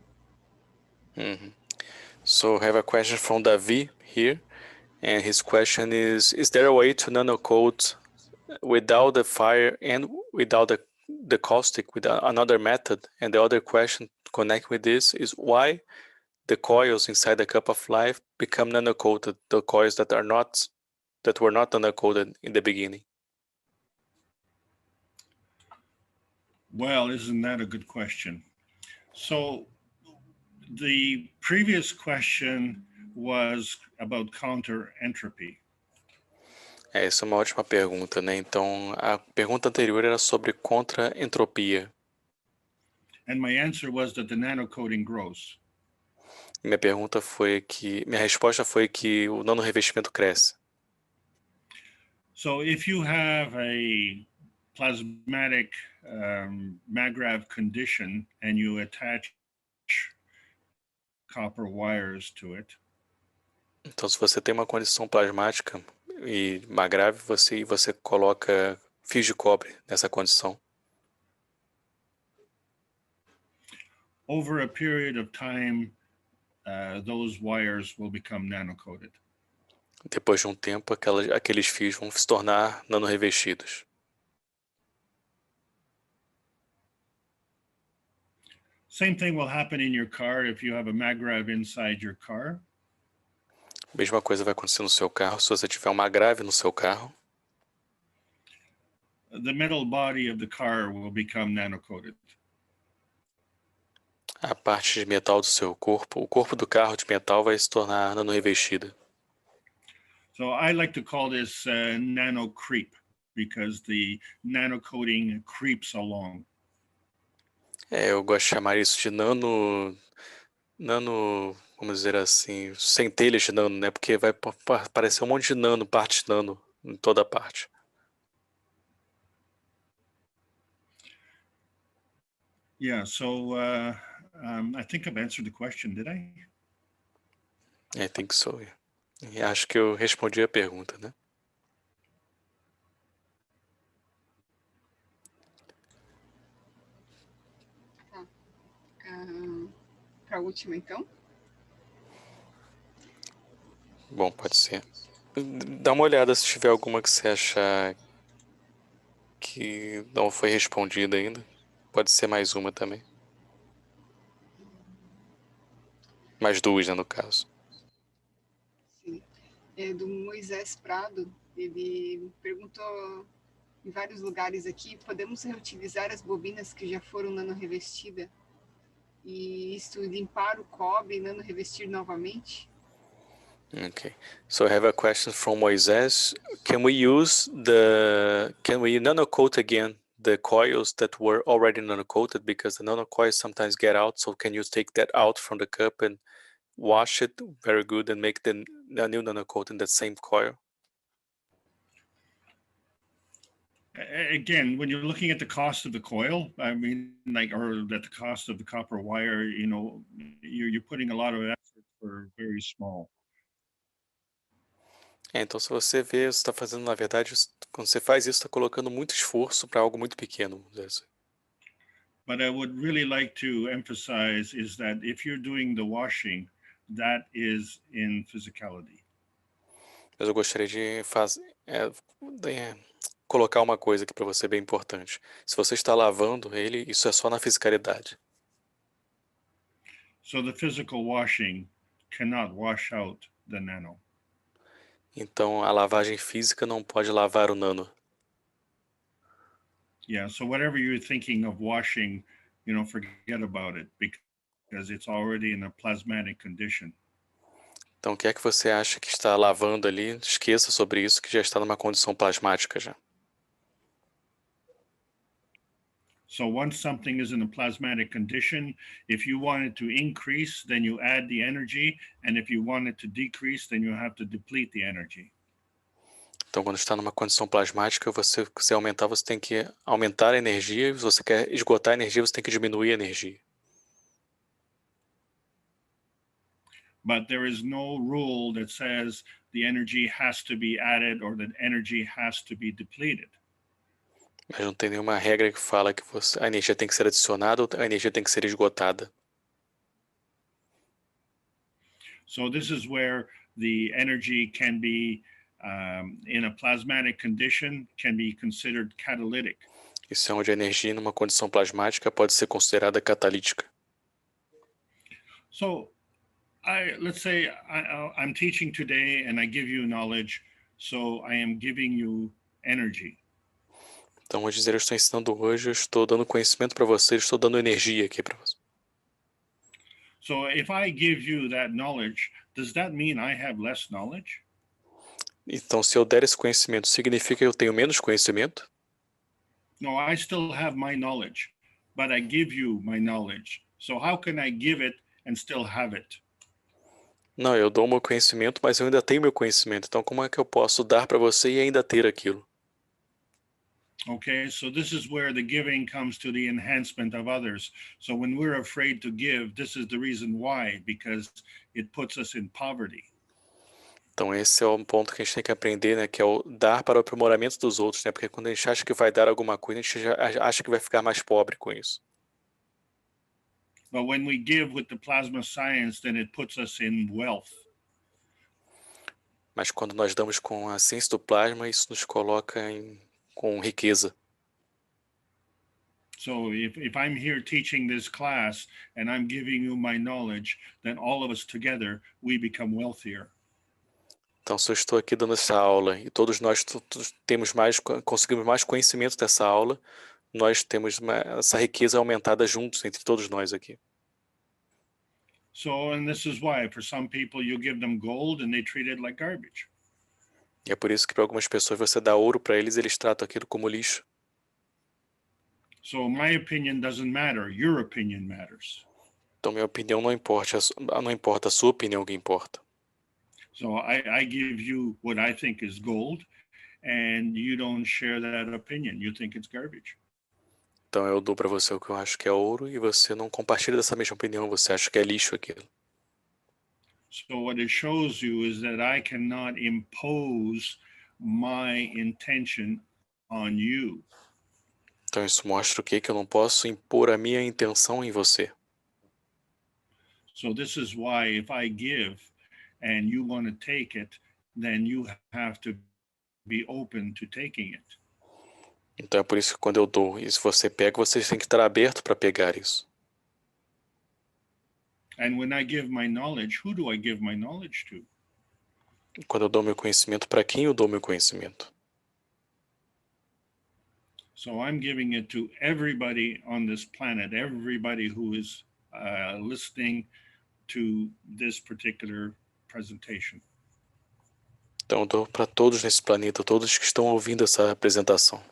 So I have a question from Davi here, and his question is there a way to nano code without the fire and without the caustic with another method? And the other question to connect with this is why the coils inside the cup of life become nano coated, the coils that were not nano coated in the beginning. Well, isn't that a good question? So the previous question was about counter entropy. Essa é uma ótima pergunta, né? Então, a pergunta anterior era sobre contra-entropia. And my answer was that the nanocoding grows. Minha resposta foi que o nanorevestimento cresce. So if you have a plasmatic MAGRAV condition and you attach copper wires to it, Então, se você tem uma condição plasmática e MAGRAV, você coloca fios de cobre nessa condição. over a period of time, those wires will become nano-coated. Depois de um tempo, aqueles fios vão se tornar nanorevestidos. Same thing will happen in your car if you have a MAGRAV inside your car. Mesma coisa vai acontecer no seu carro se você tiver uma grave no seu carro. The metal body of the car will become nano-coated. A parte de metal do seu corpo, o corpo do carro de metal vai se tornar nanorevestida. So I like to call this nano creep because the nano coating creeps along. Eu gosto de chamar isso de nano, vamos dizer assim, centelhas de nano, né? Porque vai aparecer um monte de nano, partes nano, em toda parte. Yeah, so I think I've answered the question, did I? I think so. E acho que eu respondi a pergunta, né? Tá. Para a última, então. Bom, pode ser. Dá uma olhada se tiver alguma que você achar que não foi respondida ainda. Pode ser mais uma também. Mais duas, né, no caso. Sim. Do Moisés Prado, ele perguntou em vários lugares aqui, podemos reutilizar as bobinas que já foram nano-revestidas e isto limpar o cobre e nano-revestir novamente? Okay, so I have a question from Moisés. Can we nano coat again the coils that were already nano coated, because the nano coils sometimes get out? So can you take that out from the cup and wash it very good and make the new nano coat in that same coil? Again, when you're looking at the cost of the coil, I mean, or at the cost of the copper wire, you know, you're putting a lot of effort for very small. Então, se você vê, você está fazendo, na verdade, quando você faz isso, está colocando muito esforço para algo muito pequeno, vamos dizer assim. But I would really like to emphasize is that if you're doing the washing, that is in physicality. Mas eu gostaria de colocar uma coisa aqui para você bem importante. Se você está lavando ele, isso é só na fisicalidade. So the physical washing cannot wash out the nano. Então, a lavagem física não pode lavar o nano. Yeah, so whatever you're thinking of washing, you know, forget about it because it's already in a plasmatic condition. Então, o que é que você acha que está lavando ali? Esqueça sobre isso, que já está numa condição plasmática já. So once something is in a plasmatic condition, if you want it to increase, then you add the energy, and if you want it to decrease, then you have to deplete the energy. Então, quando está numa condição plasmática, você quiser aumentar, você tem que aumentar a energia, e se você quer esgotar a energia, você tem que diminuir a energia. But there is no rule that says the energy has to be added or that energy has to be depleted. Mas não tem nenhuma regra que fala que a energia tem que ser adicionada ou a energia tem que ser esgotada. So this is where the energy can be, in a plasmatic condition, can be considered catalytic. Isso é onde a energia, numa condição plasmática, pode ser considerada catalítica. So let's say I'm teaching today and I give you knowledge, so I am giving you energy. Então, vamos dizer, eu estou ensinando hoje, eu estou dando conhecimento para você, eu estou dando energia aqui para você. So if I give you that knowledge, does that mean I have less knowledge? Então, se eu der esse conhecimento, significa que eu tenho menos conhecimento? No, I still have my knowledge, but I give you my knowledge. So how can I give it and still have it? Não, eu dou o meu conhecimento, mas eu ainda tenho meu conhecimento. Então, como é que eu posso dar para você e ainda ter aquilo? Okay, so this is where the giving comes to the enhancement of others. So when we're afraid to give, this is the reason why, because it puts us in poverty. Então esse é um ponto que a gente tem que aprender, né, que é o dar para o aprimoramento dos outros, né? Porque quando a gente acha que vai dar alguma coisa, a gente já acha que vai ficar mais pobre com isso. But when we give with the plasma science, then it puts us in wealth. Mas quando nós damos com a ciência do plasma, isso nos coloca com riqueza. So if I'm here teaching this class and I'm giving you my knowledge, then all of us together, we become wealthier. Então, se eu estou aqui dando essa aula e todos nós conseguimos mais conhecimento dessa aula, nós temos essa riqueza aumentada juntos entre todos nós aqui. So, and this is why for some people you give them gold and they treat it like garbage. E é por isso que para algumas pessoas você dá ouro para eles tratam aquilo como lixo. So my opinion doesn't matter, your opinion matters. Então minha opinião não importa, a sua opinião que importa. So I give you what I think is gold and you don't share that opinion. You think it's garbage. Então eu dou para você o que eu acho que é ouro e você não compartilha dessa mesma opinião, você acha que é lixo aquilo. So what it shows you is that I cannot impose my intention on you. Então isso mostra o quê? Que eu não posso impor a minha intenção em você. So this is why if I give and you want to take it, then you have to be open to taking it. Então é por isso que quando eu dou e se você pega, você tem que estar aberto para pegar isso. And when I give my knowledge, who do I give my knowledge to? Quando eu dou meu conhecimento, para quem eu dou meu conhecimento? So I'm giving it to everybody on this planet, everybody who is listening to this particular presentation. Então eu dou para todos nesse planeta, todos que estão ouvindo essa apresentação.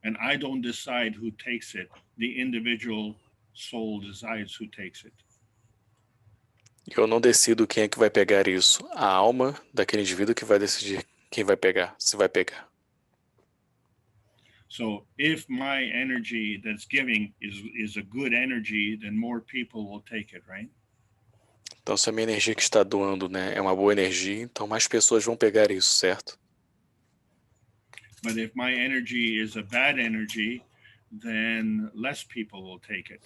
And I don't decide who takes it. The individual soul decides who takes it. Eu não decido quem é que vai pegar isso. A alma daquele indivíduo que vai decidir quem vai pegar, se vai pegar. So if my energy that's giving is a good energy, then more people will take it, right? Então se a minha energia que está doando, né, é uma boa energia, então mais pessoas vão pegar isso, certo? But if my energy is a bad energy, then less people will take it.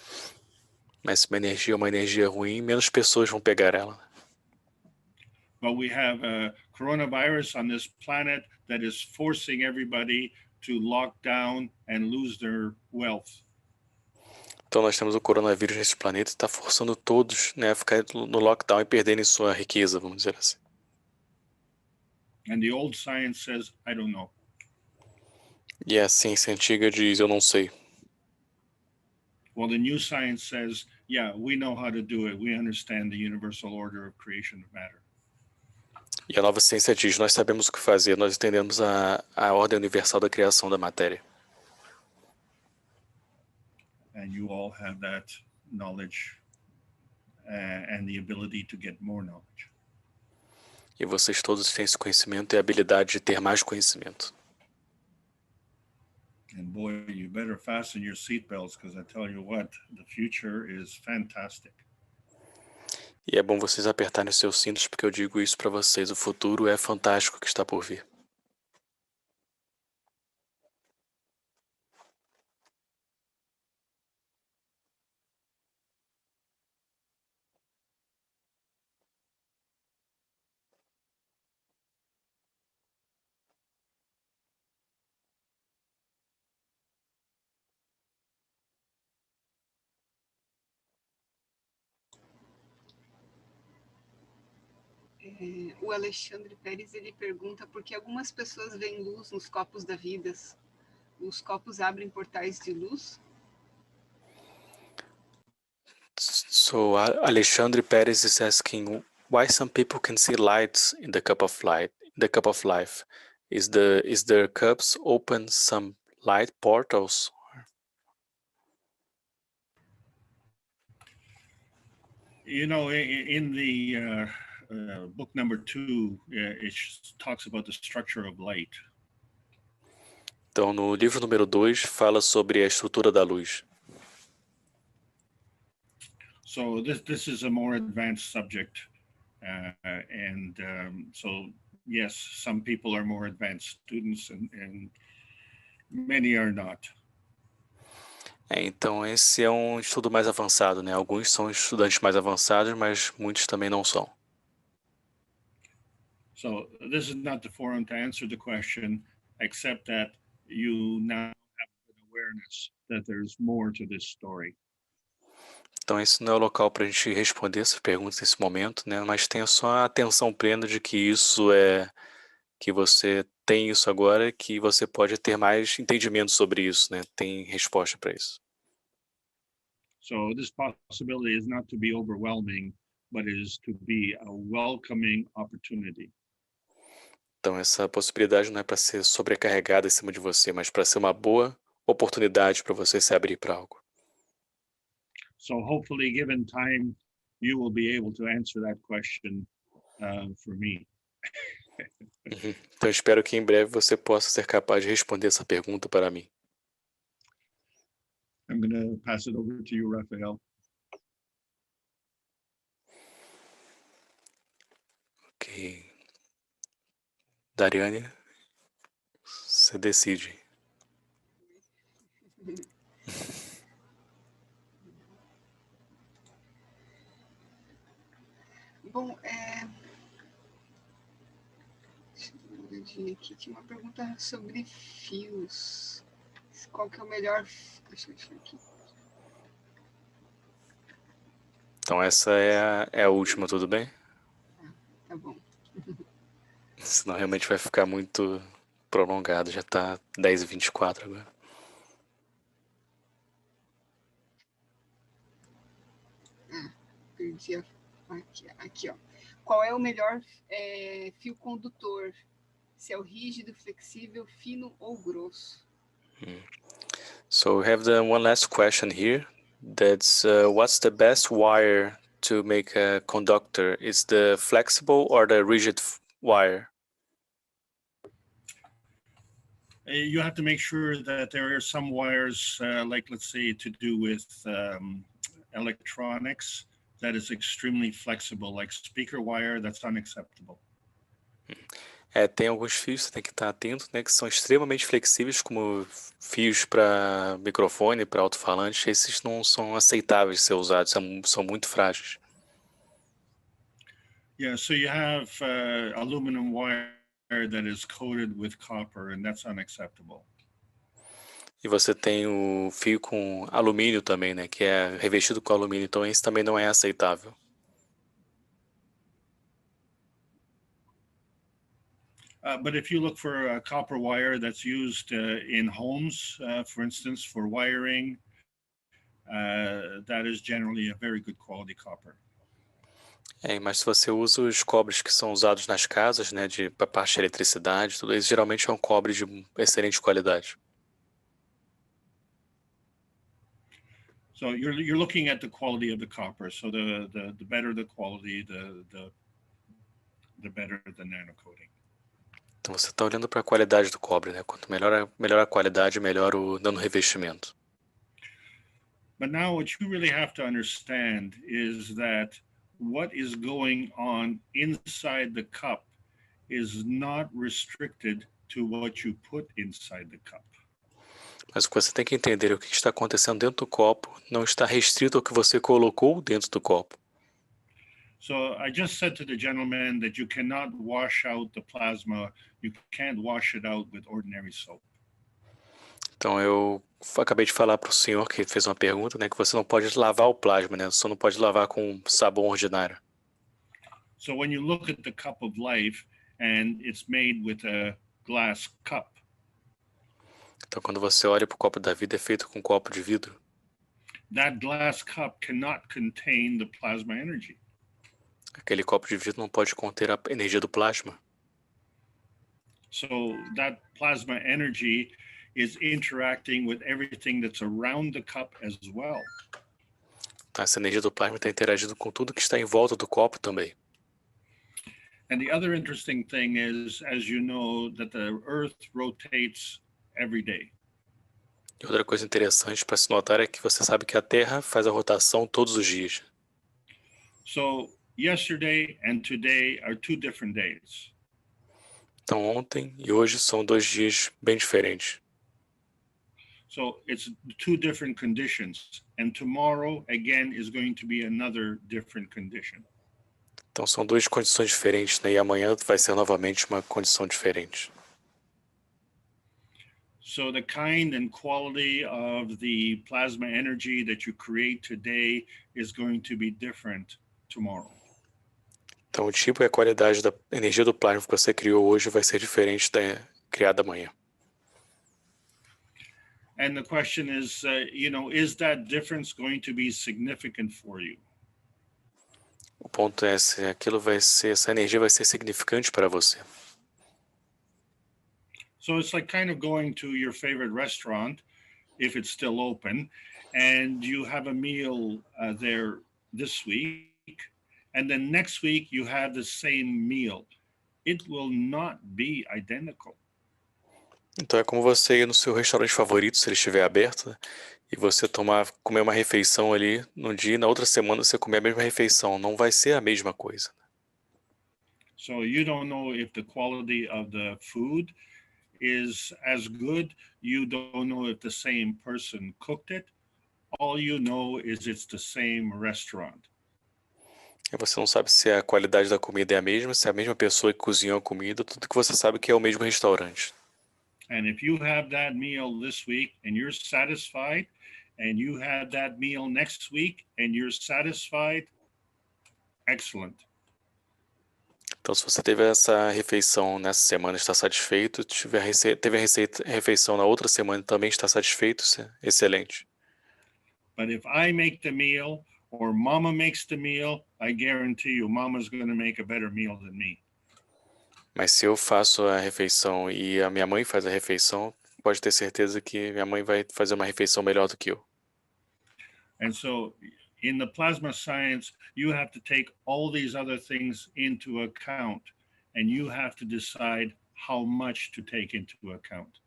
Mas se minha energia é uma energia ruim, menos pessoas vão pegar ela. But we have a coronavirus on this planet that is forcing everybody to lock down and lose their wealth. Então nós temos o coronavírus nesse planeta e está forçando todos, né, a ficar no lockdown e perderem sua riqueza, vamos dizer assim. And the old science says, I don't know. E a ciência antiga diz, eu não sei. Well, the new science says, yeah, we know how to do it. We understand the universal order of creation of matter. E a nova ciência diz, nós sabemos o que fazer, nós entendemos a ordem universal da criação da matéria. And you all have that knowledge and the ability to get more knowledge. E vocês todos têm esse conhecimento e a habilidade de ter mais conhecimento. And boy, you better fasten your seatbelts because I tell you what, the future is fantastic. E é bom vocês apertarem os seus cintos porque eu digo isso para vocês, o futuro é fantástico que está por vir. O Alexandre Pérez, ele pergunta por que algumas pessoas veem luz nos copos da vida. Os copos abrem portais de luz? So Alexandre Pérez is asking why some people can see lights in the cup of life. Is their cups open some light portals? You know, in the book number 2, it talks about the structure of light. Então, no livro número 2, fala sobre a estrutura da luz. So this is a more advanced subject, so yes, some people are more advanced students, and many are not. Então, esse é um estudo mais avançado, né? Alguns são estudantes mais avançados, mas muitos também não são. So this is not the forum to answer the question, except that you now have an awareness that there's more to this story. Então, esse não é o local para a gente responder essas perguntas nesse momento, né? Mas tenha só a atenção plena de que que você tem isso agora, que você pode ter mais entendimento sobre isso, né? Tem resposta para isso. So this possibility is not to be overwhelming, but is to be a welcoming opportunity. Então, essa possibilidade não é para ser sobrecarregada em cima de você, mas para ser uma boa oportunidade para você se abrir para algo. So hopefully, given time, you will be able to answer that question for me. Então, espero que em breve você possa ser capaz de responder essa pergunta para mim. I'm going to pass it over to you, Raphael. Ok. Dariane, você decide. Bom, deixa eu dar uma olhadinha aqui. Tinha uma pergunta sobre fios. Qual que é o melhor... Deixa eu achar aqui. Então, essa é a última, tudo bem? Tá bom. Senão realmente vai ficar muito prolongado. Já está 10h24 agora. Perdi aqui, ó. Qual é o melhor fio condutor? Se é o rígido, flexível, fino ou grosso? So we have the one last question here. That's what's the best wire to make a conductor? Is the flexible or the rigid wire? You have to make sure that there are some wires, like let's say to do with electronics, that is extremely flexible, like speaker wire, that's unacceptable. Tem alguns fios, você tem que estar atento, né, que são extremamente flexíveis, como fios para microfone, para alto-falante. Esses não são aceitáveis de ser usados, são muito frágeis. Yeah, so you have aluminum wire that is coated with copper, and that's unacceptable. E você tem o fio com alumínio também, né, que é revestido com alumínio, então esse também não é aceitável. But if you look for a copper wire that's used in homes, for instance, for wiring, that is generally a very good quality copper. Mas se você usa os cobres que são usados nas casas, né, para parte de eletricidade, tudo isso geralmente é um cobre de excelente qualidade. So you're looking at the quality of the copper. So the better the quality, the better the nano coating. Então você está olhando para a qualidade do cobre, né? Quanto melhor a qualidade, melhor o nano revestimento. But now what you really have to understand is that what is going on inside the cup is not restricted to what you put inside the cup. Mas o que você tem que entender é o que está acontecendo dentro do copo não está restrito ao que você colocou dentro do copo. So I just said to the gentleman that you cannot wash out the plasma. You can't wash it out with ordinary soap. Então eu acabei de falar para o senhor que fez uma pergunta, né, que você não pode lavar o plasma, né? Você não pode lavar com sabão ordinário. So when you look at the cup of life and it's made with a glass cup. Então quando você olha para o copo da vida, é feito com um copo de vidro. That glass cup cannot contain the plasma energy. Aquele copo de vidro não pode conter a energia do plasma. So that plasma energy is interacting with everything that's around the cup as well. Então, essa energia do plasma está interagindo com tudo que está em volta do copo também. And the other interesting thing is, as you know, that the Earth rotates every day. E outra coisa interessante para se notar é que você sabe que a Terra faz a rotação todos os dias. So yesterday and today are two different days. Então ontem e hoje são dois dias bem diferentes. So it's two different conditions. And tomorrow again is going to be another different condition. Então são duas condições diferentes, né? E amanhã vai ser novamente uma condição diferente. So the kind and quality of the plasma energy that you create today is going to be different tomorrow. Então o tipo e a qualidade da energia do plasma que você criou hoje vai ser diferente da criada amanhã. And the question is, is that difference going to be significant for you? O ponto é se essa energia vai ser significante para você. So it's like kind of going to your favorite restaurant, if it's still open, and you have a meal there this week, and then next week you have the same meal. It will not be identical. Então é como você ir no seu restaurante favorito, se ele estiver aberto, né? E você comer uma refeição ali num dia e na outra semana você comer a mesma refeição. Não vai ser a mesma coisa. So you don't know if the quality of the food is as good. You don't know if the same person cooked it. All you know is it's the same restaurant. E você não sabe se a qualidade da comida é a mesma, se é a mesma pessoa que cozinhou a comida, tudo que você sabe que é o mesmo restaurante. And if you have that meal this week and you're satisfied, and you have that meal next week and you're satisfied, excellent. Então, se você teve essa refeição nessa semana e está satisfeito, teve a refeição na outra semana e também está satisfeito, isso é excelente. But if I make the meal or mama makes the meal, I guarantee you mama's going to make a better meal than me. Mas se eu faço a refeição e a minha mãe faz a refeição, pode ter certeza que minha mãe vai fazer uma refeição melhor do que eu. And so in the plasma science, you have to take all these other things into account, and you have to decide how much to take into account.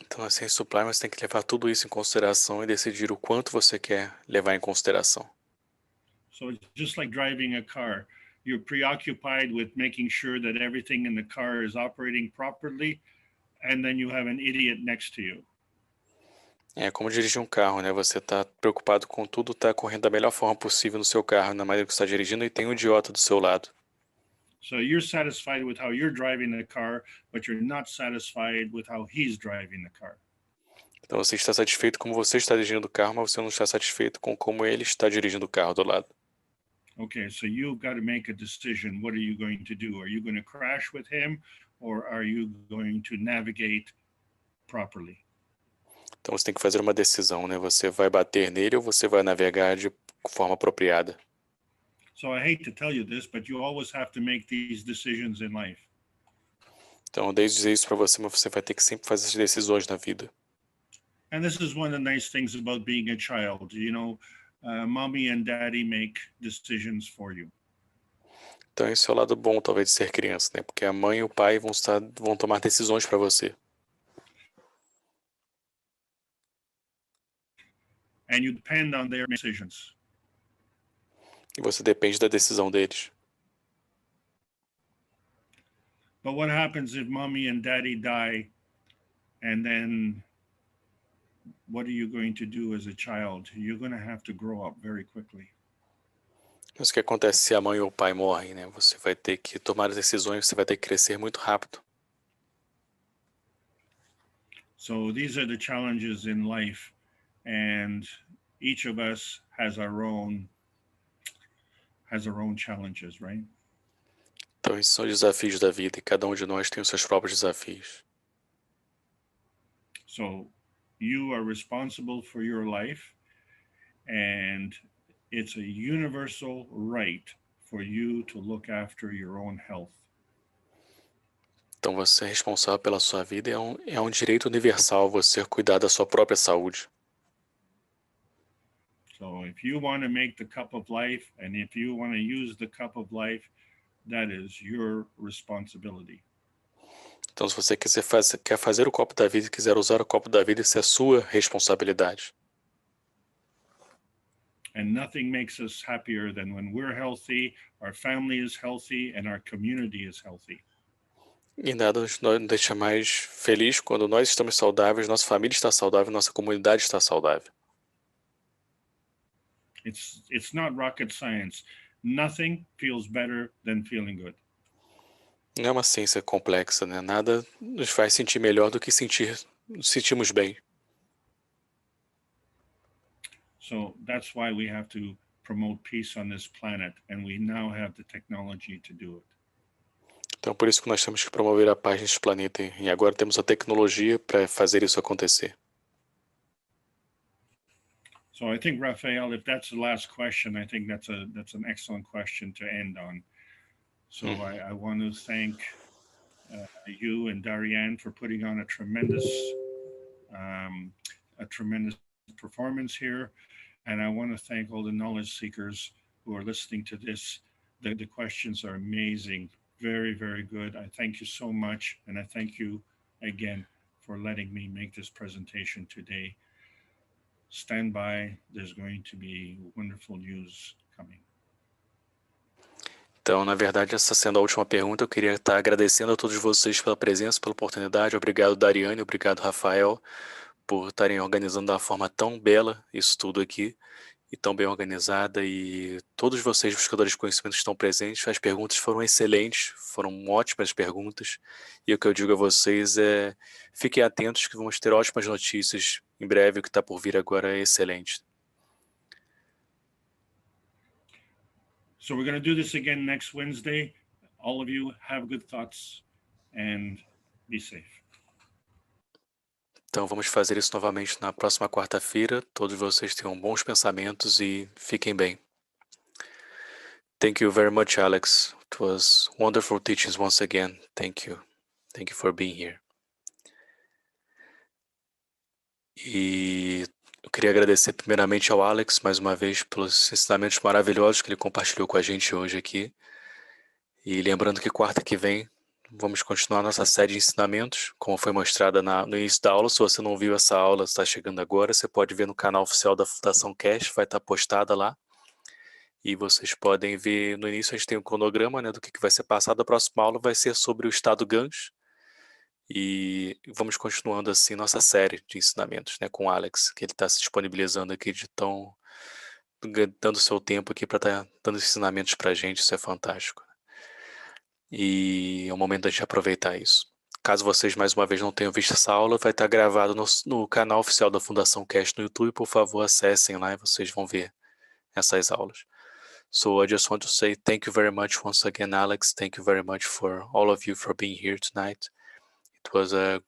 Então, a ciência do plasma, você tem que levar tudo isso em consideração e decidir o quanto você quer levar em consideração. So it's just like driving a car. You're preoccupied with making sure that everything in the car is operating properly, and then you have an idiot next to you. É como dirigir um carro, né? Você está preocupado com tudo, está correndo da melhor forma possível no seu carro, na maneira que você está dirigindo, e tem um idiota do seu lado. So you're satisfied with how you're driving the car, but you're not satisfied with how he's driving the car. Então você está satisfeito como você está dirigindo o carro, mas você não está satisfeito com como ele está dirigindo o carro do lado. Okay, so you've got to make a decision. What are you going to do? Are you going to crash with him, or are you going to navigate properly? Então você tem que fazer uma decisão, né? Você vai bater nele ou você vai navegar de forma apropriada. So I hate to tell you this, but you always have to make these decisions in life. Então eu odeio dizer isso para você, mas você vai ter que sempre fazer essas decisões na vida. And this is one of the nice things about being a child. Mommy and daddy make decisions for you. Então esse é o lado bom, talvez, de ser criança, né? Porque a mãe e o pai vão tomar decisões para você. And you depend on their decisions. E você depende da decisão deles. But what happens if mommy and daddy die, and then what are you going to do as a child? You're going to have to grow up very quickly. Mas o que acontece se a mãe ou o pai morrem, né? Você vai ter que tomar as decisões, você vai ter que crescer muito rápido. So these are the challenges in life, and each of us has our own challenges, right? Então esses são os desafios da vida e cada um de nós tem os seus próprios desafios. So you are responsible for your life, and it's a universal right for you to look after your own health. Então você é responsável pela sua vida e é um direito universal você cuidar da sua própria saúde. So if you want to make the cup of life, and if you want to use the cup of life, that is your responsibility. Então, se você quer fazer o copo da vida e quiser usar o copo da vida, isso é sua responsabilidade. And nothing makes us happier than when we're healthy, our family is healthy, and our community is healthy. E nada nos deixa mais feliz quando nós estamos saudáveis, nossa família está saudável, nossa comunidade está saudável. It's not rocket science. Nothing feels better than feeling good. Não é uma ciência complexa, né? Nada nos faz sentir melhor do que sentimos bem. So that's why we have to promote peace on this planet, and we now have the technology to do it. Então, por isso que nós temos que promover a paz neste planeta e agora temos a tecnologia para fazer isso acontecer. So I think, Raphael, if that's the last question, I think that's an excellent question to end on. So I want to thank you and Darianne for putting on a tremendous performance here. And I want to thank all the knowledge seekers who are listening to this. The questions are amazing. Very, very good. I thank you so much. And I thank you again for letting me make this presentation today. Stand by. There's going to be wonderful news coming. Então, na verdade, essa sendo a última pergunta, eu queria estar agradecendo a todos vocês pela presença, pela oportunidade. Obrigado, Dariane, obrigado, Rafael, por estarem organizando da forma tão bela isso tudo aqui, e tão bem organizada, e todos vocês, buscadores de conhecimento, estão presentes. As perguntas foram excelentes, foram ótimas perguntas, e o que eu digo a vocês é, fiquem atentos que vamos ter ótimas notícias em breve. O que está por vir agora é excelente. So we're going to do this again next Wednesday. All of you have good thoughts and be safe. Então vamos fazer isso novamente na próxima quarta-feira. Todos vocês tenham bons pensamentos e fiquem bem. Thank you very much, Alex. It was wonderful teachings once again. Thank you. Thank you for being here. E eu queria agradecer primeiramente ao Alex, mais uma vez, pelos ensinamentos maravilhosos que ele compartilhou com a gente hoje aqui. E lembrando que quarta que vem vamos continuar nossa série de ensinamentos, como foi mostrada no início da aula. Se você não viu essa aula, está chegando agora, você pode ver no canal oficial da Fundação Keshe, vai estar postada lá. E vocês podem ver, no início a gente tem um cronograma, né, do que vai ser passado. A próxima aula vai ser sobre o Estado Gancho. E vamos continuando assim nossa série de ensinamentos, né, com o Alex, que ele está se disponibilizando aqui dando seu tempo aqui para estar dando ensinamentos para a gente. Isso é fantástico. E é o momento da gente aproveitar isso. Caso vocês mais uma vez não tenham visto essa aula, vai estar gravado no canal oficial da Fundação Keshe no YouTube. Por favor, acessem lá e vocês vão ver essas aulas. So I just want to say thank you very much once again, Alex. Thank you very much for all of you for being here tonight. It was a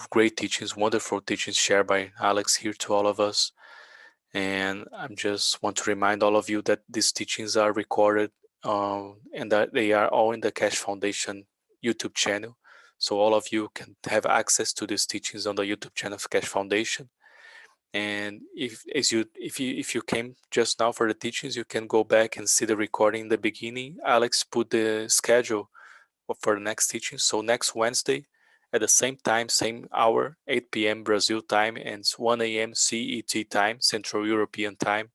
great teachings, wonderful teachings shared by Alex here to all of us. And I just want to remind all of you that these teachings are recorded and that they are all in the Keshe Foundation YouTube channel. So all of you can have access to these teachings on the YouTube channel of Keshe Foundation. And if you came just now for the teachings, you can go back and see the recording in the beginning. Alex put the schedule for the next teaching. So next Wednesday at the same time, same hour, 8 p.m. Brazil time, and it's 1 a.m. CET time, Central European time.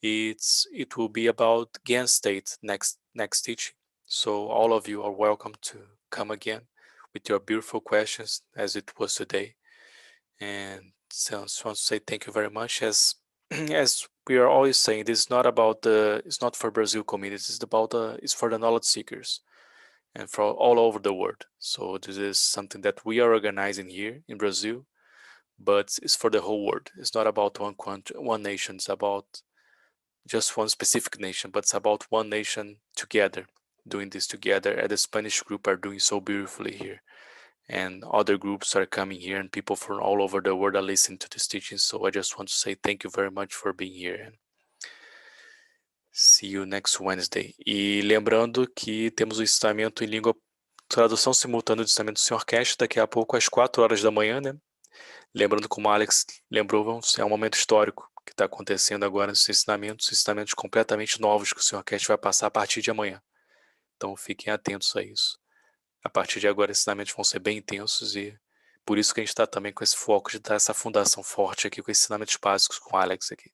It will be about Gan State next teaching. So all of you are welcome to come again with your beautiful questions as it was today. And so I just want to say thank you very much. As we are always saying, this is not about it's not for Brazil communities. It's for the knowledge seekers and for all over the world. So this is something that we are organizing here in Brazil, but it's for the whole world. It's not about one country, one nation. It's about just one specific nation, but it's about one nation together, doing this together, as the Spanish group are doing so beautifully here. And other groups are coming here, and people from all over the world are listening to this teaching. So I just want to say thank you very much for being here, and see you next Wednesday. E lembrando que temos o ensinamento em língua, tradução simultânea do ensinamento do Sr. Keshe, daqui a pouco às 4 horas da manhã, né? Lembrando, como o Alex lembrou, é um momento histórico que está acontecendo agora nesses ensinamentos completamente novos que o Sr. Keshe vai passar a partir de amanhã. Então fiquem atentos a isso. A partir de agora, ensinamentos vão ser bem intensos e por isso que a gente está também com esse foco de dar essa fundação forte aqui com ensinamentos básicos com o Alex aqui.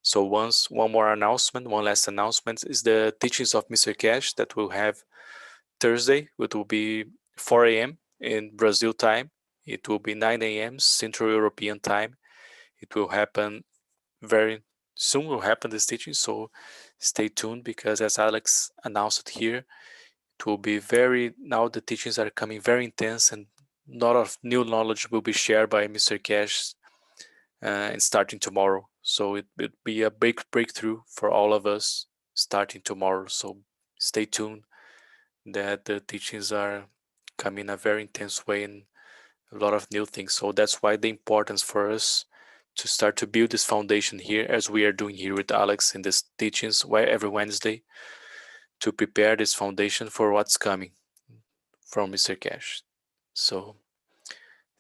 So one more announcement, one last announcement is the teachings of Mr. Keshe that we'll have Thursday. It will be 4 a.m. in Brazil time. It will be 9 a.m. Central European time. It will happen very soon. Will happen this teaching, so stay tuned because as Alex announced here, it will be now the teachings are coming very intense and a lot of new knowledge will be shared by Mr. Keshe and starting tomorrow. So it will be a big breakthrough for all of us starting tomorrow. So stay tuned that the teachings are coming in a very intense way and a lot of new things. So that's why the importance for us to start to build this foundation here as we are doing here with Alex in this teachings every Wednesday to prepare this foundation for what's coming from Mr. Keshe. So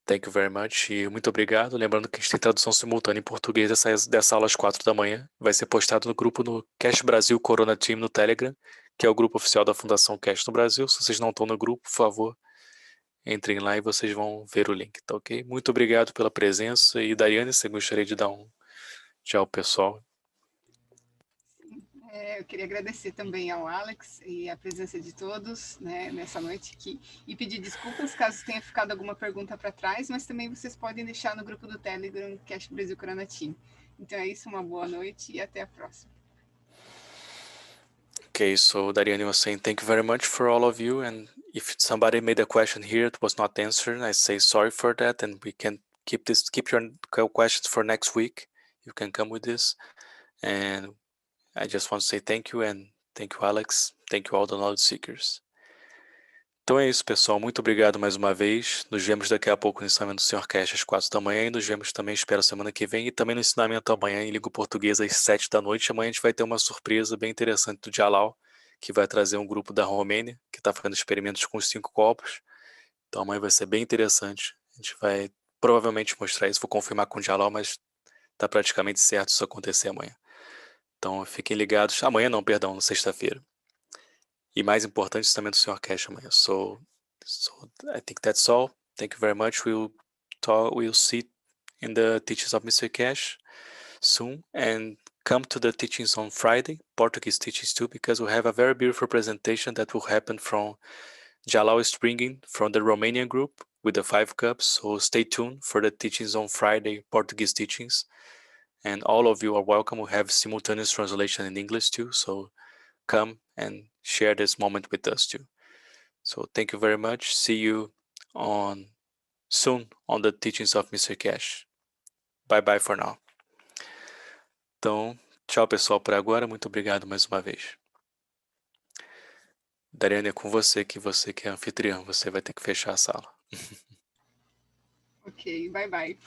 thank you very much e muito obrigado. Lembrando que a gente tem tradução simultânea em português dessa aula às 4 da manhã. Vai ser postado no grupo no Keshe Brasil Corona Team no Telegram, que é o grupo oficial da Fundação Keshe no Brasil. Se vocês não estão no grupo, por favor, entrem lá e vocês vão ver o link, tá ok? Muito obrigado pela presença. E Daiane, você gostaria de dar um tchau, pessoal? Eu queria agradecer também ao Alex e a presença de todos, né, nessa noite aqui e pedir desculpas caso tenha ficado alguma pergunta para trás, mas também vocês podem deixar no grupo do Telegram Keshe Brasil Corona Team. Então é isso, uma boa noite e até a próxima. Okay, so Dariane was saying thank you very much for all of you, and if somebody made a question here that was not answered, I say sorry for that, and we can keep your questions for next week. You can come with this, and I just want to say thank you, and thank you, Alex. Thank you all the knowledge seekers. Então é isso, pessoal. Muito obrigado mais uma vez. Nos vemos daqui a pouco no ensinamento do Sr. Keshe às 4 da manhã e nos vemos também, espero, semana que vem e também no ensinamento amanhã em Língua Portuguesa às 7 da noite. Amanhã a gente vai ter uma surpresa bem interessante do Jalal, que vai trazer um grupo da Romênia que está fazendo experimentos com os 5 copos. Então amanhã vai ser bem interessante. A gente vai provavelmente mostrar isso, vou confirmar com o Jalal, mas está praticamente certo isso acontecer amanhã. Então fiquem ligados. Amanhã não, perdão, na sexta-feira. E mais importante, ensinamento do Sr. Keshe amanhã. So I think that's all. Thank you very much. We'll see in the teachings of Mr. Keshe soon, and come to the teachings on Friday, Portuguese teachings too, because we have a very beautiful presentation that will happen from Jalal is bringing from the Romanian group with the 5 cups. So stay tuned for the teachings on Friday, Portuguese teachings. And all of you are welcome. We have simultaneous translation in English too. So come and share this moment with us too. So thank you very much. See you soon on the teachings of Mr. Keshe. Bye bye for now. Então, tchau, pessoal, por agora. Muito obrigado mais uma vez. Dariane, é com você que é anfitriã. Você vai ter que fechar a sala. Ok, bye bye.